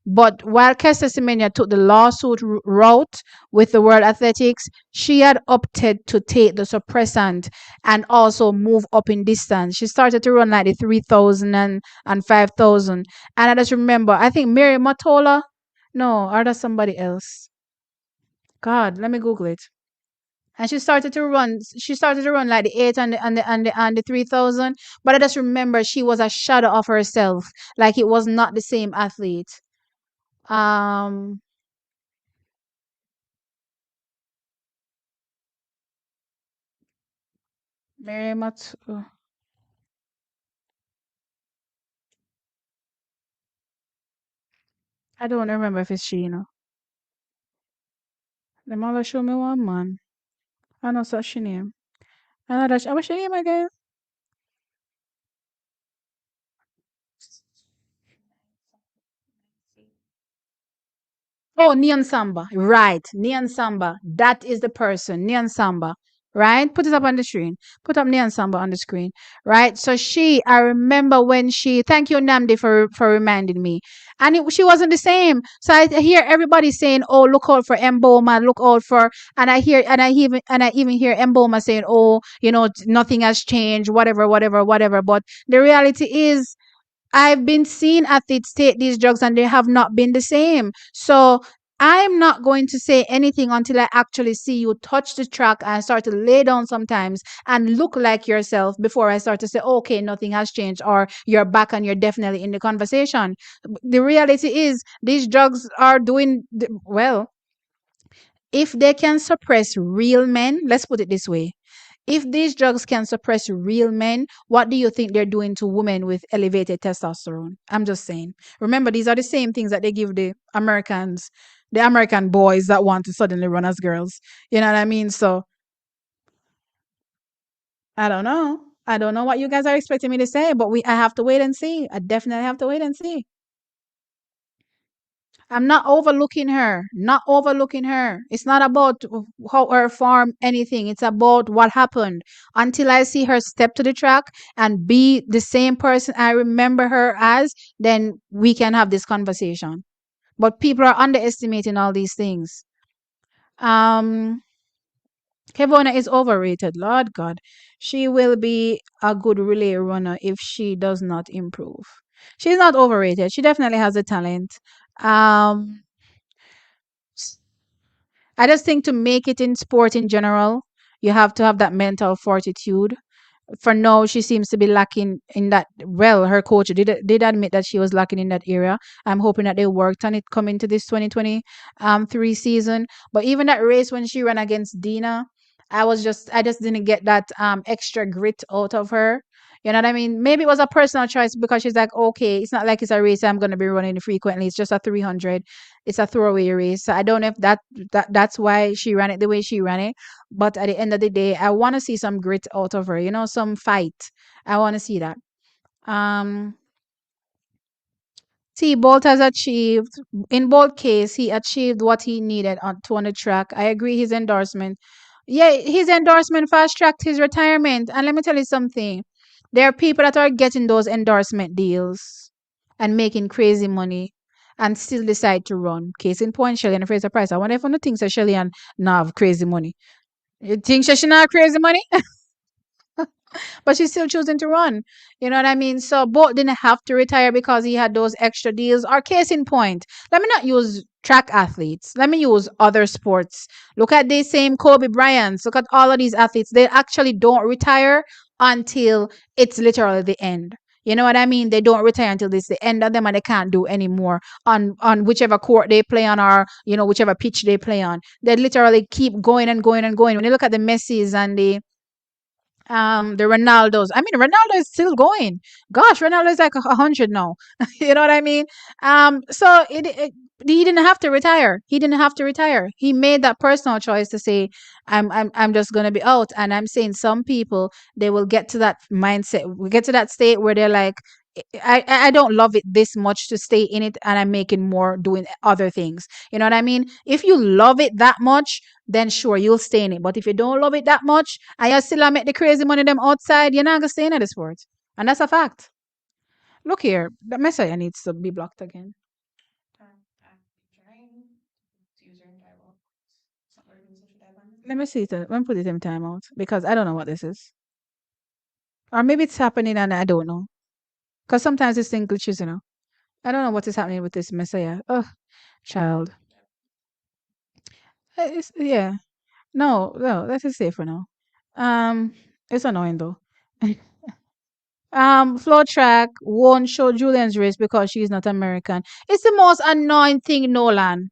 Speaker 1: But while Kester Semenya took the lawsuit route with the World Athletics, she had opted to take the suppressant and also move up in distance. She started to run like the 3,000 and 5,000. And I just remember, I think Mary Matola. No, or that's somebody else. God, let me Google it. And she started to run like the 8 and the 3,000. But I just remember she was a shadow of herself. Like it was not the same athlete. Um, Mary Mat. I don't remember if it's she. The mother show me one man. I know such name. I know that. What's your name again? Oh, Neon Samba. Right. Neon Samba. That is the person. Neon Samba. Right? Put it up on the screen. Put up Neon Samba on the screen. Right? So I remember when thank you, Namdi, for reminding me. And she wasn't the same. So I hear everybody saying, oh, look out for Mboma, look out for, and I even hear Mboma saying, oh, nothing has changed, whatever, whatever, whatever. But the reality is, I've been seeing athletes take these drugs and they have not been the same. So I'm not going to say anything until I actually see you touch the track and start to lay down sometimes and look like yourself before I start to say, okay, nothing has changed, or you're back and you're definitely in the conversation. The reality is, these drugs are doing well. If they can suppress real men, let's put it this way. If these drugs can suppress real men, what do you think they're doing to women with elevated testosterone? I'm just saying. Remember, these are the same things that they give the American boys that want to suddenly run as girls. You know what I mean? So I don't know. I don't know what you guys are expecting me to say, but I have to wait and see. I definitely have to wait and see. I'm not overlooking her. Not overlooking her. It's not about how her form anything. It's about what happened. Until I see her step to the track and be the same person I remember her as, then we can have this conversation. But people are underestimating all these things. Um, Kevona is overrated. Lord God. She will be a good relay runner if she does not improve. She's not overrated. She definitely has the talent. Um, I just think to make it in sport in general, you have to have that mental fortitude. For now, she seems to be lacking in that. Well, her coach did admit that she was lacking in that area. I'm hoping that they worked on it coming to this 2020 three season. But even that race when she ran against Dina, I just didn't get that extra grit out of her. You know what I mean? Maybe it was a personal choice because she's like, okay, it's not like it's a race I'm going to be running frequently. It's just a 300. It's a throwaway race. So I don't know if that's why she ran it the way she ran it. But at the end of the day, I want to see some grit out of her, some fight. I want to see that. Um, See, Bolt has achieved, in Bolt case, he achieved what he needed on the track. I agree his endorsement. Yeah, his endorsement fast tracked his retirement. And let me tell you something. There are people that are getting those endorsement deals and making crazy money and still decide to run. Case in point, Shelly and Fraser Price. I wonder if one of the things that Shelly and now have crazy money. You think she not have crazy money? But she's still choosing to run. You know what I mean? So Bolt didn't have to retire because he had those extra deals. Or case in point, let me not use track athletes. Let me use other sports. Look at these same Kobe Bryants. Look at all of these athletes. They actually don't retire until it's literally the end. You know what I mean? They don't retire until it's the end of them and they can't do anymore on whichever court they play on or whichever pitch they play on. They literally keep going and going and going. When you look at the Messis and the Ronaldos. I mean, Ronaldo is still going. Gosh, Ronaldo is like 100 now. You know what I mean? So he didn't have to retire. He didn't have to retire. He made that personal choice to say, I'm just gonna be out. And I'm saying some people they will get to that mindset, we get to that state where they're like, I don't love it this much to stay in it, and I'm making more doing other things. You know what I mean? If you love it that much, then sure you'll stay in it. But if you don't love it that much and you still make the crazy money them outside, you're not gonna stay in the sport. And that's a fact. Look here, the Messiah needs to be blocked again. Let me see it. Let me put it in timeout because I don't know what this is. Or maybe it's happening and I don't know. Because sometimes this thing glitches. I don't know what is happening with this Messiah. Oh, child. Yeah. No, no, that is safe for now. It's annoying though. Floor track won't show Julian's race because she's not American. It's the most annoying thing, Nolan.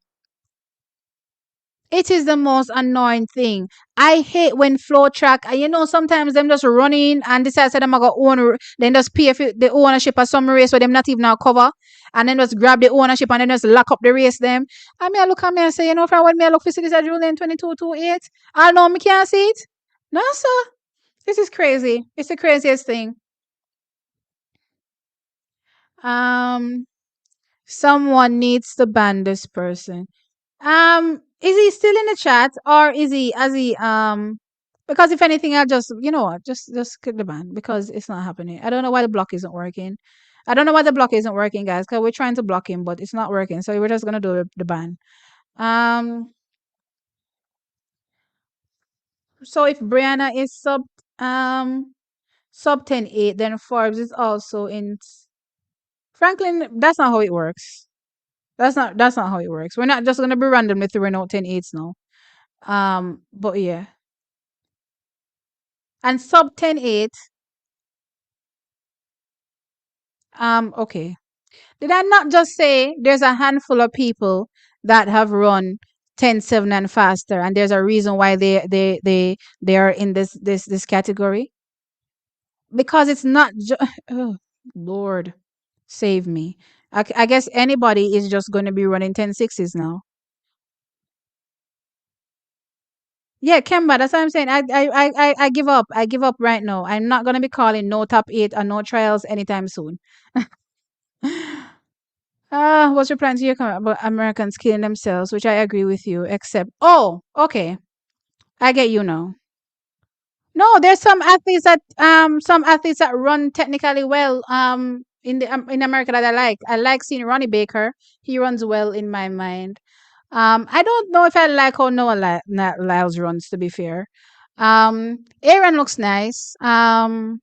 Speaker 1: It is the most annoying thing. I hate when floor track, sometimes them just running and decide that them going then just pay for the ownership of some race where them not even now cover. And then just grab the ownership and then just lock up the race them. I mean, I look at me and say, from when me I look for see this at Julian 2228, I know me can't see it. No, sir. This is crazy. It's the craziest thing. Um, Someone needs to ban this person. Is he still in the chat or is he as he because if anything I'll just just click the ban because it's not happening. I don't know why the block isn't working. I don't know why the block isn't working, guys, because we're trying to block him, but it's not working. So we're just gonna do the ban. Um so if Brianna is sub 10-8, then Forbes is also in Franklin, that's not how it works. That's not how it works. We're not just gonna be randomly throwing out 10-8s now. But yeah. And sub 10-8, okay. Did I not just say there's a handful of people that have run 10-7 and faster, and there's a reason why they are in this category? Because it's not just oh, Lord, save me. I guess anybody is just going to be running 10-6s now. Yeah, Kemba, that's what I'm saying. I give up. I give up right now. I'm not gonna be calling no top 8 or no trials anytime soon. What's your plan to your comment about Americans killing themselves? Which I agree with you, except okay, I get you now. No, there's some athletes that run technically well in America that I like. I like seeing Ronnie Baker. He runs well in my mind. I don't know if I like how Lyles runs, to be fair. Aaron looks nice. I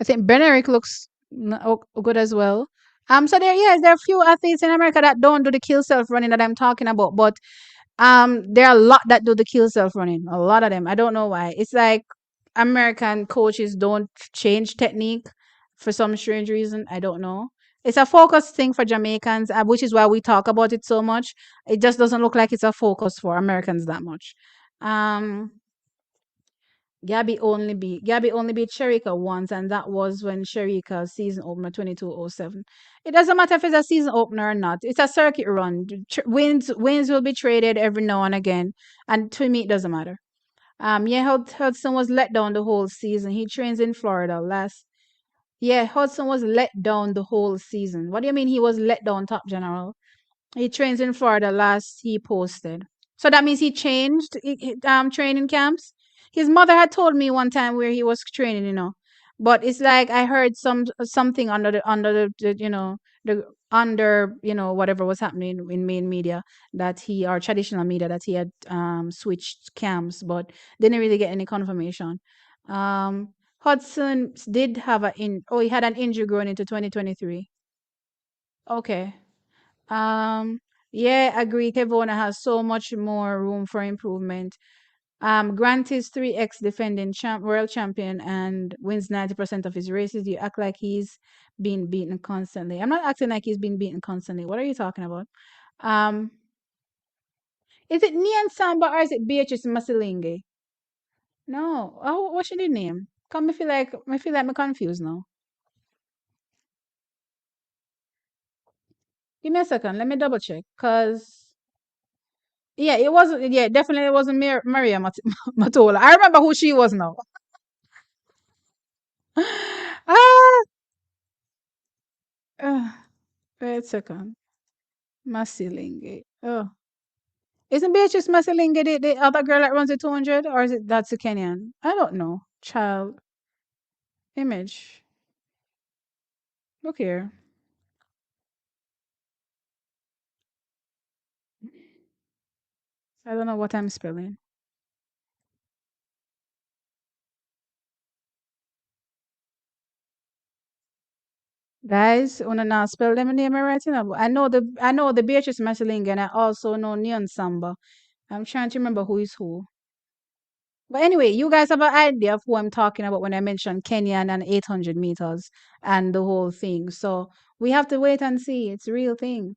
Speaker 1: think Benerick looks good as well. So there are a few athletes in America that don't do the kill self running that I'm talking about, but there are a lot that do the kill self running. A lot of them. I don't know why. It's like American coaches don't change technique for some strange reason. I don't know. It's a focus thing for Jamaicans, which is why we talk about it so much. It just doesn't look like it's a focus for Americans that much. Um, Gabby only beat Sherika once, and that was when Sherika's season opener 2207. It doesn't matter if it's a season opener or not. It's a circuit run. Wins will be traded every now and again, and to me it doesn't matter. Yeah, Hudson was let down the whole season. He trains in Florida last. Yeah, Hudson was let down the whole season. What do you mean he was let down, Top General? He trains in Florida last he posted. So that means he changed training camps. His mother had told me one time where he was training, But it's like I heard something under whatever was happening in main media that he or traditional media that he had switched camps, but didn't really get any confirmation. Hudson did have he had an injury going into 2023. Okay. Um, yeah, agree. Kevona has so much more room for improvement. Grant is 3x defending world champion and wins 90% of his races. You act like he's been beaten constantly. I'm not acting like he's been beaten constantly. What are you talking about? Um, is it Nian Samba or is it Beatrice Masilingi? No. Oh, what should the name? Come, I feel like I'm confused now. Give me a second. Let me double check. Cause yeah, it wasn't. Yeah, definitely it wasn't Maria Matola. I remember who she was now. ah, uh, wait a second. Masilingi. Oh, isn't Beatrice Masilingi the other girl that runs the 200, or is it that's a Kenyan? I don't know. Child image. Look here. I don't know what I'm spelling. Guys, wanna now spell them name right now. I know the Beatrice Masilingi, and I also know Neon Samba. I'm trying to remember who is who. But anyway, you guys have an idea of who I'm talking about when I mention Kenyan and 800 meters and the whole thing. So we have to wait and see. It's a real thing.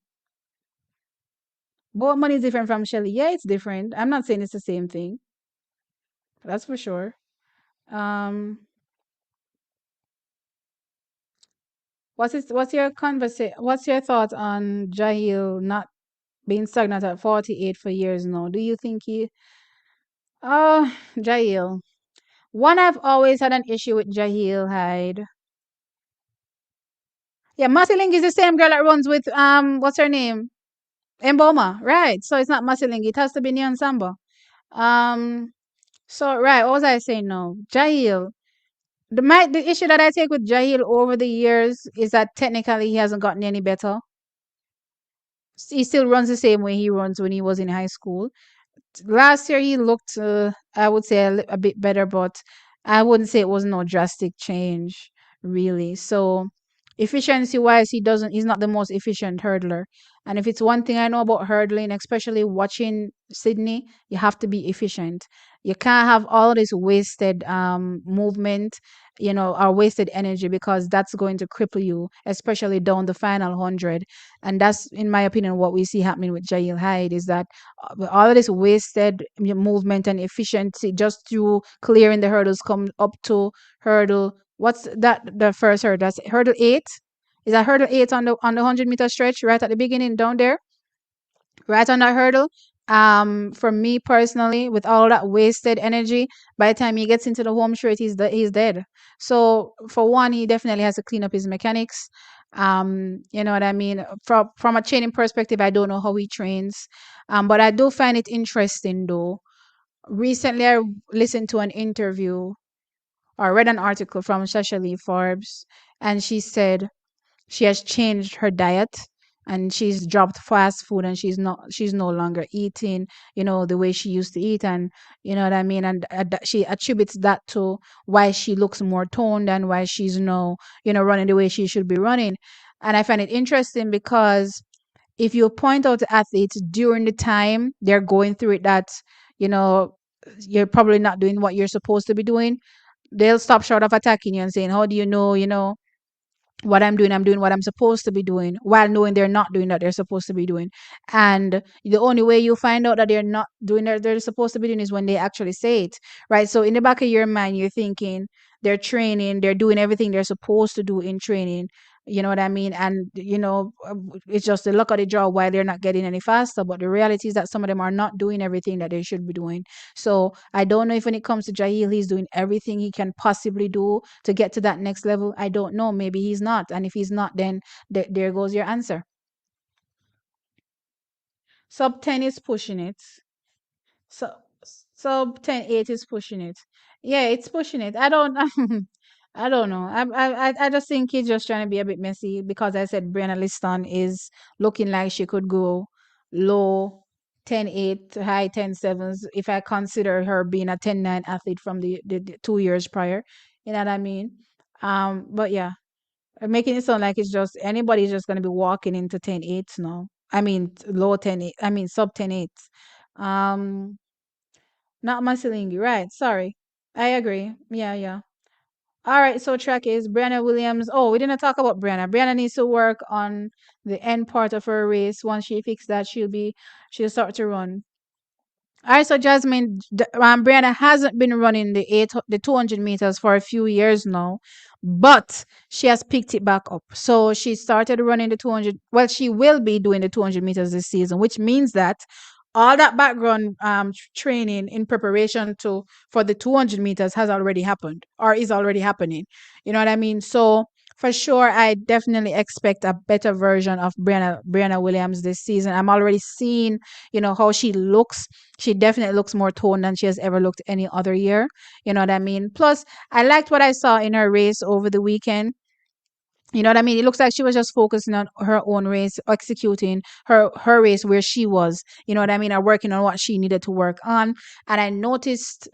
Speaker 1: Boat money is different from Shelly. Yeah, it's different. I'm not saying it's the same thing. That's for sure. Um, what's your thoughts on Jahil not being stagnant at 48 for years now? Do you think Jahil. One, I've always had an issue with Jahil Hyde. Yeah, Marceling is the same girl that runs with what's her name? Emboma, right? So it's not Marceling. It has to be Neon Samba. Um, so right, what was I saying now? Jahil. The issue that I take with Jahil over the years is that technically he hasn't gotten any better. He still runs the same way he runs when he was in high school. Last year he looked, I would say, a bit better, but I wouldn't say it was no drastic change, really. So, efficiency wise, he's not the most efficient hurdler. And if it's one thing I know about hurdling, especially watching Sydney, you have to be efficient. You can't have all this wasted movement, or wasted energy, because that's going to cripple you, especially down the final 100. And that's, in my opinion, what we see happening with Jail Hyde is that all of this wasted movement and efficiency just through clearing the hurdles come up to hurdle. What's that? The first hurdle. That's hurdle 8. Is that hurdle 8 on the 100-meter stretch right at the beginning down there? Right on that hurdle. For me personally, with all that wasted energy, by the time he gets into the home straight, he's dead. So for one, he definitely has to clean up his mechanics. You know what I mean? From a training perspective, I don't know how he trains. But I do find it interesting though. Recently, I listened to an interview or read an article from Shasha Lee Forbes, and she said she has changed her diet and she's dropped fast food, and she's no longer eating, the way she used to eat, and you know what I mean, and she attributes that to why she looks more toned and why she's no, running the way she should be running. And I find it interesting because if you point out to athletes during the time they're going through it, that you know you're probably not doing what you're supposed to be doing, they'll stop short of attacking you and saying, how do you know, what I'm doing what I'm supposed to be doing, while knowing they're not doing that they're supposed to be doing. And the only way you find out that they're not doing that they're supposed to be doing is when they actually say it, right? So in the back of your mind, you're thinking they're training, they're doing everything they're supposed to do in training. You know what I mean? And it's just the luck of the draw why they're not getting any faster. But the reality is that some of them are not doing everything that they should be doing. So I don't know if when it comes to Jahil, he's doing everything he can possibly do to get to that next level. I don't know. Maybe he's not. And if he's not, then there goes your answer. Sub 10 is pushing it. So sub 10.8 is pushing it. Yeah, it's pushing it. I don't I don't know. I just think he's just trying to be a bit messy because I said Brianna Liston is looking like she could go low 10.8 to high 10.7s if I consider her being a 10.9 athlete from the 2 years prior. You know what I mean? But yeah, making it sound like it's just anybody's just gonna be walking into 10.8s now. I mean low 10.8. I mean sub 10.8s. Um, not Masilingi, right? Sorry, I agree. Yeah, yeah. All right, so track is Brianna Williams. Oh, we didn't talk about Brianna. Brianna needs to work on the end part of her race. Once she fixes that, she'll start to run. All right, so Jasmine, Brianna hasn't been running the 200 meters for a few years now, but she has picked it back up. So she started running the 200. Well, she will be doing the 200 meters this season, which means that all that background training in preparation to for the 200 meters has already happened or is already happening. You know what I mean? So for sure, I definitely expect a better version of Brianna Williams this season. I'm already seeing, how she looks. She definitely looks more toned than she has ever looked any other year. You know what I mean? Plus, I liked what I saw in her race over the weekend. You know what I mean? It looks like she was just focusing on her own race, executing her race where she was. You know what I mean? Or working on what she needed to work on. And I noticed,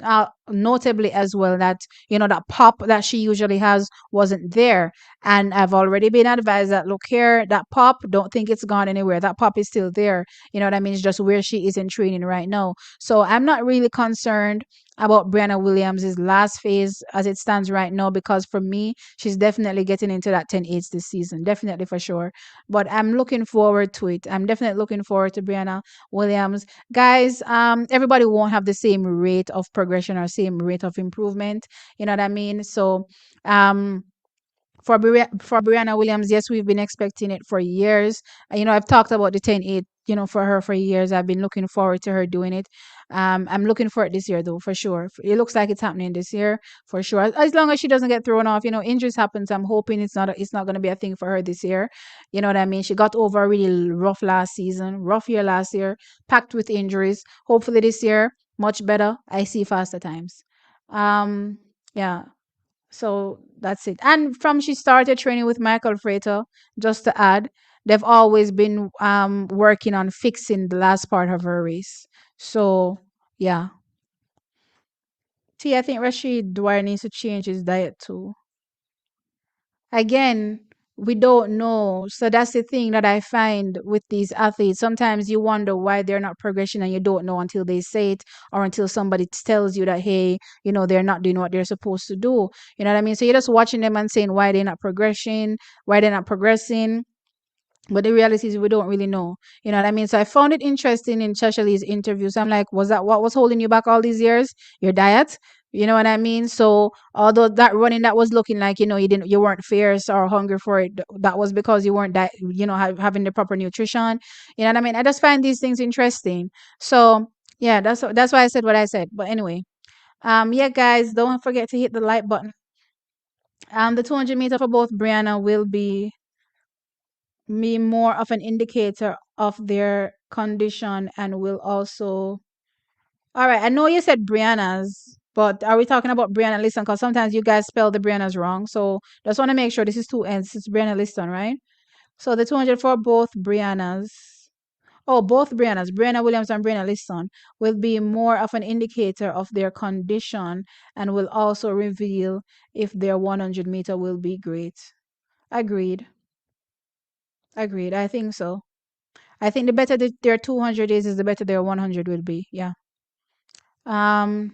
Speaker 1: notably as well, that that pop that she usually has wasn't there. And I've already been advised that look here, that pop, don't think it's gone anywhere. That pop is still there. You know what I mean? It's just where she is in training right now. So I'm not really concerned about Brianna Williams' last phase as it stands right now, because for me, she's definitely getting into that 10.8 this season, definitely for sure. But I'm looking forward to it. I'm definitely looking forward to Brianna Williams. Guys, everybody won't have the same rate of progression or same rate of improvement. You know what I mean? So, for Brianna Williams, yes, we've been expecting it for years. I've talked about the 10.8, for her for years. I've been looking forward to her doing it. I'm looking for it this year, though, for sure. It looks like it's happening this year, for sure. As long as she doesn't get thrown off, injuries happens. I'm hoping it's not going to be a thing for her this year. You know what I mean? She got over a really rough last season, rough year last year, packed with injuries. Hopefully this year, much better. I see faster times. Yeah. So that's it. And from she started training with Michael Frater, just to add, they've always been working on fixing the last part of her race. So yeah. See, I think Rashid Dwyer needs to change his diet too. Again, we don't know. So that's the thing that I find with these athletes. Sometimes you wonder why they're not progressing and you don't know until they say it or until somebody tells you that, hey, they're not doing what they're supposed to do. You know what I mean? So you're just watching them and saying why they're not progressing, why they're not progressing. But the reality is we don't really know. You know what I mean? So I found it interesting in Shashali's interviews. I'm like, was that what was holding you back all these years? Your diet? You know what I mean? So although that running that was looking like, you weren't fierce or hungry for it, that was because you weren't having the proper nutrition. You know what I mean? I just find these things interesting. So yeah, that's why I said what I said. But anyway, yeah, guys, don't forget to hit the like button. The 200 meter for both Brianna will be more of an indicator of their condition and will also. All right, I know you said Brianna's, but are we talking about Brianna Liston? Because sometimes you guys spell the Brianna's wrong. So just want to make sure this is two ends. It's Brianna Liston, right? So the 200 for both Briannas. Oh, both Briannas, Brianna Williams and Brianna Liston, will be more of an indicator of their condition and will also reveal if their 100-meter will be great. Agreed. Agreed. I think so. I think the better their 200 is the better their 100 will be. Yeah. Um,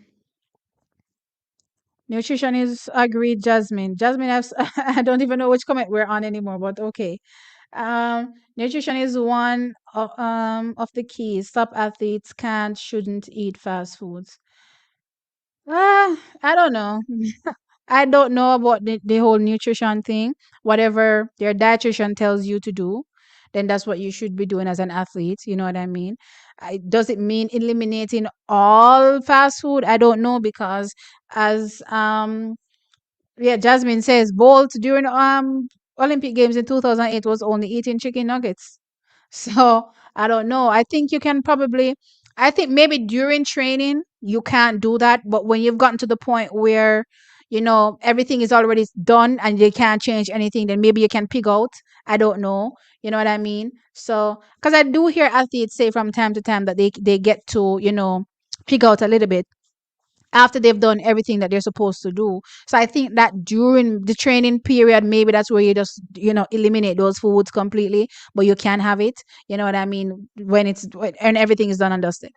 Speaker 1: Nutrition is agreed, Jasmine. Jasmine, I don't even know which comment we're on anymore, but okay. Nutrition is one of the keys. Top athletes can't, shouldn't eat fast foods. I don't know. I don't know about the whole nutrition thing. Whatever your dietitian tells you to do, then that's what you should be doing as an athlete. You know what I mean? Does it mean eliminating all fast food? I don't know because as yeah, Jasmine says Bolt during Olympic Games in 2008 was only eating chicken nuggets. So I don't know. I think you can probably, I think maybe during training you can't do that, but when you've gotten to the point where everything is already done and you can't change anything, then maybe you can pig out. I don't know. You know what I mean? So because I do hear athletes say from time to time that they get to pig out a little bit after they've done everything that they're supposed to do. So I think that during the training period, maybe that's where you just, eliminate those foods completely, but you can have it. You know what I mean? And everything is done and dusted.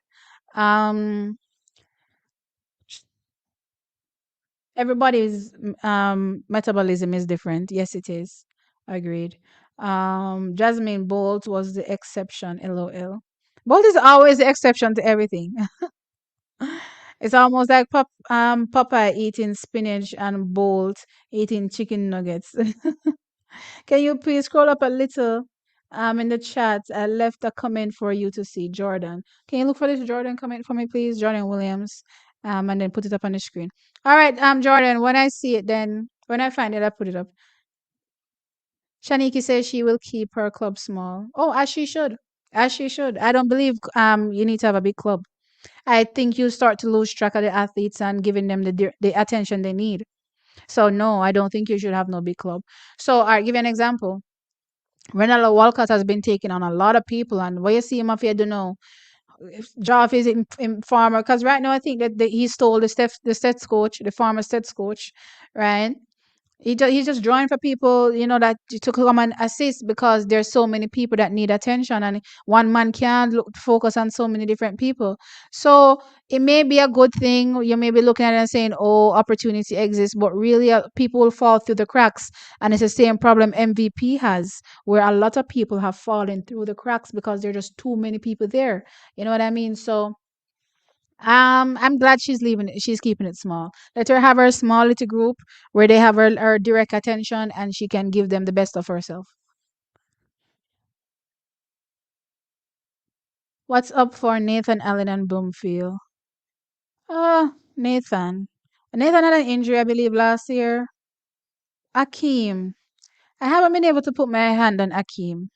Speaker 1: Um, Everybody's metabolism is different. Yes, it is. Agreed. Jasmine Bolt was the exception. LOL. Bolt is always the exception to everything. It's almost like Popeye eating spinach and Bolt eating chicken nuggets. Can you please scroll up a little in the chat? I left a comment for you to see, Jordan. Can you look for this Jordan comment for me, please? Jordan Williams. And then put it up on the screen. All right, Jordan, when I see it, then when I find it, I put it up. Shaniki says she will keep her club small. Oh, as she should. As she should. I don't believe you need to have a big club. I think you start to lose track of the athletes and giving them the attention they need. So no, I don't think you should have no big club. So I'll give you an example. Ronaldo Walcott has been taking on a lot of people, and where you see him, if you don't know, Joff is in farmer because right now I think that he stole the stats coach, the farmer stats coach, right? He's just drawing for people, that to come and assist because there's so many people that need attention, and one man can't focus on so many different people. So it may be a good thing. You may be looking at it and saying, "Oh, opportunity exists," but really, people will fall through the cracks, and it's the same problem MVP has, where a lot of people have fallen through the cracks because there are just too many people there. You know what I mean? So I'm glad she's leaving it. She's keeping it small. Let her have her small little group where they have her direct attention and she can give them the best of herself. What's up for Nathan Allen and Bloomfield? Nathan. Nathan had an injury, I believe, last year. Akeem. I haven't been able to put my hand on Akeem.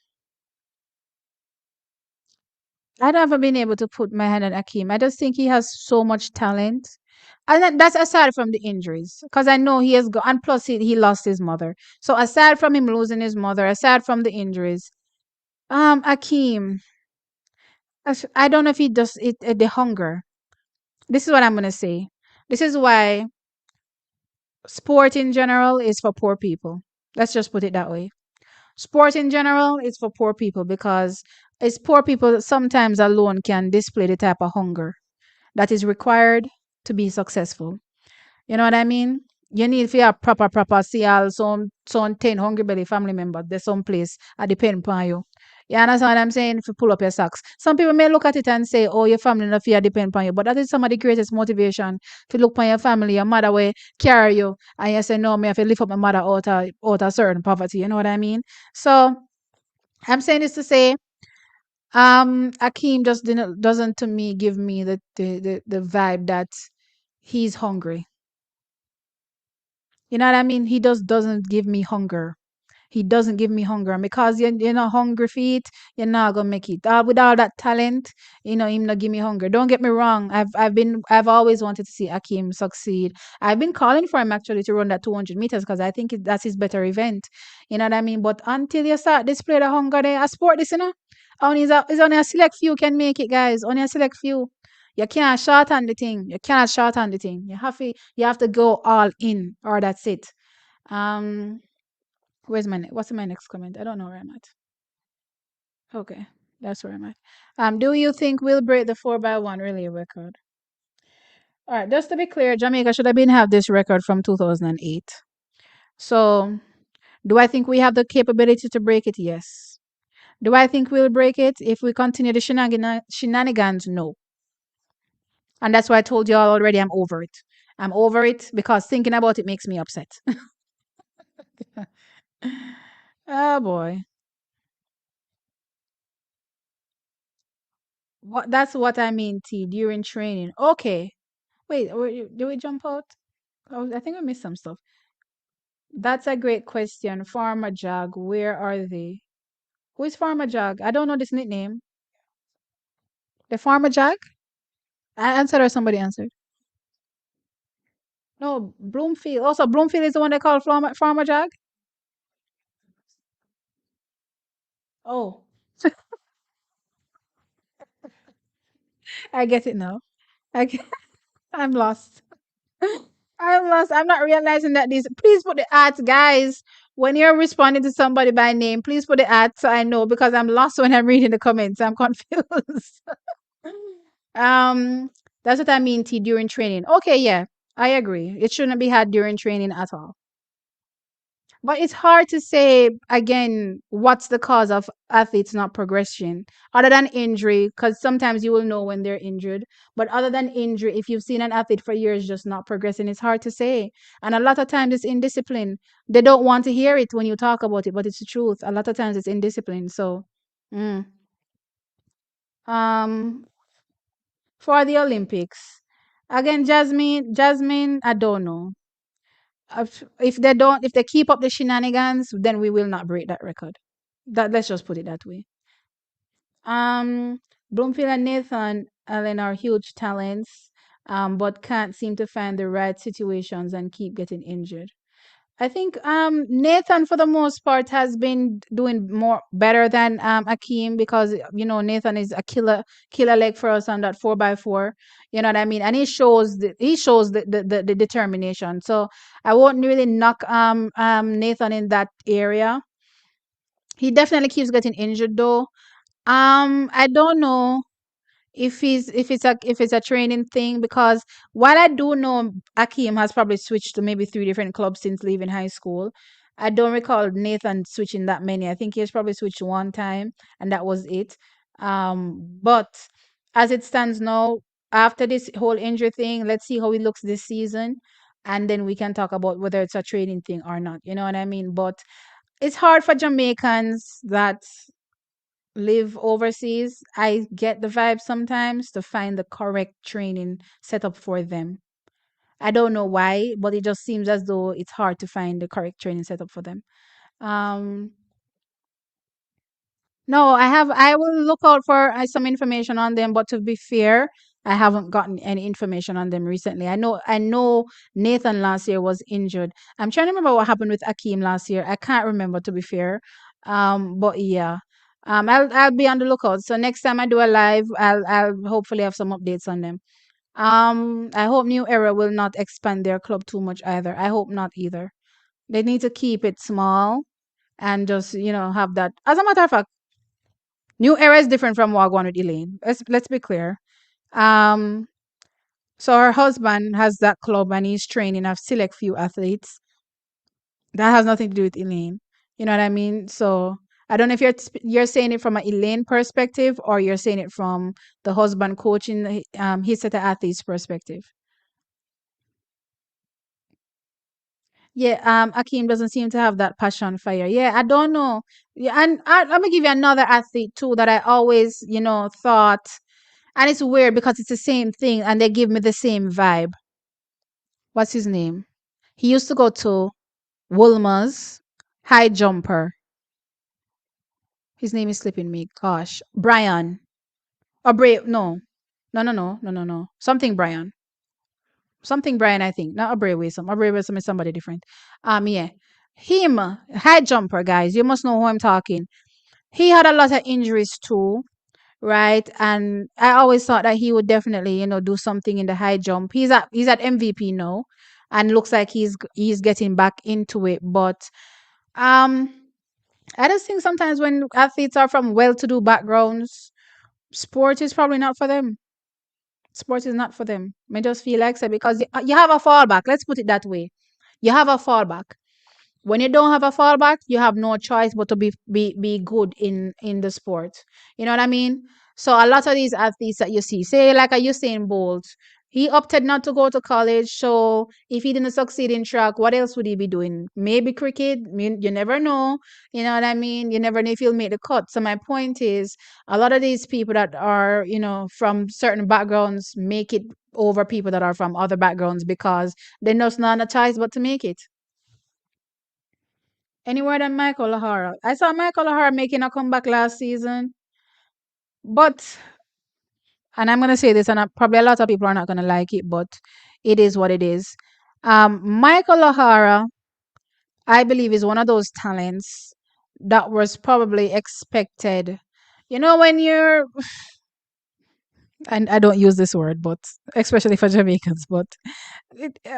Speaker 1: I haven't been able to put my hand on Akeem. I just think he has so much talent. And that's aside from the injuries, because I know he has got, and plus he lost his mother. So aside from him losing his mother, aside from the injuries, Akeem, I don't know if he does it, the hunger. This is what I'm gonna say. This is why sport in general is for poor people. Let's just put it that way. Sport in general is for poor people because it's poor people that sometimes alone can display the type of hunger that is required to be successful. You know what I mean? You need to have proper see all some 10 hungry belly family members. There's some place at depend upon you. You understand what I'm saying? If you pull up your socks. Some people may look at it and say, "Oh, your family not fear depend upon you." But that is some of the greatest motivation to look upon your family, your mother will carry you. And you say, "No, me have to lift up my mother out of certain poverty." You know what I mean? So I'm saying this to say, Akeem just doesn't to me give me the vibe that he's hungry. You know what I mean? He just doesn't give me hunger. He doesn't give me hunger. And because you're not hungry for it, you're not gonna make it. With all that talent, him not give me hunger. Don't get me wrong. I've always wanted to see Akeem succeed. I've been calling for him actually to run that 200 meters because I think that's his better event. You know what I mean? But until you start display the hunger there, I sport this, it's only a select few can make it, guys. Only a select few. You can't short on the thing. You cannot short on the thing. You have to go all in, or that's it. Um, what's my next comment? I don't know where I'm at. Okay, that's where I'm at. Do you think we'll break the 4x1 relay record? All right, just to be clear, Jamaica should have been have this record from 2008. So, do I think we have the capability to break it? Yes. Do I think we'll break it if we continue the shenanigans? No. And that's why I told you all already I'm over it. I'm over it because thinking about it makes me upset. Oh boy. That's what I mean, T, during training. Okay. Wait, do we jump out? Oh, I think we missed some stuff. That's a great question. Farmer Jog, where are they? Who is Farmer Jog? I don't know this nickname. The Farmer Jog? I answered or somebody answered? No, Bloomfield. Also, Bloomfield is the one they call Farmer Jog? Oh, I get it now. I get, I'm lost. I'm lost. I'm not realizing that these. Please put the ads, guys. When you're responding to somebody by name, please put the ads so I know because I'm lost when I'm reading the comments. I'm confused. um, that's what I mean. T during training. Okay, yeah, I agree. It shouldn't be had during training at all. But it's hard to say again what's the cause of athletes not progression other than injury, because sometimes you will know when they're injured. But other than injury, if you've seen an athlete for years just not progressing, it's hard to say. And a lot of times it's indiscipline. They don't want to hear it when you talk about it, but it's the truth. A lot of times it's indiscipline. So, mm. um, for the Olympics, again, Jasmine, I don't know. If they keep up the shenanigans, then we will not break that record. Let's just put it that way. Um, Bloomfield and Nathan Allen are huge talents, but can't seem to find the right situations and keep getting injured. I think Nathan for the most part has been doing more better than Akeem because Nathan is a killer leg for us on that 4x4. You know what I mean? And he shows the determination. So I won't really knock Nathan in that area. He definitely keeps getting injured though. I don't know if it's a training thing because while I do know Akeem has probably switched to maybe three different clubs since leaving high school, I don't recall Nathan switching that many. I think he has probably switched one time and that was it. But as it stands now, after this whole injury thing, let's see how he looks this season, and then we can talk about whether it's a training thing or not. You know what I mean? But it's hard for Jamaicans that live overseas, I get the vibe sometimes to find the correct training setup for them. I don't know why, but it just seems as though it's hard to find the correct training setup for them. Um, no, I will look out for some information on them, but to be fair, I haven't gotten any information on them recently. I know Nathan last year was injured. I'm trying to remember what happened with Akeem last year. I can't remember to be fair. But yeah. I'll be on the lookout. So next time I do a live, I'll hopefully have some updates on them. I hope New Era will not expand their club too much either. I hope not either. They need to keep it small and just have that. As a matter of fact, New Era is different from Wagwan with Elaine. Let's be clear. Um, so her husband has that club and he's training a select few athletes. That has nothing to do with Elaine. You know what I mean? So I don't know if you're saying it from an Elaine perspective or you're saying it from the husband coaching his set of athletes perspective. Yeah, Akeem doesn't seem to have that passion fire. Yeah, I don't know. Yeah, and let me give you another athlete too that I always, thought, and it's weird because it's the same thing and they give me the same vibe. What's his name? He used to go to Woolmer's. High jumper. His name is slipping me. Gosh. Brian. Or no. No. Something Brian. Something Brian, I think. Not Abre Wisdom. Abre Wisdom is somebody different. Yeah. Him, high jumper, guys. You must know who I'm talking. He had a lot of injuries too, right? And I always thought that he would definitely, do something in the high jump. He's at MVP now, and looks like he's getting back into it. But um, I just think sometimes when athletes are from well-to-do backgrounds, sport is probably not for them. Sport is not for them. I just feel like so because you have a fallback. Let's put it that way. You have a fallback. When you don't have a fallback, you have no choice but to be good in the sport. You know what I mean? So a lot of these athletes that you see, say like a Usain Bolt, he opted not to go to college. So if he didn't succeed in track, what else would he be doing? Maybe cricket. I mean, you never know. You know what I mean? You never know if he'll make the cut. So my point is, a lot of these people that are, from certain backgrounds make it over people that are from other backgrounds because they just not a choice but to make it. Anywhere than Michael O'Hara. I saw Michael O'Hara making a comeback last season, but, and I'm going to say this, and probably a lot of people are not going to like it, but it is what it is. Michael O'Hara, I believe, is one of those talents that was probably expected. You know, when you're, and I don't use this word, but especially for Jamaicans, but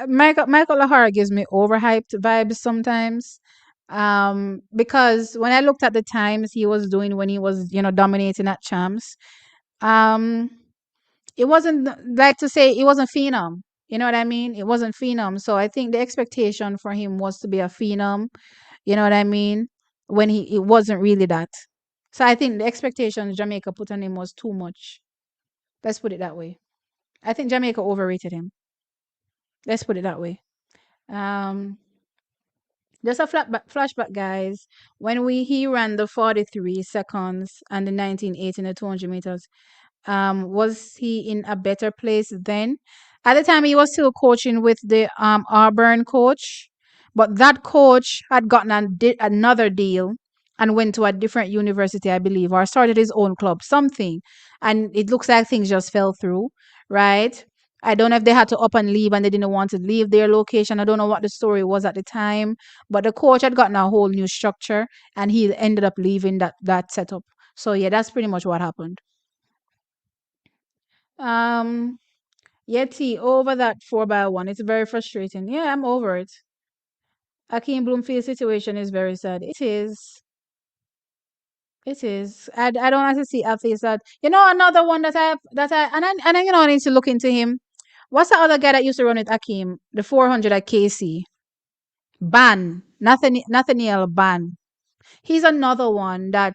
Speaker 1: Michael O'Hara gives me overhyped vibes sometimes. Because when I looked at the times he was doing when he was, dominating at champs, um, it wasn't like to say it wasn't phenom. You know what I mean? It wasn't phenom. So I think the expectation for him was to be a phenom. You know what I mean? When it wasn't really that. So I think the expectations Jamaica put on him was too much. Let's put it that way. I think Jamaica overrated him. Let's put it that way. Um, just a flashback, guys. When he ran the 43 seconds and the 1980 and the 200 meters, was he in a better place then? At the time, he was still coaching with the Auburn coach, but that coach had gotten another deal and went to a different university, I believe, or started his own club, something. And it looks like things just fell through, right? I don't know if they had to up and leave and they didn't want to leave their location. I don't know what the story was at the time, but the coach had gotten a whole new structure and he ended up leaving that setup. So yeah, that's pretty much what happened. Um, Yeti, over that 4x1. It's very frustrating. Yeah, I'm over it. Akeem Bloomfield's situation is very sad. It is. It is. I don't like to see athletes that another one I need to look into him. What's the other guy that used to run with Akeem? The 400 at KC. Ban. Nathaniel Ban. He's another one that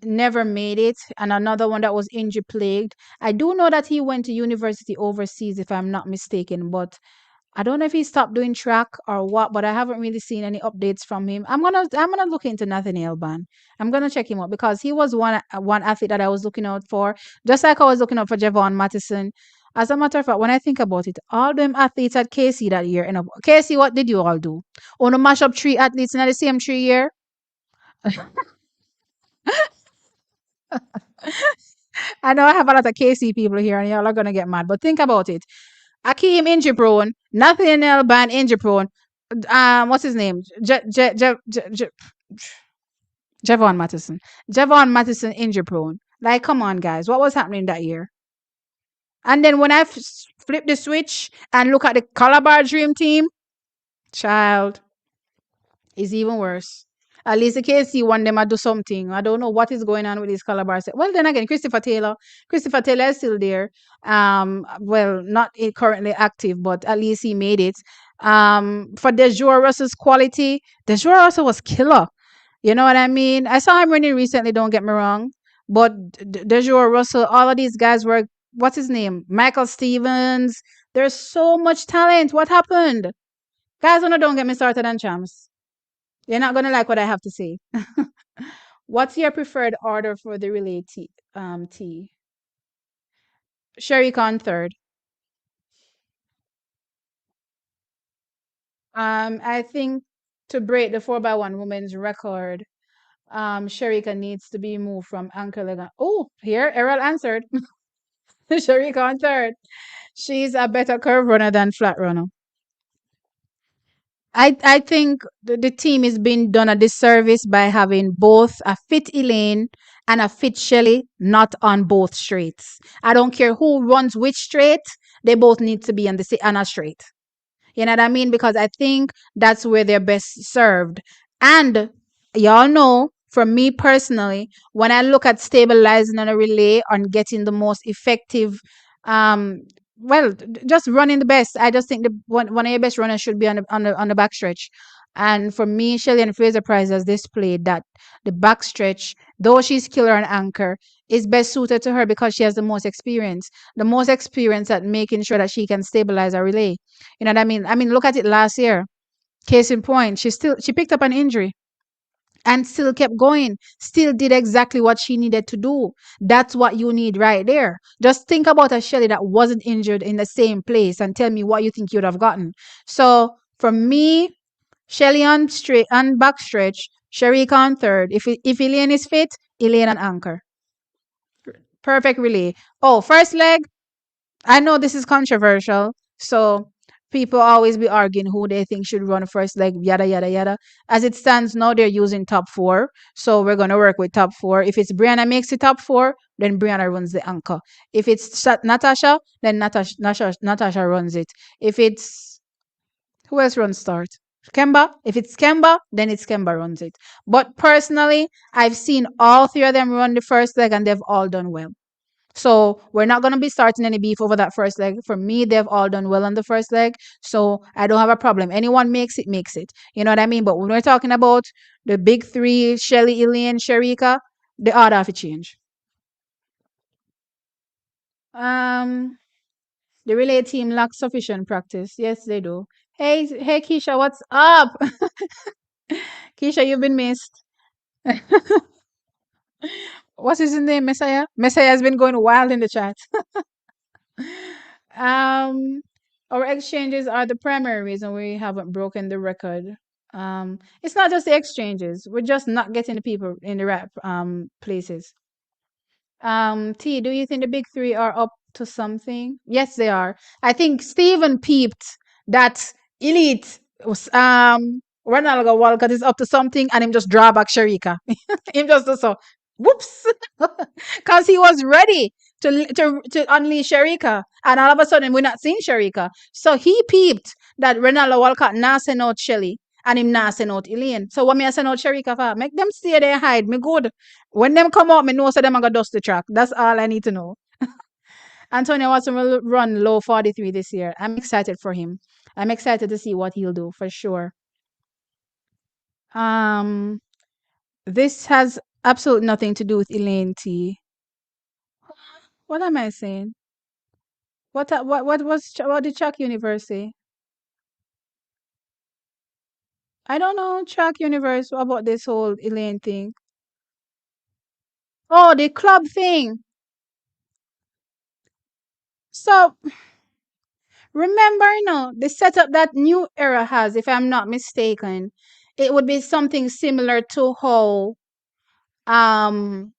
Speaker 1: never made it, and another one that was injury plagued. I do know that he went to university overseas, if I'm not mistaken, but I don't know if he stopped doing track or what. But I haven't really seen any updates from him. I'm gonna look into Nathaniel Ban. I'm gonna check him out because he was one athlete that I was looking out for, just like I was looking out for Javon Mattison. As a matter of fact, when I think about it, all them athletes at KC that year, KC, what did you all do? On a mash up three athletes in the same 3 year? I know I have a lot of KC people here and y'all are gonna get mad, but think about it. Akeem injury prone, Nathaniel Ban injury prone. What's his name? Javon Mattison. Javon Mattison injury prone. Like, come on, guys, what was happening that year? And then when I flip the switch and look at the Calabar Dream Team, child, is even worse. At least the KC one them I do something. I don't know what is going on with these Calabar. Well, then again, Christopher Taylor is still there. Well, not currently active, but at least he made it. For Dejour Russell's quality, Dejour Russell was killer. You know what I mean? I saw him running recently. Don't get me wrong, but Dejour Russell, all of these guys were. What's his name? Michael Stevens. There's so much talent. What happened? Guys, don't get me started on champs. You're not gonna like what I have to say. What's your preferred order for the relay tea? Sherry Con third. I think To break the 4x1 women's record, Sharika needs to be moved from anchor leg. Oh, here, Errol answered. Sharika on third. She's a better curve runner than flat runner. I think the team is being done a disservice by having both a fit Elaine and a fit Shelley not on both straights. I don't care who runs which straight, they both need to be on a straight. You know what I mean? Because I think that's where they're best served. And y'all know, from me personally, when I look at stabilizing on a relay on getting the most effective, um, well, just running the best. I just think one of your best runners should be on the back stretch. And for me, Shelley and Fraser Price has displayed that the back stretch, though she's killer and anchor, is best suited to her because she has the most experience at making sure that she can stabilize a relay. You know what I mean? I mean, look at it last year. Case in point, she picked up an injury and still kept going, still did exactly what she needed to do. That's what you need right there. Just think about a Shelly that wasn't injured in the same place and tell me what you think you'd have gotten. So for me, Shelly on straight on back stretch, Sharika on third. If Elaine is fit, Elaine on anchor. Perfect relay. Oh, first leg, I know this is controversial, so people always be arguing who they think should run first, like yada yada yada. As it stands now, they're using top four, so we're gonna work with top four. If it's Brianna makes it top four, then Brianna runs the anchor. If it's Natasha, then Natasha runs it. If it's who else runs start? Kemba. If it's Kemba, then it's Kemba runs it. But personally, I've seen all three of them run the first leg, and they've all done well. So we're not going to be starting any beef over that first leg. For me, they've all done well on the first leg. So I don't have a problem. Anyone makes it, makes it. You know what I mean? But when we're talking about the big three, Shelly, Elaine, Sharika, the order have to change. Um, the relay team lacks sufficient practice. Yes, they do. Hey, Keisha, what's up? Keisha, you've been missed. What's his name? Messiah? Messiah has been going wild in the chat. Um, our exchanges are the primary reason we haven't broken the record. It's not just the exchanges; we're just not getting the people in the right places. T, do you think the big three are up to something? Yes, they are. I think Steven peeped that elite was Ronaldo Walcott is up to something, and him just draw back Sharika. Him just do so. Whoops, because he was ready to unleash Sharika, and all of a sudden we're not seeing Sharika. So he peeped that Ronaldo Walcott not send out Shelly and him not send out Elaine. So what me I send out Sharika for? Make them stay there hide. Me good. When them come out, me know so them are gonna dust the track. That's all I need to know. Antonio Watson will run low 43 this year. I'm excited for him. I'm excited to see what he'll do for sure. Um, this has absolutely nothing to do with Elaine T. What am I saying? What did Chuck Universe say? I don't know, Chuck Universe, what about this whole Elaine thing? Oh, the club thing. So remember now, the setup that New Era has, if I'm not mistaken, it would be something similar to how um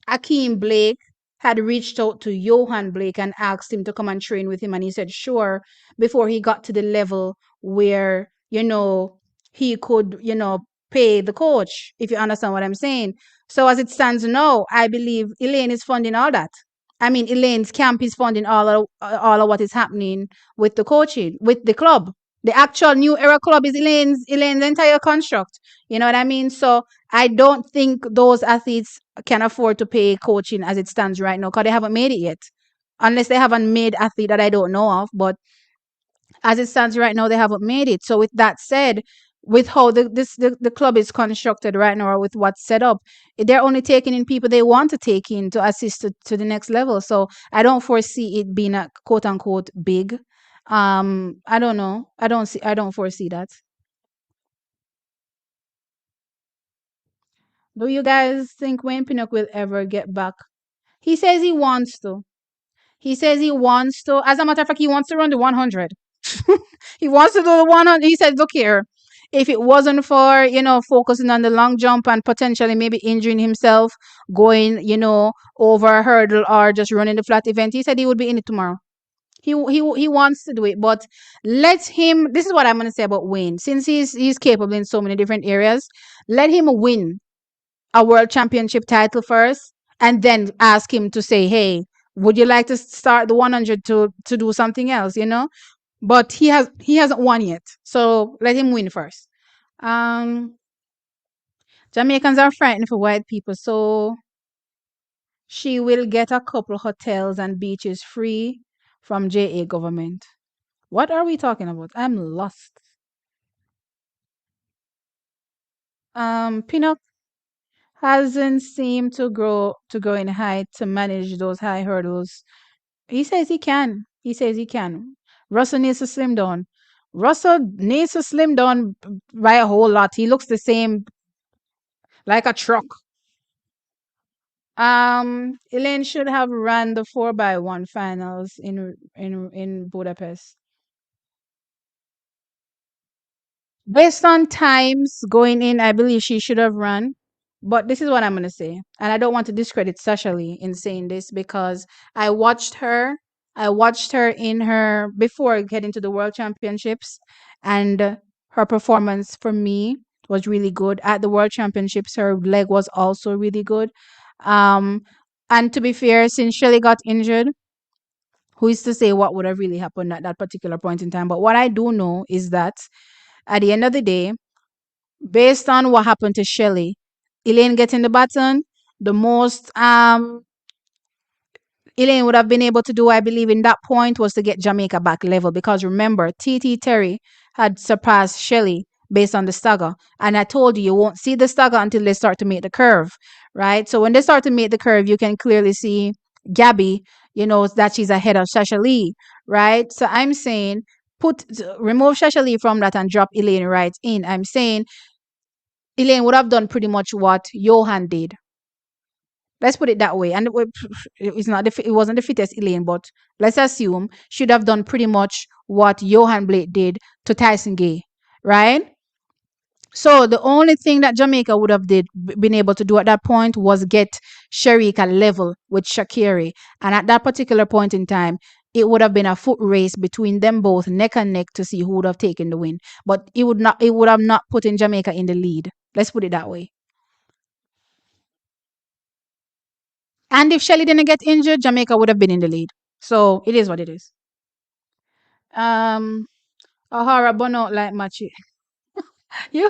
Speaker 1: Akeem Blake had reached out to Johan Blake and asked him to come and train with him, and he said sure, before he got to the level where he could pay the coach, if you understand what I'm saying. So as it stands now, I believe Elaine is funding all that. I mean, Elaine's camp is funding all of what is happening with the coaching, with the club. The actual New Era club is Elaine's entire construct. You know what I mean? So I don't think those athletes can afford to pay coaching as it stands right now because they haven't made it yet. Unless they haven't made athlete that I don't know of. But as it stands right now, they haven't made it. So with that said, with how the club is constructed right now, or with what's set up, they're only taking in people they want to take in to assist to the next level. So I don't foresee it being a quote unquote big. I don't know. I don't foresee that. Do you guys think Wayne Pinnock will ever get back? He says he wants to. He says he wants to. As a matter of fact, he wants to run the 100. He wants to do the 100. He said, look here. if it wasn't for, focusing on the long jump and potentially maybe injuring himself, going, over a hurdle or just running the flat event, he said he would be in it tomorrow. He wants to do it, but let him. This is what I'm going to say about Wayne. Since he's capable in so many different areas, let him win a world championship title first, and then ask him to say, "Hey, would you like to start the 100 to do something else?" But he hasn't won yet, so let him win first. Um, Jamaicans are frightened for white people, so she will get a couple hotels and beaches free from JA government. What are we talking about? I'm lost. Pinnock hasn't seemed to grow in height to manage those high hurdles. He says he can. He says he can. Russell needs to slim down. Russell needs to slim down by a whole lot. He looks the same, like a truck. Elaine should have run the 4x1 finals in Budapest. Based on times going in, I believe she should have run. But this is what I'm going to say. And I don't want to discredit Sasha Lee in saying this, because I watched her. I watched her in her before getting to the World Championships, and her performance for me was really good. At the World Championships, her leg was also really good. Um, and to be fair, since Shelley got injured, who is to say what would have really happened at that particular point in time? But what I do know is that at the end of the day, based on what happened to Shelley, Elaine getting the baton, the most Elaine would have been able to do, I believe, in that point was to get Jamaica back level. Because remember, TT Terry had surpassed Shelley based on the stagger. And I told you, you won't see the stagger until they start to make the curve, right? So when they start to make the curve, you can clearly see Gabby, that she's ahead of Shasha Lee, right? So I'm saying remove Shasha Lee from that and drop Elaine right in. I'm saying Elaine would have done pretty much what Johan did. Let's put it that way. And it wasn't the fittest Elaine, but let's assume she'd have done pretty much what Johan Blake did to Tyson Gay, right? So the only thing that Jamaica would have been able to do at that point was get Sherika level with Sha'Carri. And at that particular point in time, it would have been a foot race between them both, neck and neck, to see who would have taken the win. But it would have not put in Jamaica in the lead. Let's put it that way. And if Shelly didn't get injured, Jamaica would have been in the lead. So it is what it is. Um, O'Hara Bono like Machi. You,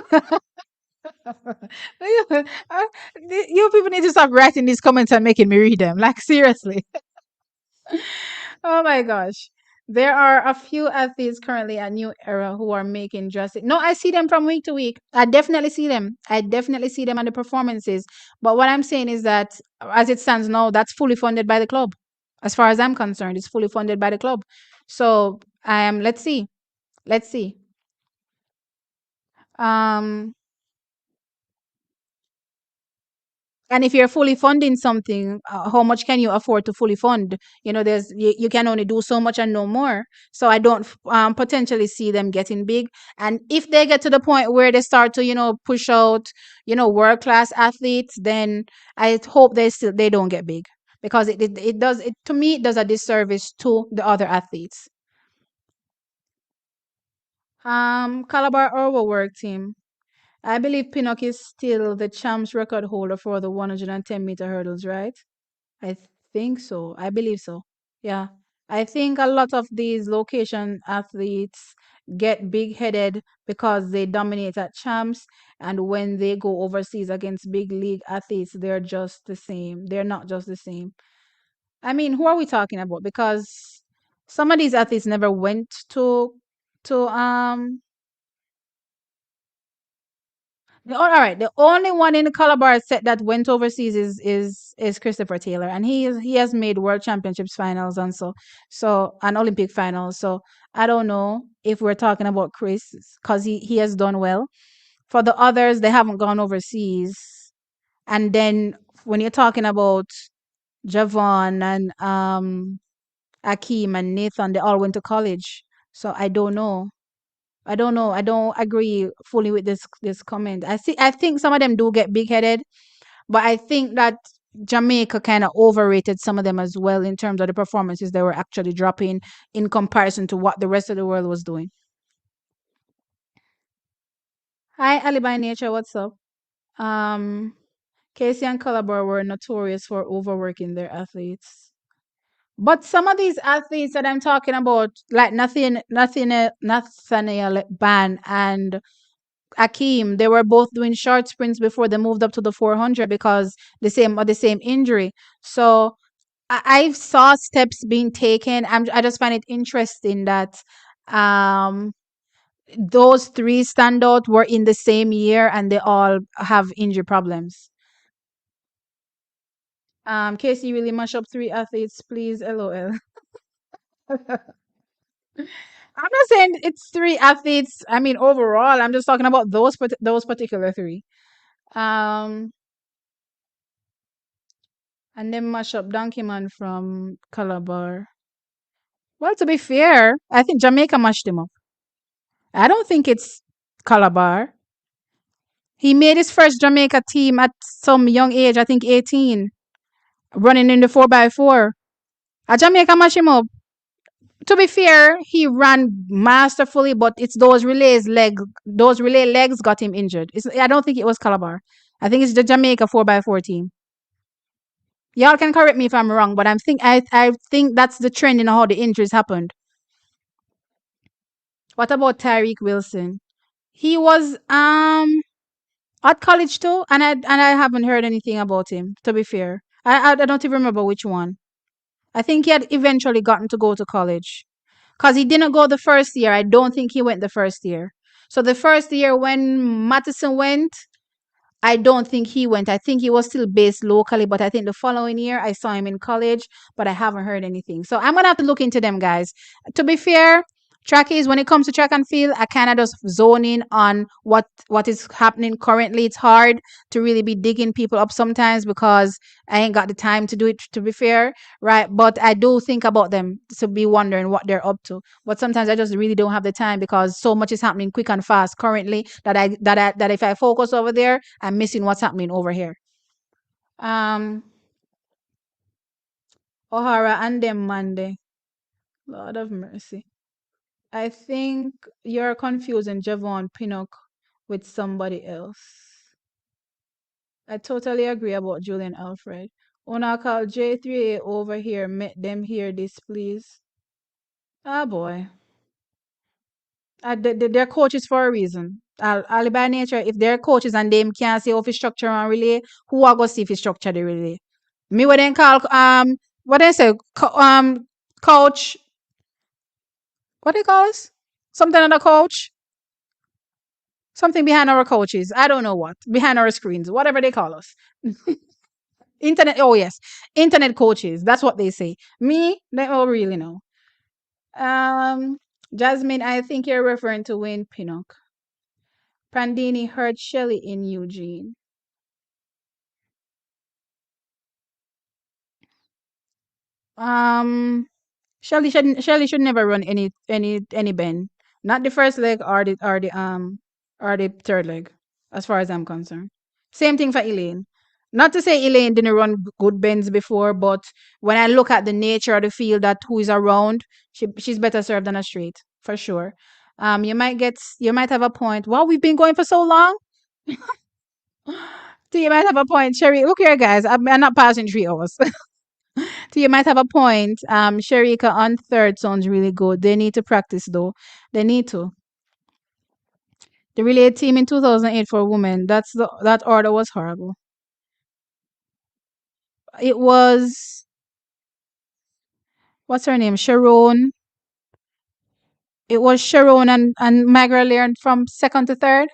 Speaker 1: you, you people need to stop writing these comments and making me read them. Like, seriously. Oh my gosh. There are a few athletes currently at New Era who are making drastic. No, I see them from week to week. I definitely see them. I definitely see them on the performances. But what I'm saying is that as it stands now, that's fully funded by the club. As far as I'm concerned, it's fully funded by the club. So let's see. Let's see. Um And if you're fully funding something, how much can you afford to fully fund? You can only do so much and no more. So I don't potentially see them getting big. And if they get to the point where they start to, push out, world class athletes, then I hope they don't get big, because it does it to me, it does a disservice to the other athletes. Calabar Overwork team. I believe Pinnock is still the champs record holder for the 110-meter hurdles, right? I think so. I believe so. Yeah. I think a lot of these location athletes get big headed because they dominate at champs. And when they go overseas against big league athletes, they're just the same. They're not just the same. I mean, who are we talking about? Because some of these athletes never went to all right. The only one in the Calabar set that went overseas is Christopher Taylor, and he has made World Championships finals and and Olympic finals. So I don't know if we're talking about Chris, because he has done well. For the others, they haven't gone overseas. And then when you're talking about Javon and Akeem and Nathan, they all went to college. So I don't know. I don't know. I don't agree fully with this comment. I think some of them do get big headed, but I think that Jamaica kind of overrated some of them as well in terms of the performances they were actually dropping in comparison to what the rest of the world was doing. Hi, Ali by Nature. What's up? Um, Casey and Calabar were notorious for overworking their athletes. But some of these athletes that I'm talking about, like Nathaniel Ban and Akeem, they were both doing short sprints before they moved up to the 400 because the same injury. So I saw steps being taken. I just find it interesting that um those three standout were in the same year and they all have injury problems. Casey really mash up three athletes, please. LOL. I'm not saying it's three athletes. I mean, overall, I'm just talking about those particular three. Um, and then mash up Donkey Man from Calabar. Well, to be fair, I think Jamaica mashed him up. I don't think it's Calabar. He made his first Jamaica team at some young age, I think 18, running in the 4x4. A Jamaica mash him up. To be fair, he ran masterfully, but it's those relay legs got him injured. I don't think it was Calabar. I think it's the Jamaica 4x4 team. Y'all can correct me if I'm wrong, but I think that's the trend in how the injuries happened. What about Tyreek Wilson? He was at college too, and I haven't heard anything about him. To be fair, I don't even remember which one. I think he had eventually gotten to go to college because he didn't go the first year. I don't think he went the first year. So the first year when Mattison went, I don't think he went. I think he was still based locally, but I think the following year I saw him in college, but I haven't heard anything. So I'm gonna have to look into them guys. To be fair, trackies, when it comes to track and field, I kind of just zone in on what is happening currently. It's hard to really be digging people up sometimes because I ain't got the time to do it. To be fair, right? But I do think about them to be wondering what they're up to. But sometimes I just really don't have the time because so much is happening quick and fast currently that if I focus over there, I'm missing what's happening over here. Um, O'Hara and them Monday. Lord of mercy. I think you're confusing Javon Pinnock with somebody else. I totally agree about Julian Alfred. Una call J3A over here. Make them hear this, please. Ah, boy. They're coaches for a reason. Ali by nature, if they're coaches and them can't say if structure and relay, who are going to see if structure the relay? Me what then call what they say coach, what they call us? Something on the coach? Something behind our coaches. I don't know what. Behind our screens, whatever they call us. Internet, oh yes. Internet coaches. That's what they say. Me, they don't really know. Um Jasmine, I think you're referring to Wayne Pinnock. Prandini hurt Shelley in Eugene. Um Shelley should never run any bend. Not the first leg or the third leg, as far as I'm concerned. Same thing for Elaine. Not to say Elaine didn't run good bends before, but when I look at the nature of the field that who is around, she's better served than a straight, for sure. You might have a point. Well, we've been going for so long. So you might have a point, Sherry. Look here, guys. I'm not passing 3 hours. So you might have a point. Sharika on third sounds really good. They need to practice though. They need to. The relay team in 2008 for women. That order was horrible. It was what's her name? Sharon. It was Sharon and Magra learned from second to third.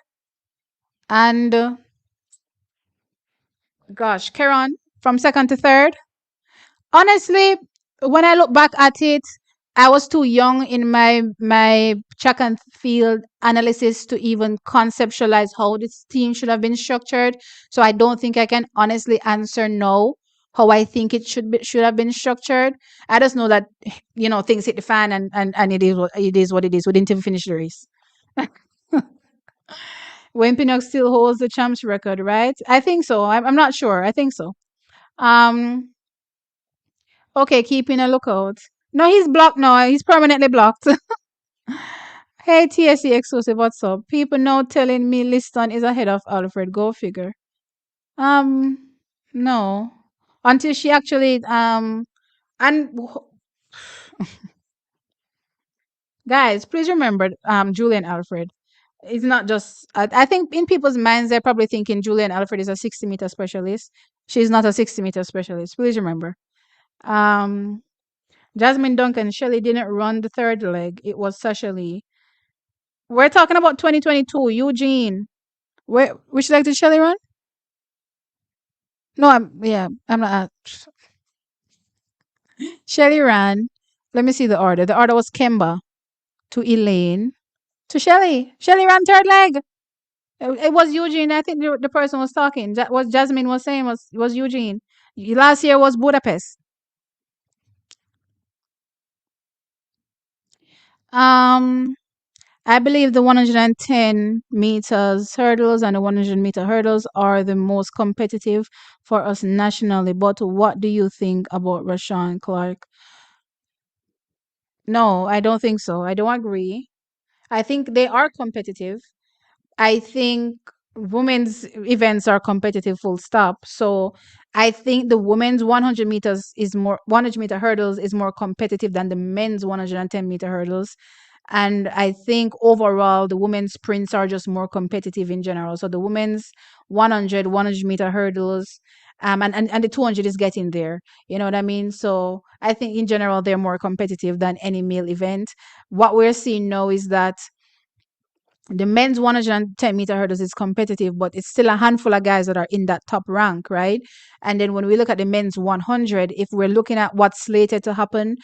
Speaker 1: And gosh, Karen from second to third. Honestly, when I look back at it, I was too young in my track and field analysis to even conceptualize how this team should have been structured. So I don't think I can honestly answer no how I think it should have been structured. I just know that things hit the fan and it is what it is. We didn't even finish the race. When Pinnock still holds the champs record, right? I think so. I'm not sure. I think so. Um, okay, keeping a lookout. No, he's blocked now. He's permanently blocked. Hey, TSC exclusive, what's up? People now telling me Liston is ahead of Alfred. Go figure. Um, no. Until she actually and guys, please remember Julian Alfred. It's not just I think in people's minds they're probably thinking Julian Alfred is a 60-meter specialist. She's not a 60-meter specialist. Please remember. Um Jasmine Duncan, Shelley didn't run the third leg. It was Sasha Lee. We're talking about 2022. Eugene. Where which leg did Shelley run? No, I'm not. Shelley ran. Let me see the order. The order was Kemba to Elaine to Shelley. Shelley ran third leg. It was Eugene. I think the person was talking. That was Jasmine was saying was Eugene. Last year was Budapest. Um, I believe the 110 meters hurdles and the 100-meter hurdles are the most competitive for us nationally. But what do you think about Rashawn Clark? No, I don't think so. I don't agree. I think they are competitive. I think women's events are competitive full stop. So I think the women's 100 meters is more 100-meter hurdles is more competitive than the men's 110-meter hurdles. And I think overall the women's sprints are just more competitive in general. So the women's 100-meter hurdles and the 200 is getting there. You know what I mean? So I think in general they're more competitive than any male event. What we're seeing now is that the men's 110-meter hurdles is competitive, but it's still a handful of guys that are in that top rank, right? And then when we look at the men's 100, if we're looking at what's slated to happen,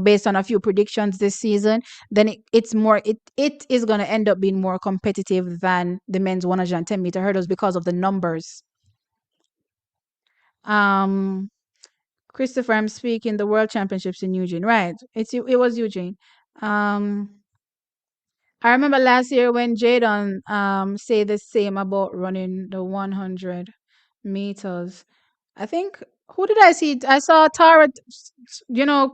Speaker 1: based on a few predictions this season, then it is going to end up being more competitive than the men's 110-meter hurdles because of the numbers. Um, Christopher, I'm speaking the World Championships in Eugene, right? It was Eugene. Um, I remember last year when Jadon say the same about running the 100 meters. I think who did I see? I saw Tara,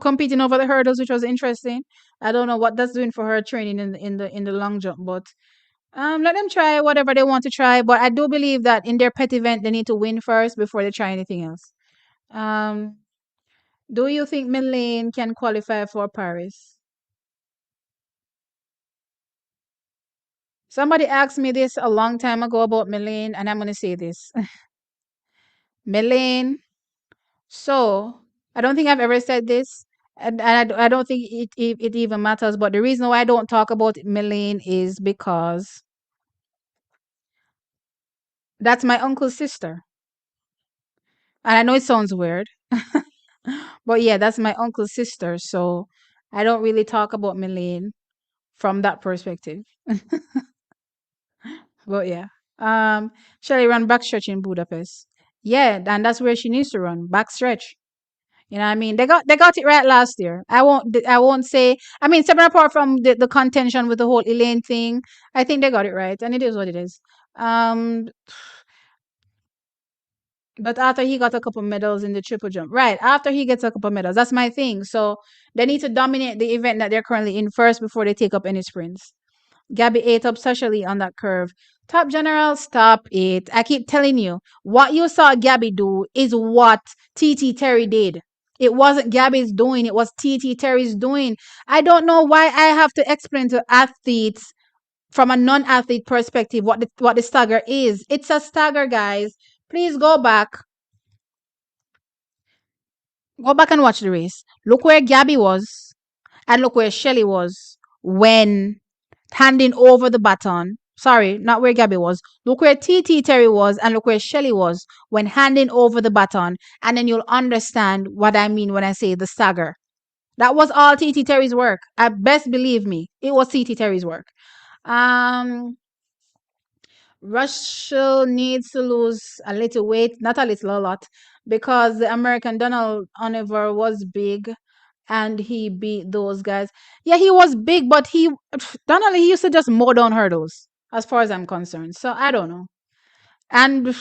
Speaker 1: competing over the hurdles, which was interesting. I don't know what that's doing for her training in the long jump, but let them try whatever they want to try. But I do believe that in their pet event, they need to win first before they try anything else. Um, do you think Melaine can qualify for Paris? Somebody asked me this a long time ago about Melaine, and I'm going to say this. Melaine, so I don't think I've ever said this, and I don't think it even matters, but the reason why I don't talk about Melaine is because that's my uncle's sister. And I know it sounds weird, but yeah, that's my uncle's sister, so I don't really talk about Melaine from that perspective. But yeah. Shall ran backstretch in Budapest. Yeah, and that's where she needs to run backstretch. You know what I mean? They got it right last year. I won't say. I mean, separate apart from the contention with the whole Elaine thing, I think they got it right, and it is what it is. Um, but after he got a couple medals in the triple jump, right? After he gets a couple medals, that's my thing. So they need to dominate the event that they're currently in first before they take up any sprints. Gabby ate up Socially on that curve. Top General, stop it. I keep telling you, what you saw Gabby do is what TT Terry did. It wasn't Gabby's doing, it was TT Terry's doing. I don't know why I have to explain to athletes from a non-athlete perspective what the stagger is. It's a stagger, guys. Please go back. Go back and watch the race. Look where Gabby was and look where Shelly was when handing over the baton. Sorry, not where Gabby was. Look where TT Terry was and look where Shelly was when handing over the baton. And then you'll understand what I mean when I say the stagger. That was all TT Terry's work. I best believe me. It was TT Terry's work. Um, Russell needs to lose a little weight, not a little, a lot, because the American Donald Oliver was big and he beat those guys. Yeah, he was big, but Donald, he used to just mow down hurdles, as far as I'm concerned. So I don't know. And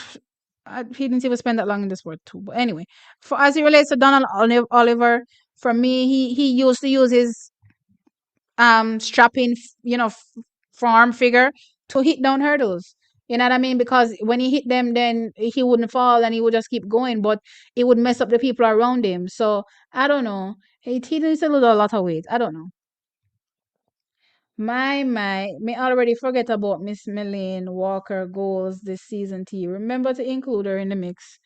Speaker 1: he didn't even spend that long in the sport too. But anyway, for as it relates to Donald Oliver, for me, he used to use his strapping, farm figure to hit down hurdles. You know what I mean? Because when he hit them, then he wouldn't fall and he would just keep going, but it would mess up the people around him. So I don't know. He needs to lose a lot of weight. I don't know. Me already forget about Miss Melaine Walker goals this season. T. Remember to include her in the mix.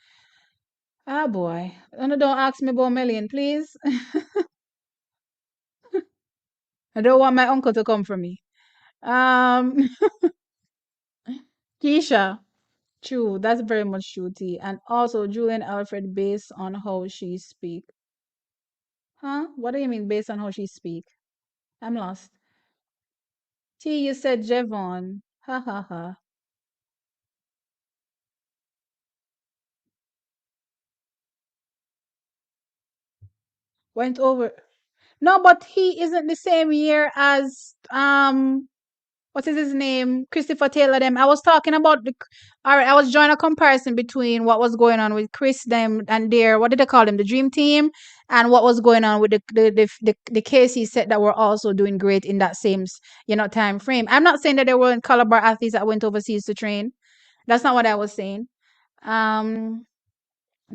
Speaker 1: Ah boy. And don't ask me about Melaine, please. I don't want my uncle to come for me. Um Keisha. True, that's very much true, T. And also Julian Alfred based on how she speak. Huh? What do you mean based on how she speak? I'm lost. T, you said Jevon. Ha ha ha. Went over. No, but he isn't the same year as what is his name? Christopher Taylor them. I was talking about all right, I was drawing a comparison between what was going on with Chris them and their what did they call them? The dream team, and what was going on with the KC set that were also doing great in that same time frame. I'm not saying that there weren't caliber athletes that went overseas to train. That's not what I was saying. Um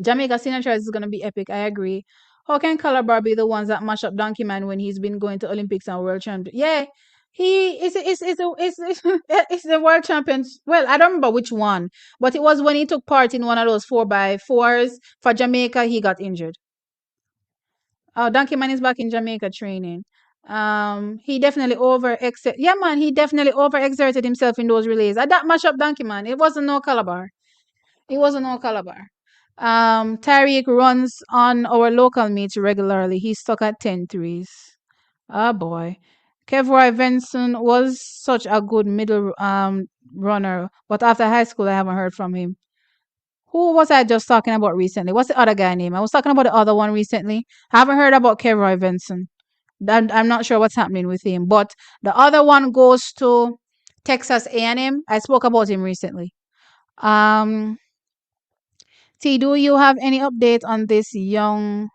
Speaker 1: Jamaica signature is going to be epic. I agree. How can Calabar be the ones that mash up Donkey Man when he's been going to Olympics and World Champions? Yeah, he is the World Champions. Well, I don't remember which one, but it was when he took part in one of those 4x4s for Jamaica. He got injured. Oh, Donkey Man is back in Jamaica training. He definitely yeah, man, he definitely overexerted himself in those relays. I that mash up Donkey Man. It wasn't no Calabar. It wasn't no Calabar. Tariq runs on our local meets regularly. He's stuck at 10 threes. Ah, boy. Kevroy Venson was such a good middle runner, but after high school, I haven't heard from him. Who was I just talking about recently? What's the other guy name? I was talking about the other one recently. I haven't heard about Kevroy Venson. I'm not sure what's happening with him, but the other one goes to Texas A&M. I spoke about him recently. Um, T, do you have any update on this young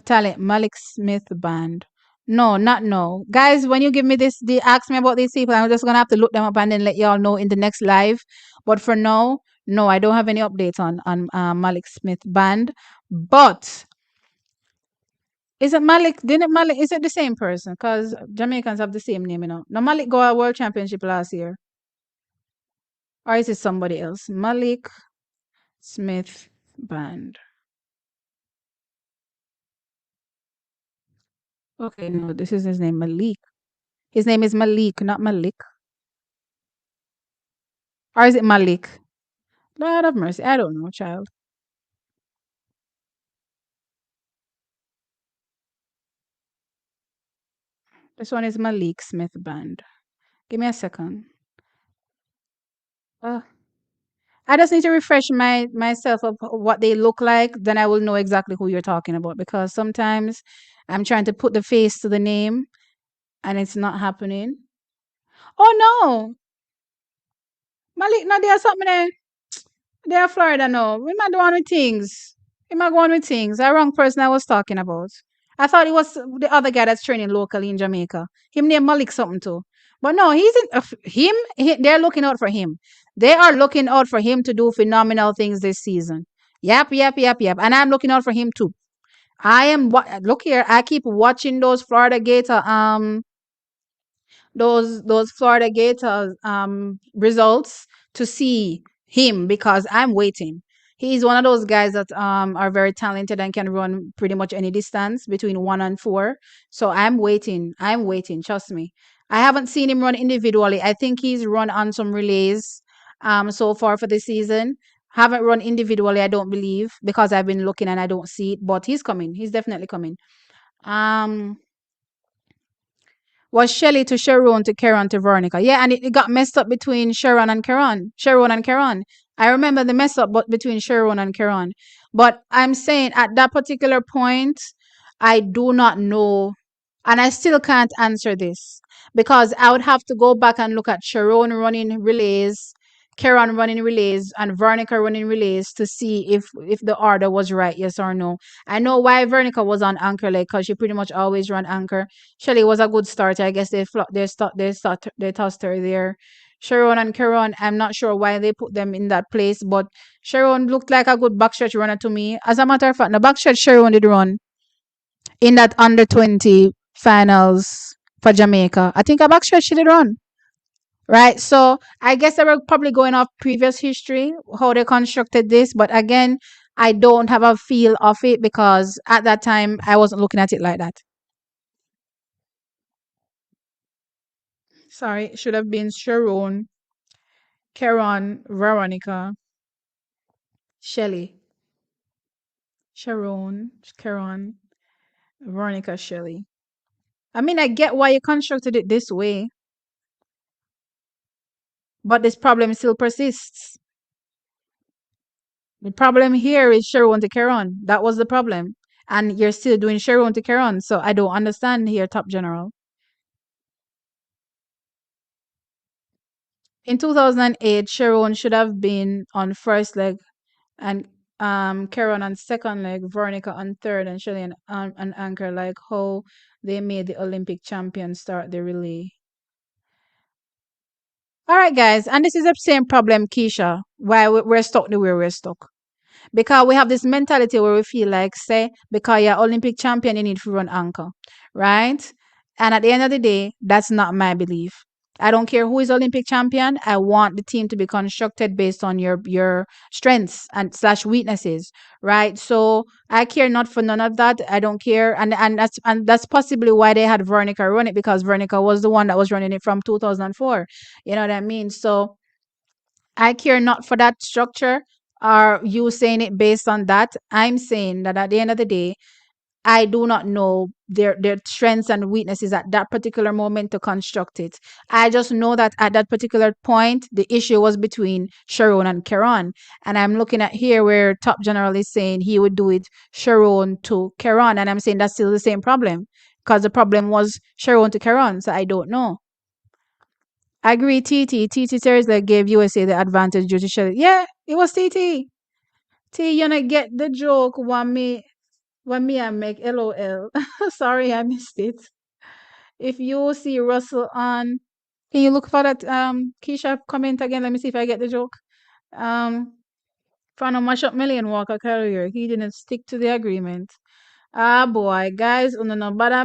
Speaker 1: talent Malik Smith band? No, not no. Guys, when you give me ask me about these people, I'm just gonna have to look them up and then let y'all know in the next live. But for now, no, I don't have any updates on Malik Smith band. But is it Malik? Didn't Malik? Is it the same person? Because Jamaicans have the same name, you know. No, Malik go a world championship last year, or is it somebody else? Malik Smith band. Okay, no, this is his name, Malik. His name is Malik, not Malik. Or is it Malik? Lord of mercy. I don't know, child. This one is Malik Smith Band. Give me a second. Uh, I just need to refresh myself of what they look like. Then I will know exactly who you're talking about because sometimes I'm trying to put the face to the name and it's not happening. Oh no, Malik, no, there's something there. They're Florida now. We might go on with things. We might go on with things. The wrong person I was talking about. I thought it was the other guy that's training locally in Jamaica. Him named Malik something too. But no, he's in him. They're looking out for him. They are looking out for him to do phenomenal things this season. Yep, yep, yep, yep. And I'm looking out for him too. I am. Look here. I keep watching those Florida Gator those Florida Gators results to see him because I'm waiting. He's one of those guys that are very talented and can run pretty much any distance between 1 and 4. So I'm waiting. I'm waiting. Trust me. I haven't seen him run individually. I think he's run on some relays so far for the season. Haven't run individually, I don't believe, because I've been looking and I don't see it. But he's coming. He's definitely coming. Um was Shelley to Sharon to Karen to Veronica. Yeah, and it got messed up between Sharon and Karen. Sharon and Karen. I remember the mess up but between Sharon and Karen. But I'm saying at that particular point, I do not know, and I still can't answer this because I would have to go back and look at Sharon running relays, Karen running relays, and Vernica running relays to see if the order was right, yes or no. I know why Vernica was on anchor, like because she pretty much always run anchor. Shelly was a good starter. I guess they tossed her there. Sharon and Karen, I'm not sure why they put them in that place, but Sharon looked like a good backstretch runner to me. As a matter of fact, the backstretch Sharon did run in that under 20 finals for Jamaica. I think a backstretch she did run. Right. So I guess they were probably going off previous history, how they constructed this. But again, I don't have a feel of it because at that time I wasn't looking at it like that. Sorry, it should have been Sharon, Karen, Veronica, Shelley. Sharon, Karen, Veronica, Shelley. I mean, I get why you constructed it this way, but this problem still persists. The problem here is Sharon to Keron. That was the problem. And you're still doing Sharon to Keron. So I don't understand here, top general. In 2008, Sharon should have been on first leg and Keron on second leg, Veronica on third, and Julien on anchor, like how they made the Olympic champion start the relay. All right, guys. And this is the same problem, Keisha, why we're stuck the way we're stuck. Because we have this mentality where we feel like, say, because you're Olympic champion, you need to run anchor, right? And at the end of the day, that's not my belief. I don't care who is Olympic champion. I want the team to be constructed based on your strengths and slash weaknesses, right? So I care not for none of that. I don't care, and that's possibly why they had Veronica run it because Veronica was the one that was running it from 2004. You know what I mean? So I care not for that structure or you saying it based on that. I'm saying that at the end of the day, I do not know their strengths and weaknesses at that particular moment to construct it. I just know that at that particular point, the issue was between Sharon and Keron. And I'm looking at here where Top General is saying he would do it Sharon to Keron. And I'm saying that's still the same problem because the problem was Sharon to Keron. So I don't know. I agree, TT Thursday gave USA the advantage due to Shelley. Yeah, it was TT. T, you know, get the joke when me I make LOL. Sorry, I missed it. If you see Russell on, can you look for that Keisha comment again? Let me see if I get the joke. Um, Trying to mash up Million Walker Carrier. He didn't stick to the agreement. Ah boy, guys, on no but I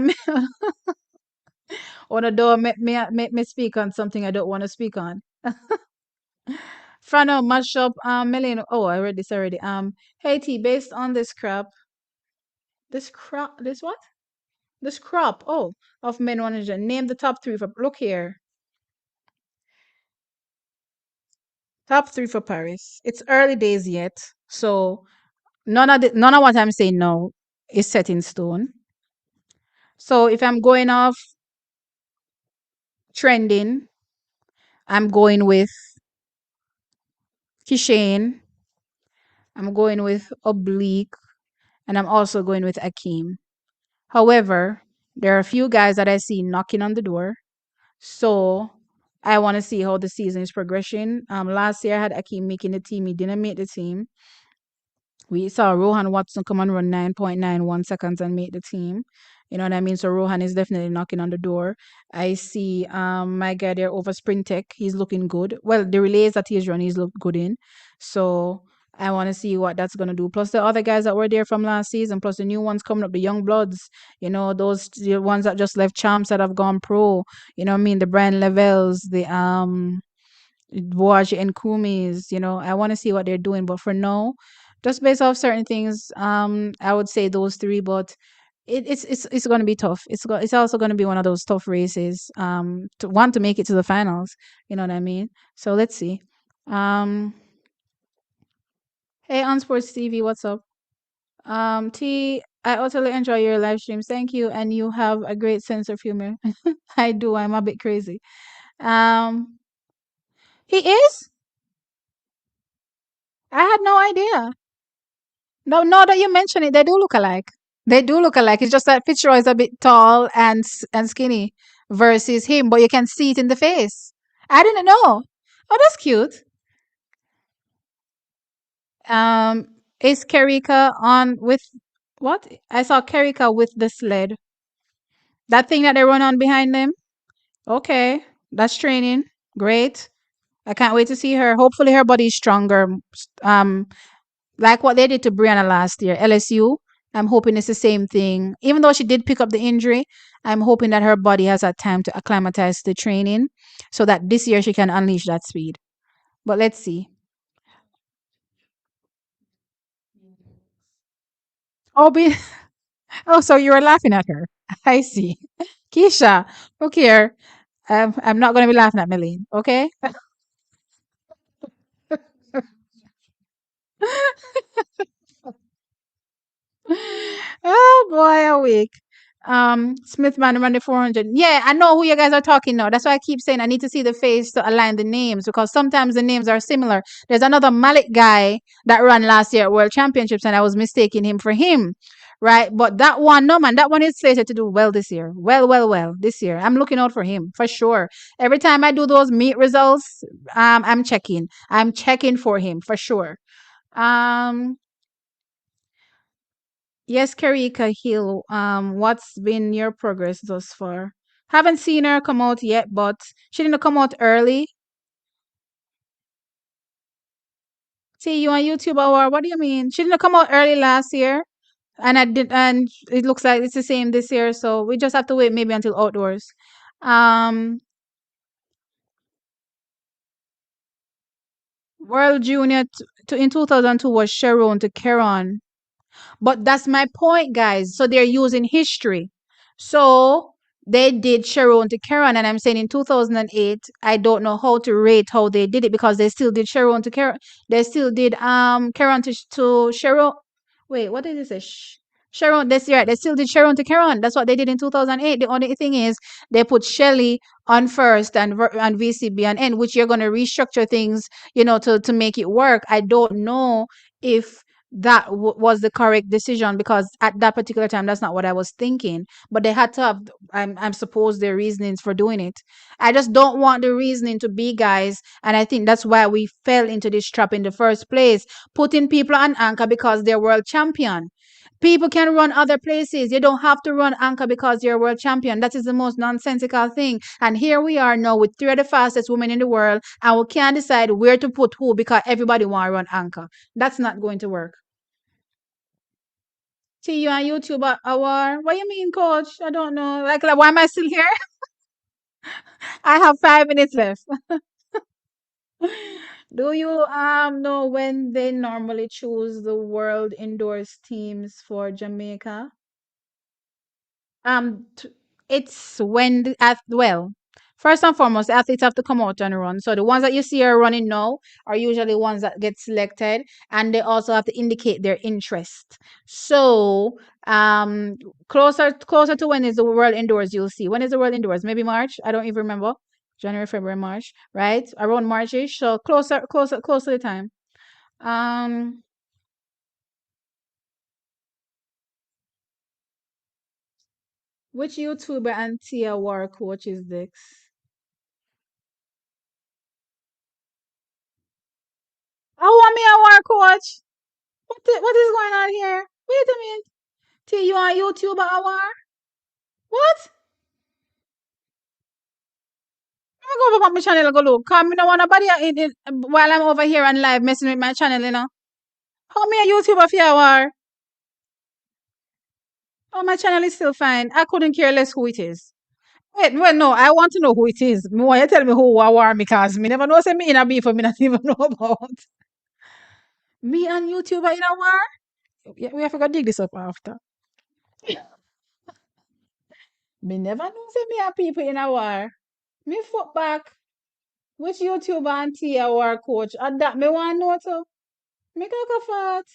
Speaker 1: on the door make me speak on something I don't want to speak on. Frano mash up Million. Oh, I read this already. Haiti, based on this what? This crop, of men 100. Name the top three for, look here. Top three for Paris. It's early days yet. So none of what I'm saying now is set in stone. So if I'm going off trending, I'm going with Kishane, I'm going with Oblique, and I'm also going with Akeem. However, there are a few guys that I see knocking on the door. So I want to see how the season is progressing. Last year I had Akeem making the team. He didn't make the team. We saw Rohan Watson come and run 9.91 seconds and make the team. You know what I mean? So Rohan is definitely knocking on the door. I see my guy there over Sprint Tech. He's looking good. Well, the relays that he's run, he's looked good in. So I want to see what that's gonna do. Plus the other guys that were there from last season, plus the new ones coming up, the young bloods, those the ones that just left champs that have gone pro. You know what I mean? The Brian Levels, the Boaj and Kumis, I want to see what they're doing. But for now, just based off certain things, I would say those three. But it's going to be tough. It's also going to be one of those tough races. To want to make it to the finals. You know what I mean? So let's see. Um, hey, on Sports TV, what's up? T, I utterly enjoy your live streams. Thank you, and you have a great sense of humor. I do. I'm a bit crazy. Um, he is. I had no idea. No, now that you mention it, they do look alike. They do look alike. It's just that Fitzroy is a bit tall and skinny versus him, but you can see it in the face. I didn't know. Oh, that's cute. Um, is Karika on with what? I saw Karika with the sled. That thing that they run on behind them. Okay, that's training. Great. I can't wait to see her. Hopefully, her body is stronger. Um, like what they did to Brianna last year, LSU. I'm hoping it's the same thing. Even though she did pick up the injury, I'm hoping that her body has had time to acclimatize to the training so that this year she can unleash that speed. But let's see. Oh, oh, so you were laughing at her. I see. Keisha, look here. I'm not going to be laughing at Melanie, okay? Oh boy, a week. Smith man around the 400. Yeah, I know who you guys are talking now. That's why I keep saying I need to see the face to align the names because sometimes the names are similar. There's another Malik guy that ran last year at World Championships, and I was mistaking him for him, right? But that one, no man, that one is slated to do well this year. Well, this year. I'm looking out for him for sure. Every time I do those meet results, I'm checking. I'm checking for him for sure. Um, Yes, Karika Hill. What's been your progress thus far? Haven't seen her come out yet, but she didn't come out early. See you on YouTube or what do you mean? She didn't come out early last year, and I did, and it looks like it's the same this year. So we just have to wait maybe until outdoors. Um, World Junior in 2002 was Sharon to Keron. But that's my point, guys. So they're using history. So they did Sharon to Karen, and I'm saying in 2008, I don't know how to rate how they did it because they still did Sharon to Karen. They still did Karen to Sharon. Wait, what did they say? Sharon, that's right. They still did Sharon to Karen. That's what they did in 2008. The only thing is they put Shelly on first and VCB on end, which you're going to restructure things, to make it work. I don't know if that was the correct decision because at that particular time that's not what I was thinking, but they had to have, I'm supposed, their reasonings for doing it. I just don't want the reasoning to be, guys, and I think that's why we fell into this trap in the first place, putting people on anchor because they're world champion. People can run other places. You don't have to run anchor because you're a world champion. That is the most nonsensical thing. And here we are now with three of the fastest women in the world, and we can't decide where to put who because everybody want to run anchor. That's not going to work. See you on YouTube hour. What you mean, coach? I don't know. Like why am I still here? I have 5 minutes left. Do you know when they normally choose the world indoors teams for Jamaica? Um, t- it's when well, first and foremost, the athletes have to come out and run. So the ones that you see are running now are usually ones that get selected, and they also have to indicate their interest. So, closer to when is the World Indoors, you'll see. When is the World Indoors? Maybe March. I don't even remember. January, February, March, right? Around Marchish. So closer to the time. Um, which YouTuber and Tia War coach is this? I want me a war coach. What is going on here? Wait a minute. T, you on YouTube hour? What? I'm gonna go over my channel and go look. Cause me no want nobody while I'm over here on live messing with my channel, you know. How me a YouTuber for hour? Oh, my channel is still fine. I couldn't care less who it is. Wait, no, I want to know who it is. Me want you tell me who I war because me never know say me in a beef for me not even know about. Me and YouTuber in a war? Yeah, we have to go dig this up after. Me never know say me and people in a war. Me foot back. Which YouTuber auntie our coach? At that me want know too. Me go fat.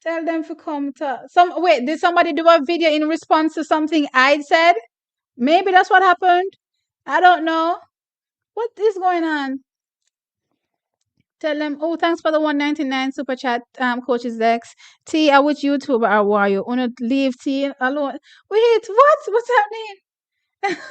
Speaker 1: Tell them to come to some. Wait, did somebody do a video in response to something I said? Maybe that's what happened. I don't know. What is going on? Tell them, oh, thanks for the 199 super chat, coaches Dex. T, I which YouTuber are you? Wanna leave T alone? Wait, what? What's happening?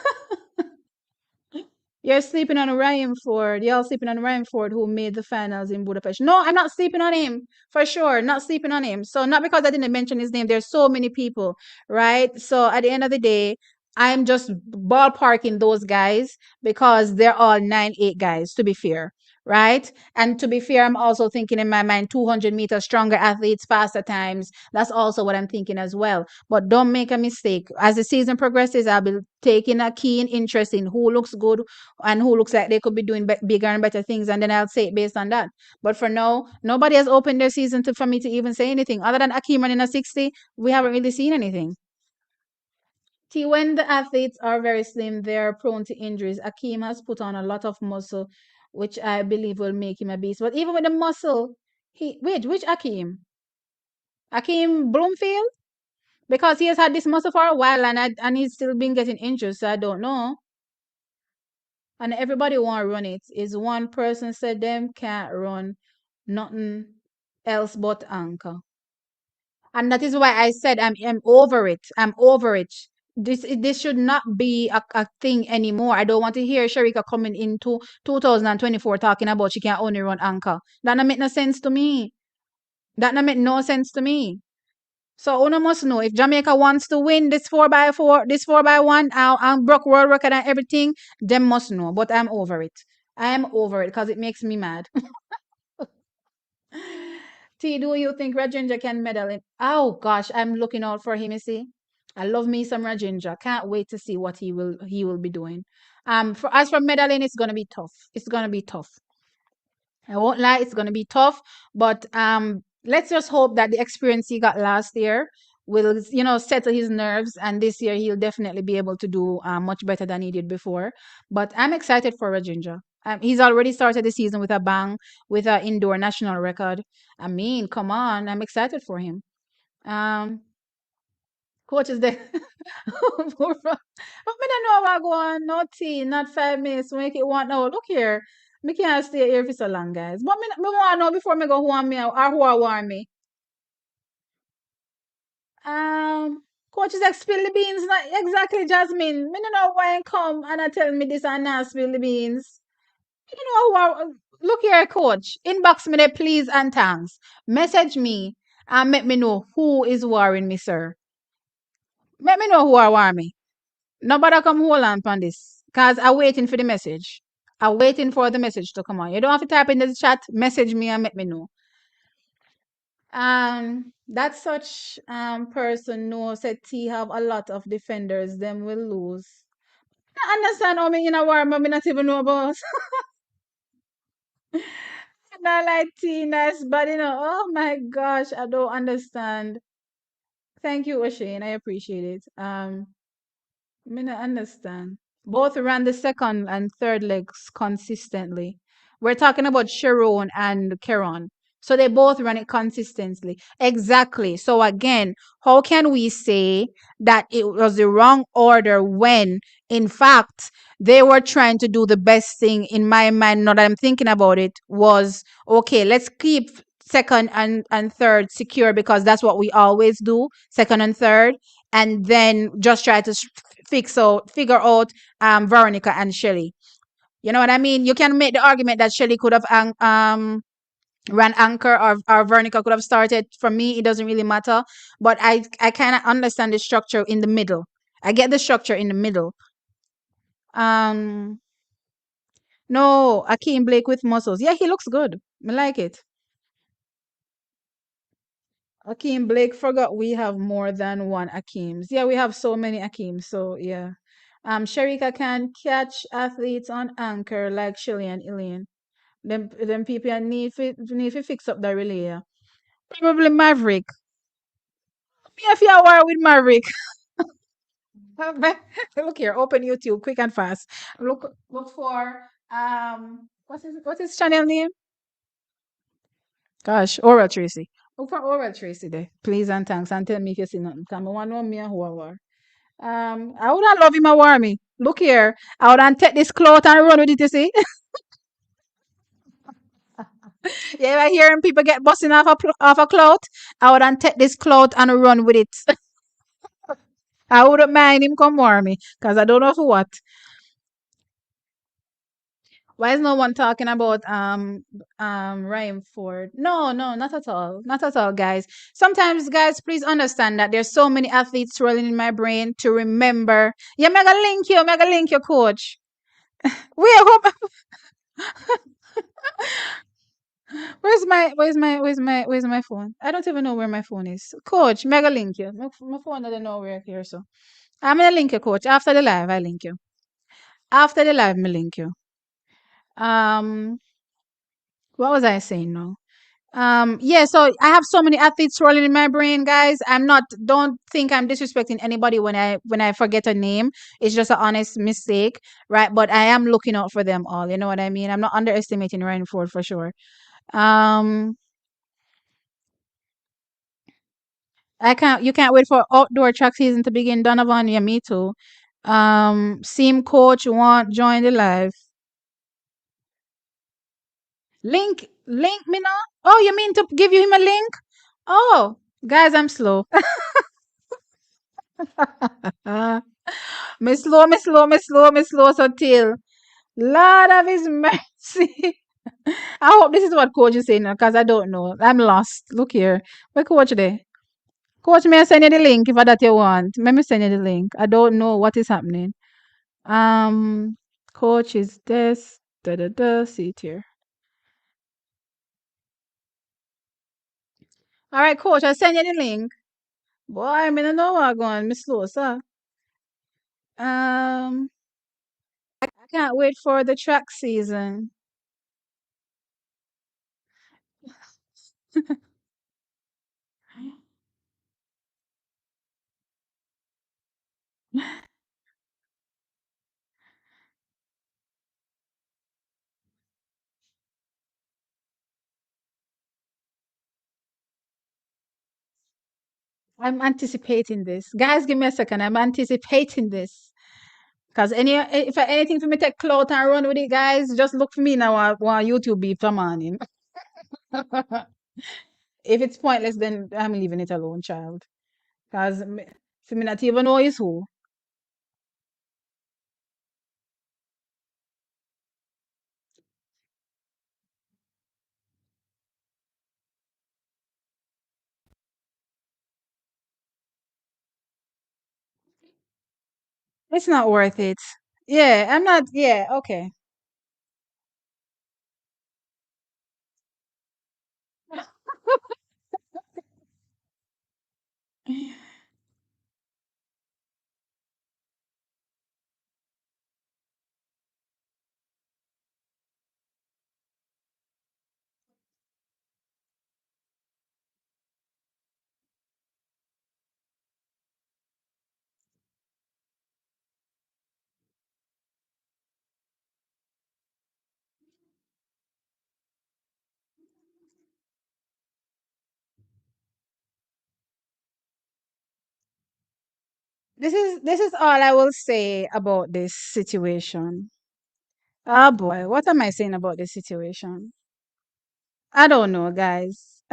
Speaker 1: You're sleeping on Ryan Ford. Y'all sleeping on Ryan Ford, who made the finals in Budapest. No, I'm not sleeping on him for sure. Not sleeping on him. So not because I didn't mention his name. There's so many people, right? So at the end of the day, I'm just ballparking those guys because they're all 9'8" guys. To be fair, right? And to be fair, I'm also thinking in my mind 200 meters stronger athletes, faster times. That's also what I'm thinking as well. But don't make a mistake. As the season progresses, I'll be taking a keen interest in who looks good and who looks like they could be doing bigger and better things, and then I'll say it based on that. But for now, nobody has opened their season for me to even say anything other than Akeem running a 60. We haven't really seen anything. See, when the athletes are very slim, they're prone to injuries. Akeem has put on a lot of muscle, which I believe will make him a beast. But even with the muscle, he wait, which Akeem? Akeem Bloomfield? Because he has had this muscle for a while, and he's still been getting injured, so I don't know. And everybody want to run it. Is one person said them can't run nothing else but anchor. And that is why I said I'm over it. I'm over it. This should not be a thing anymore. I don't want to hear Sharika coming into 2024 talking about she can only run anchor. That not make no sense to me. That not make no sense to me. So Una must know if Jamaica wants to win this 4x4, this 4x1, and broke world record and everything, them must know. But I'm over it. I'm over it because it makes me mad. T, do you think Rajendra can medal in? Oh gosh, I'm looking out for him. You see, I love me some Rajendra. Can't wait to see what he will be doing. As for medaling, it's gonna be tough. It's gonna be tough. I won't lie, it's gonna be tough, but let's just hope that the experience he got last year will, settle his nerves, and this year he'll definitely be able to do much better than he did before. But I'm excited for Rajendra. He's already started the season with a bang, with an indoor national record. I mean, come on, I'm excited for him. Um, coach is there. I don't know what go on. No tea, not 5 minutes. Make it one hour. Look here. Me can't stay here for so long, guys. But me want to know before me go who want me or who I want me. Coach is like spill the beans. Not exactly, Jasmine. Me don't know why I come and I tell me this and not spill the beans. You know look here, coach. Inbox me there, please and thanks. Message me and let me know who is worrying me, sir. Let me know who I want me. Nobody come hold on on this. Cause I'm waiting for the message. I'm waiting for the message to come on. You don't have to type in the chat, message me and let me know. That such person knows that T have a lot of defenders, them will lose. I understand how me in a war, me not even know about. Not like T nice, but oh my gosh, I don't understand. Thank you, O'Shane. I appreciate it. Me not understand. Both ran the second and third legs consistently. We're talking about Sharon and Keron. So they both run it consistently. Exactly. So again, how can we say that it was the wrong order when, in fact, they were trying to do the best thing in my mind, now that I'm thinking about it, was okay, let's keep second and third secure because that's what we always do, second and third, and then just try to figure out Veronica and Shelly. You know what I mean? You can make the argument that Shelly could have ran anchor, or Veronica could have started. For me, it doesn't really matter. But I kind of understand the structure in the middle. I get the structure in the middle. Um, no, Akeem Blake with muscles. Yeah, he looks good. I like it. Akeem Blake forgot we have more than one Akeems. Yeah, we have so many Akeems. So yeah. Sharika can catch athletes on anchor like Shelly and Elaine. Them people need to fix up the relay. Yeah. Probably Maverick. Me if you are with Maverick. Look here, open YouTube quick and fast. Look for what is channel name? Gosh, Oral Tracy. Look for Oral Tracy there. Please and thanks, and tell me if you see nothing. Come on, know me and who I were. I would not love him a war me. Look here. I would not take this cloth and run with it, you see. Yeah, if I hearing people get busting off a clout, I would take this clout and run with it. I wouldn't mind him come warn me because I don't know for what. Why is no one talking about Ryan Ford? No, no, not at all. Not at all, guys. Sometimes, guys, please understand that there's so many athletes rolling in my brain to remember. Yeah, mega link you, coach. Where where's my phone? I don't even know where my phone is. Coach, mega link you. My phone doesn't know where here, so I'm gonna link you, coach. After the live, I link you. After the live, me link you. Um, what was I saying now? Yeah, so I have so many athletes rolling in my brain, guys. I'm not don't think I'm disrespecting anybody when I forget a name. It's just an honest mistake, right? But I am looking out for them all. You know what I mean? I'm not underestimating Ryan Ford for sure. Um you can't wait for outdoor track season to begin. Donovan, yeah, me too. Sim coach want join the live. Link me now? Oh, you mean to give you him a link? Oh, guys, I'm slow. Me slow, so till. Lord of his mercy. I hope this is what coach is saying now, because I don't know. I'm lost. Look here. Where coach there? Coach, may I send you the link if that you want? Let me send you the link. I don't know what is happening. Um, coach is this. Da da da. See it here. All right, coach. I send you the link. Boy, I mean, I know what I'm going. Miss slow, sir. I can't wait for the track season. I'm anticipating this. Guys, give me a second. I'm anticipating this. Because if anything for me take clout and run with it, guys, just look for me now on YouTube beef for morning. If it's pointless, then I'm leaving it alone, child. Because for me not even know is who. It's not worth it. Yeah, I'm not. Yeah, okay. This is all I will say about this situation. Oh boy, what am I saying about this situation? I don't know, guys.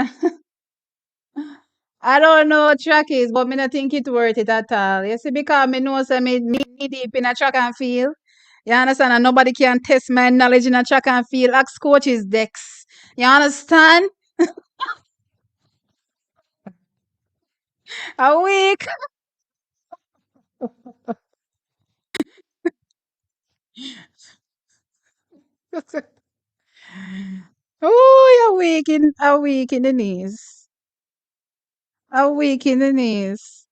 Speaker 1: I don't know what track is, but me not think it worth it at all. You see, because me know say me knee deep in a track and field. You understand? And nobody can test my knowledge in a track and field. Ask coaches Dex. You understand? A week. Oh, a week in the knees. A week in the knees.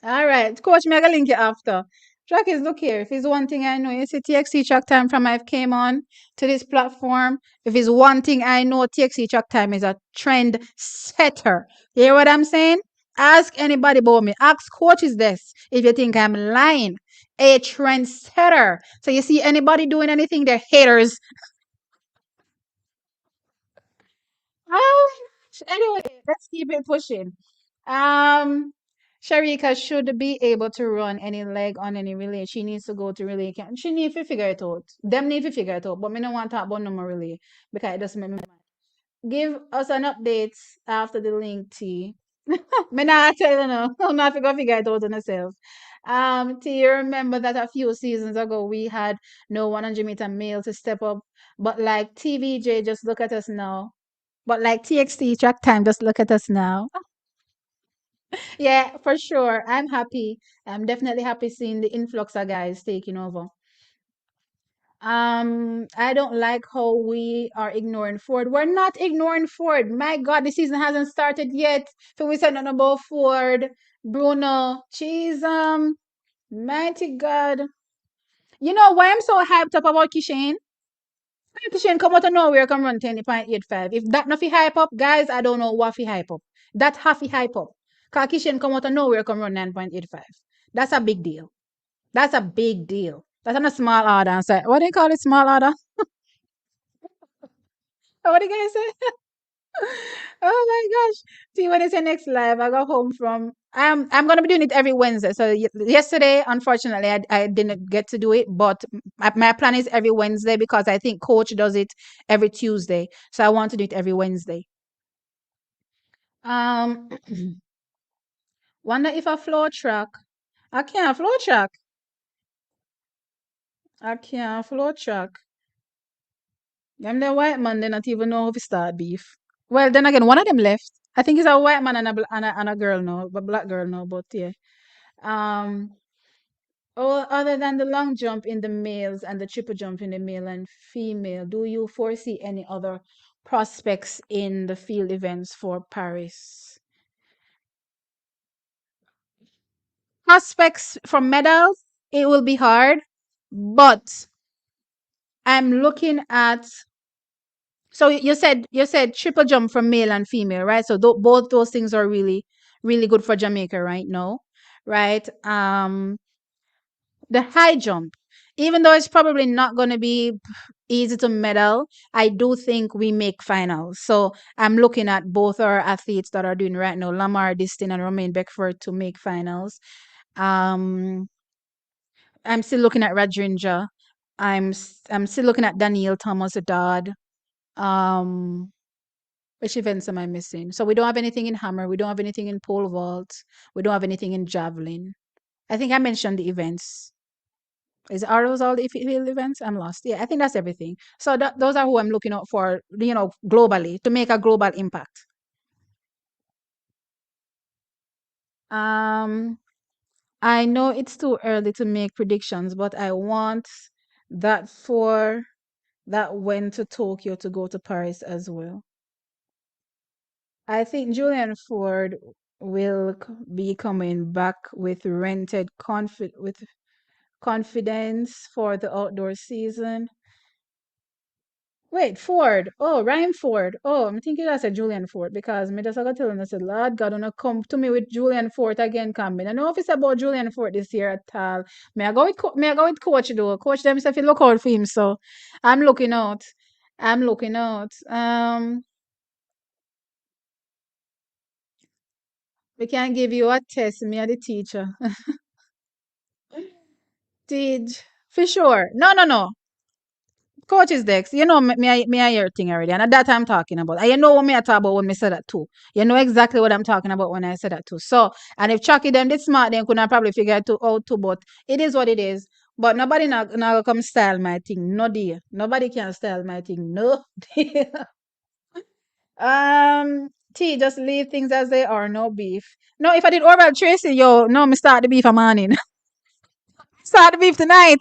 Speaker 1: All right. Coach, me I gonna link you after. Track is look here. If it's one thing I know, you see TXC track time from I've came on to this platform. If it's one thing I know, TXC track time is a trend setter. You hear what I'm saying? Ask anybody about me. Ask coaches this if you think I'm lying. A trend setter. So you see anybody doing anything, they're haters. Oh, anyway, let's keep it pushing. Um, Sharika should be able to run any leg on any relay. She needs to go to relay camp. She need to figure it out. Them need to figure it out. But me don't want to talk about no more relay because it doesn't make me mad. Give us an update after the link T. Me not tell you no. I'm not gonna figure it out on myself. T, you remember that a few seasons ago we had no 100-meter male to step up, but like TVJ, just look at us now. But like TXT track time, just look at us now. Yeah, for sure. I'm happy. I'm definitely happy seeing the influx of guys taking over. I don't like how we are ignoring Ford. We're not ignoring Ford. My God, the season hasn't started yet. So we said nothing about Ford, Bruno, cheese, mighty God. You know why I'm so hyped up about Kishane? Kishane come out of nowhere, come run 10.85. If that not fi hype up, guys, I don't know what fi hype up. That half fi hype up. Cause Kishane come out of nowhere, come run 9.85. That's a big deal. That's a big deal. That's not a small order. And say, what do you call it? Small order? What do you guys say? Oh my gosh. See, when is your next live? I got home from I'm gonna be doing it every Wednesday. So yesterday, unfortunately, I didn't get to do it, but my plan is every Wednesday because I think coach does it every Tuesday. So I want to do it every Wednesday. Um wonder if I floor track. I can't floor track. I can't floor track. Them the white man, they not even know how to start beef. Well, then again, one of them left. I think it's a white man and a girl now, but black girl now, but yeah. Um, other than the long jump in the males and the triple jump in the male and female, do you foresee any other prospects in the field events for Paris? Prospects for medals, it will be hard, but I'm looking at. So you said triple jump from male and female, right? So both those things are really really good for Jamaica right now, right? The high jump, even though it's probably not going to be easy to medal, I do think we make finals. So I'm looking at both our athletes that are doing right now, Lamar Distin and Romain Beckford, to make finals. Um, I'm still looking at Rajendra. I'm still looking at Daniel Thomas Dodd. Um, which events am I missing? So we don't have anything in hammer. We don't have anything in pole vault. We don't have anything in javelin. I think I mentioned the events. Are those all the field events? I'm lost. Yeah, I think that's everything. So those are who I'm looking out for, globally to make a global impact. Um, I know it's too early to make predictions, but I want that for that went to Tokyo to go to Paris as well. I think Julian Ford will be coming back with with confidence for the outdoor season. Wait, Ford. Oh, Ryan Ford. Oh, I'm thinking that's a Julian Ford because me just got telling I said, Lord God, don't come to me with Julian Ford again coming. I know if it's about Julian Ford this year at all. May I go with coach though. Coach them if you look out for him. So I'm looking out. I'm looking out. We can give you a test, me and the teacher. Teach. For sure. No, no, no. Coach is Dex. You know me I hear thing already. And at that I'm talking about. And you know what me I talk about when me say that too. You know exactly what I'm talking about when I say that too. So and if Chucky them did smart, then could not probably figure it out too, but it is what it is. But nobody now come style my thing. No dear. Nobody can style my thing. No dear. T, just leave things as they are, no beef. No, if I did oral Tracy, yo, no, me start the beef a morning. Start the beef tonight.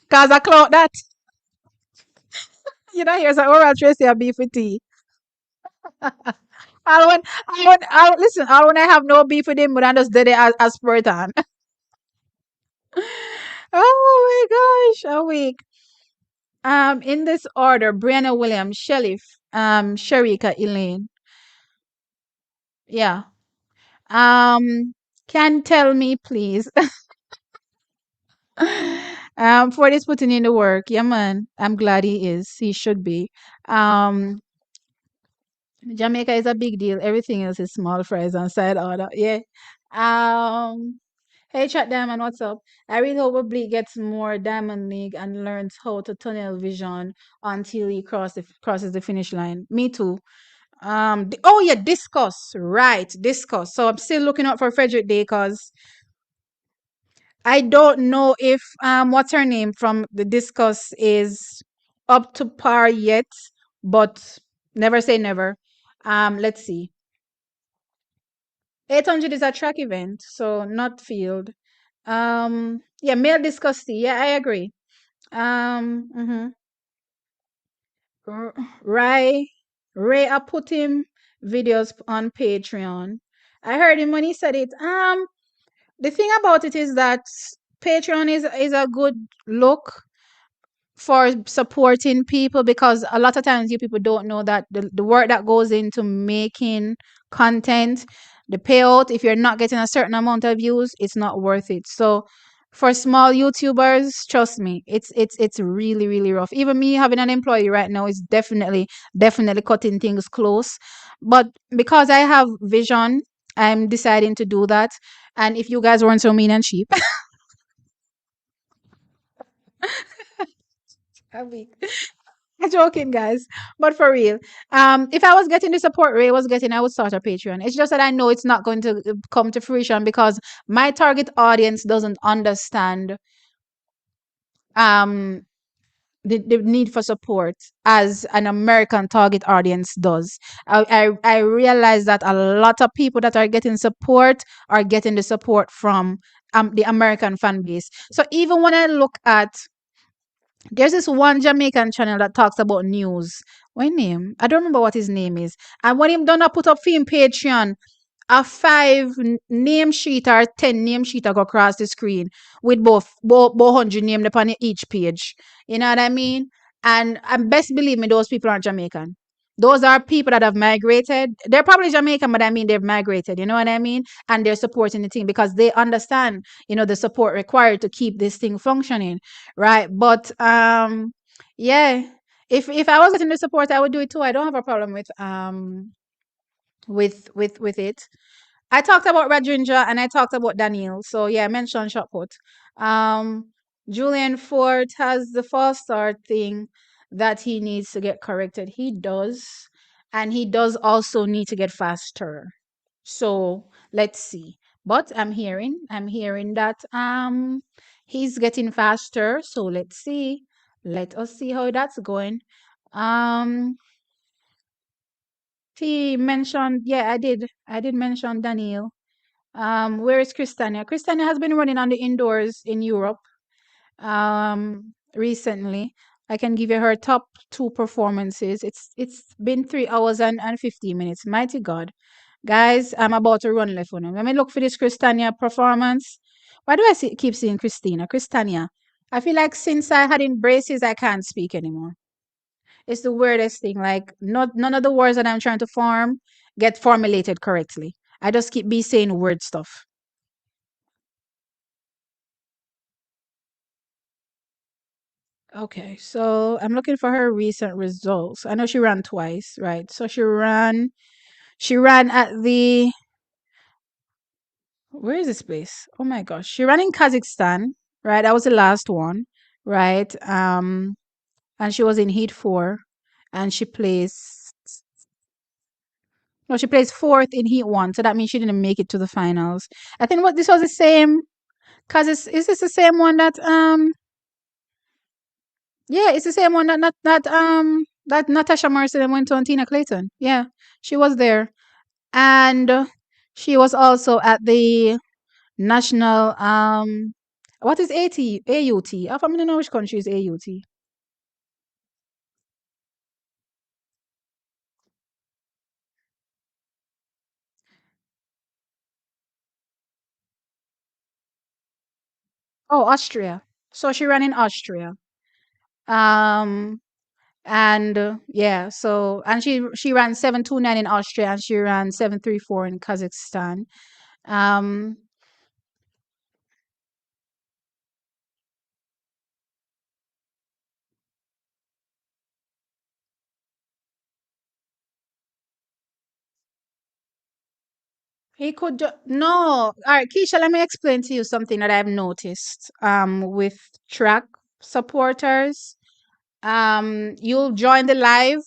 Speaker 1: Cause I clock that. You know, here's an oral Tracy a beef with tea. I listen, I when I have no beef with him, but I just did it as per time. Oh my gosh, a week. In this order, Brianna Williams, Shelly, Sharika, Elaine. Yeah. Can tell me please. Ford is putting in the work. Yeah, man. I'm glad he is. He should be. Jamaica is a big deal. Everything else is small fries and side order. Yeah. Um, hey, Chat Diamond, what's up? I really hope Oblique gets more Diamond League and learns how to tunnel vision until he crosses the finish line. Me too. Oh yeah, discuss. Right, discuss. So I'm still looking out for Frederick Day because I don't know if what's her name from the discuss is up to par yet, but never say never. Let's see. 800 is a track event, so not field. Yeah, male discuss tea. Yeah, I agree. Mhm. R- Ray, Ray, I put him videos on Patreon. I heard him when he said it. The thing about it is that Patreon is a good look for supporting people because a lot of times you people don't know that the work that goes into making content, the payout, if you're not getting a certain amount of views, it's not worth it. So for small YouTubers, trust me, it's really, really rough. Even me having an employee right now is definitely cutting things close. But because I have vision, I'm deciding to do that. And if you guys weren't so mean and cheap, I'm weak. Joking, guys, but for real, if I was getting the support Ray was getting, I would start a Patreon. It's just that I know it's not going to come to fruition because my target audience doesn't understand um the need for support as an American target audience does. I realize that a lot of people that are getting support are getting the support from the American fan base. So even when I look at there's this one Jamaican channel that talks about news. What name? I don't remember what his name is. And when him done a put up for him Patreon, a name sheet or 10 name sheet I go across the screen with both 100 name upon each page. You know what I mean? And best believe me, those people aren't Jamaican. Those are people that have migrated. They're probably Jamaican, but I mean they've migrated. You know what I mean? And they're supporting the thing because they understand, the support required to keep this thing functioning, right? But yeah, if I was getting the support, I would do it too. I don't have a problem with it. I talked about Red Ginger and I talked about Daniel. So yeah, I mentioned shot put. Um, Julian Ford has the false start thing that he needs to get corrected. He does, and he does also need to get faster. So let's see. But I'm hearing that he's getting faster. So let's see. Let us see how that's going. Um, he mentioned, yeah, I did mention Daniel. Where is Christiania? Christiania has been running on the indoors in Europe recently. I can give you her top two performances. It's been 3 hours and 15 minutes. Mighty God. Guys, I'm about to run left on. Let me look for this Christiania performance. Why do I keep seeing Christina? Christiania. I feel like since I had in braces, I can't speak anymore. It's the weirdest thing. Like, none of the words that I'm trying to form get formulated correctly. I just keep be saying word stuff. Okay, so I'm looking for her recent results. I know she ran twice, right? So she ran at the where is this place? Oh my gosh. She ran in Kazakhstan, right? That was the last one, right? And she was in heat 4 and she placed no, she placed fourth in heat 1, so that means she didn't make it to the finals. I think what this was the same cuz is this the same one that yeah, it's the same one that Natasha Morrison went to on Tina Clayton. Yeah, she was there. And she was also at the national what is AUT? I don't know which country is AUT. Oh, Austria. So she ran in Austria. Um and yeah, so and she ran 729 in Austria and she ran 734 in Kazakhstan. Um He could no. All right, Keisha, let me explain to you something that I've noticed with track supporters. You'll join the live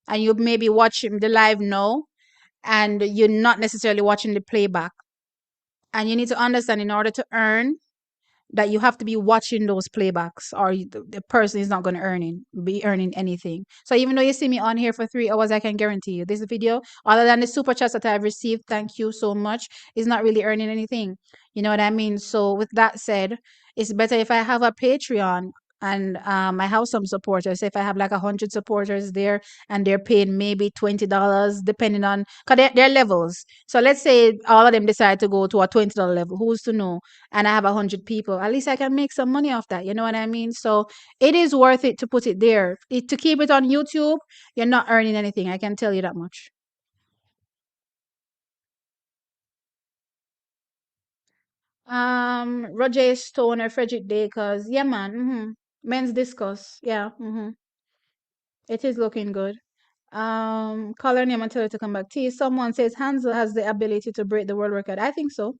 Speaker 1: and you maybe watching the live now, and you're not necessarily watching the playback. And you need to understand, in order to earn, that you have to be watching those playbacks, or the person is not going to be earning anything. So even though you see me on here for 3 hours, I can guarantee you this video, other than the super chats that I've received, thank you so much, is not really earning anything. You know what I mean? So with that said, it's better if I have a Patreon, and I have some supporters. If I have like 100 supporters there, and they're paying maybe $20, depending on, because they're levels. So let's say all of them decide to go to a $20 level. Who's to know? And I have 100 people, at least I can make some money off that. You know what I mean? So it is worth it to put it there. To keep it on YouTube, you're not earning anything. I can tell you that much. Roger Stone or Frederick Dakers. Yeah, man. Men's discuss. Yeah. It is looking good. Call her name and tell her to come back. T. Someone says Hansel has the ability to break the world record. I think so.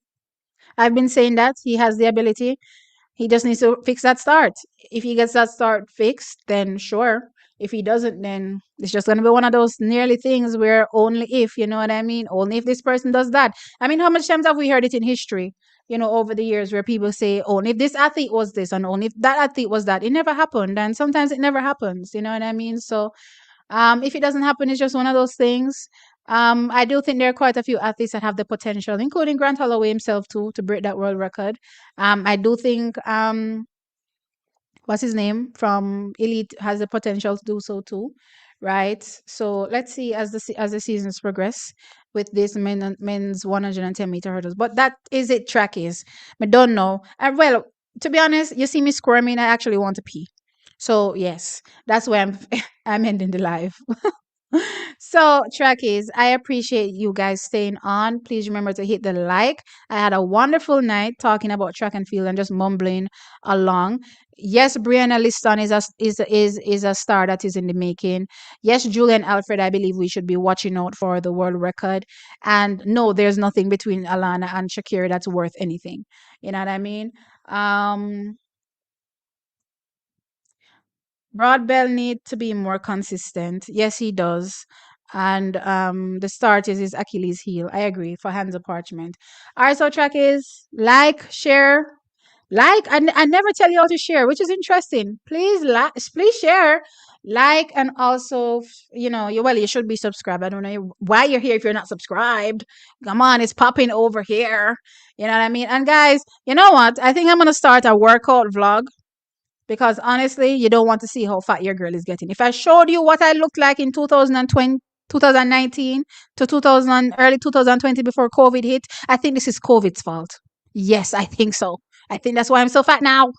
Speaker 1: I've been saying that he has the ability. He just needs to fix that start. If he gets that start fixed, then sure. If he doesn't, then it's just going to be one of those nearly things where only if, you know what I mean? Only if this person does that. I mean, how much times have we heard it in history, over the years, where people say, only if this athlete was this and only if that athlete was that? It never happened. And sometimes it never happens. You know what I mean? So if it doesn't happen, it's just one of those things. I do think there are quite a few athletes that have the potential, including Grant Holloway himself too, to break that world record. I do think what's his name from Elite has the potential to do so too, right? So let's see as the seasons progress with this men's 110-meter hurdles. But that is it. Track is. I don't know. Well, to be honest, you see me squirming. I actually want to pee. So yes, that's why I'm I'm ending the live. So, Trekkies, I appreciate you guys staying on. Please remember to hit the like. I had a wonderful night talking about track and field and just mumbling along. Yes, Brianna Liston is a star that is in the making. Yes, Julian Alfred, I believe we should be watching out for the world record. And no, there's nothing between Alana and Sha'Carri that's worth anything. You know what I mean? Um, Broadbell need to be more consistent. Yes, he does. And the start is his Achilles heel. I agree for Hands of Parchment. All right, so track is like, share, like. I never tell you how to share, which is interesting. Please like, please share, like, and also, you should be subscribed. I don't know why you're here if you're not subscribed. Come on, it's popping over here. You know what I mean? And guys, you know what? I think I'm gonna start a workout vlog, because honestly, you don't want to see how fat your girl is getting. If I showed you what I looked like in 2020, 2019 to 2000, early 2020, before COVID hit, I think this is COVID's fault. Yes, I think so. I think that's why I'm so fat now.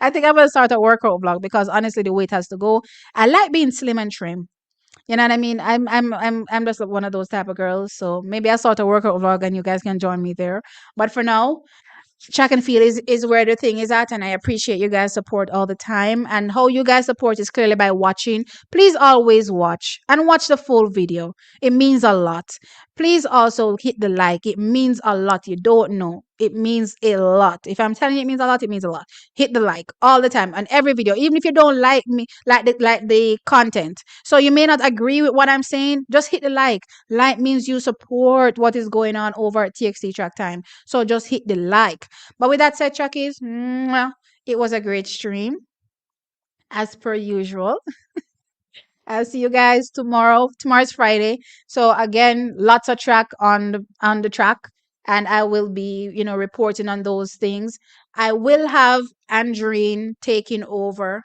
Speaker 1: I think I'm gonna start a workout vlog, because honestly, the weight has to go. I like being slim and trim. You know what I mean? I'm just one of those type of girls. So maybe I'll start a workout vlog and you guys can join me there. But for now, track and field is where the thing is at, and I appreciate you guys support all the time. And how you guys support is clearly by watching. Please always watch and watch the full video. It means a lot. Please also hit the like. It means a lot. You don't know, it means a lot. If I'm telling you it means a lot, it means a lot. Hit the like all the time on every video, even if you don't like me, like the content. So you may not agree with what I'm saying, just hit the like. Like means you support what is going on over at TXT Track Time. So just hit the like. But with that said, Chuckies, it was a great stream as per usual. I'll see you guys tomorrow. Tomorrow's Friday. So again, lots of track on the track. And I will be, reporting on those things. I will have Andrine taking over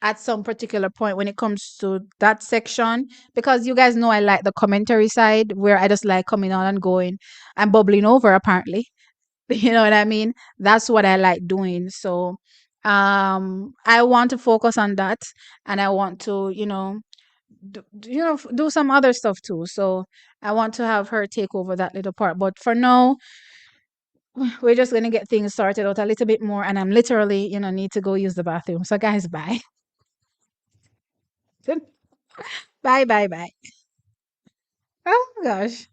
Speaker 1: at some particular point when it comes to that section, because you guys know I like the commentary side, where I just like coming on and going and bubbling over apparently. You know what I mean? That's what I like doing. So I want to focus on that, and I want to, do some other stuff too. So I want to have her take over that little part. But for now, we're just gonna get things sorted out a little bit more, and I'm literally, need to go use the bathroom. So guys, bye. Bye bye bye. Oh gosh.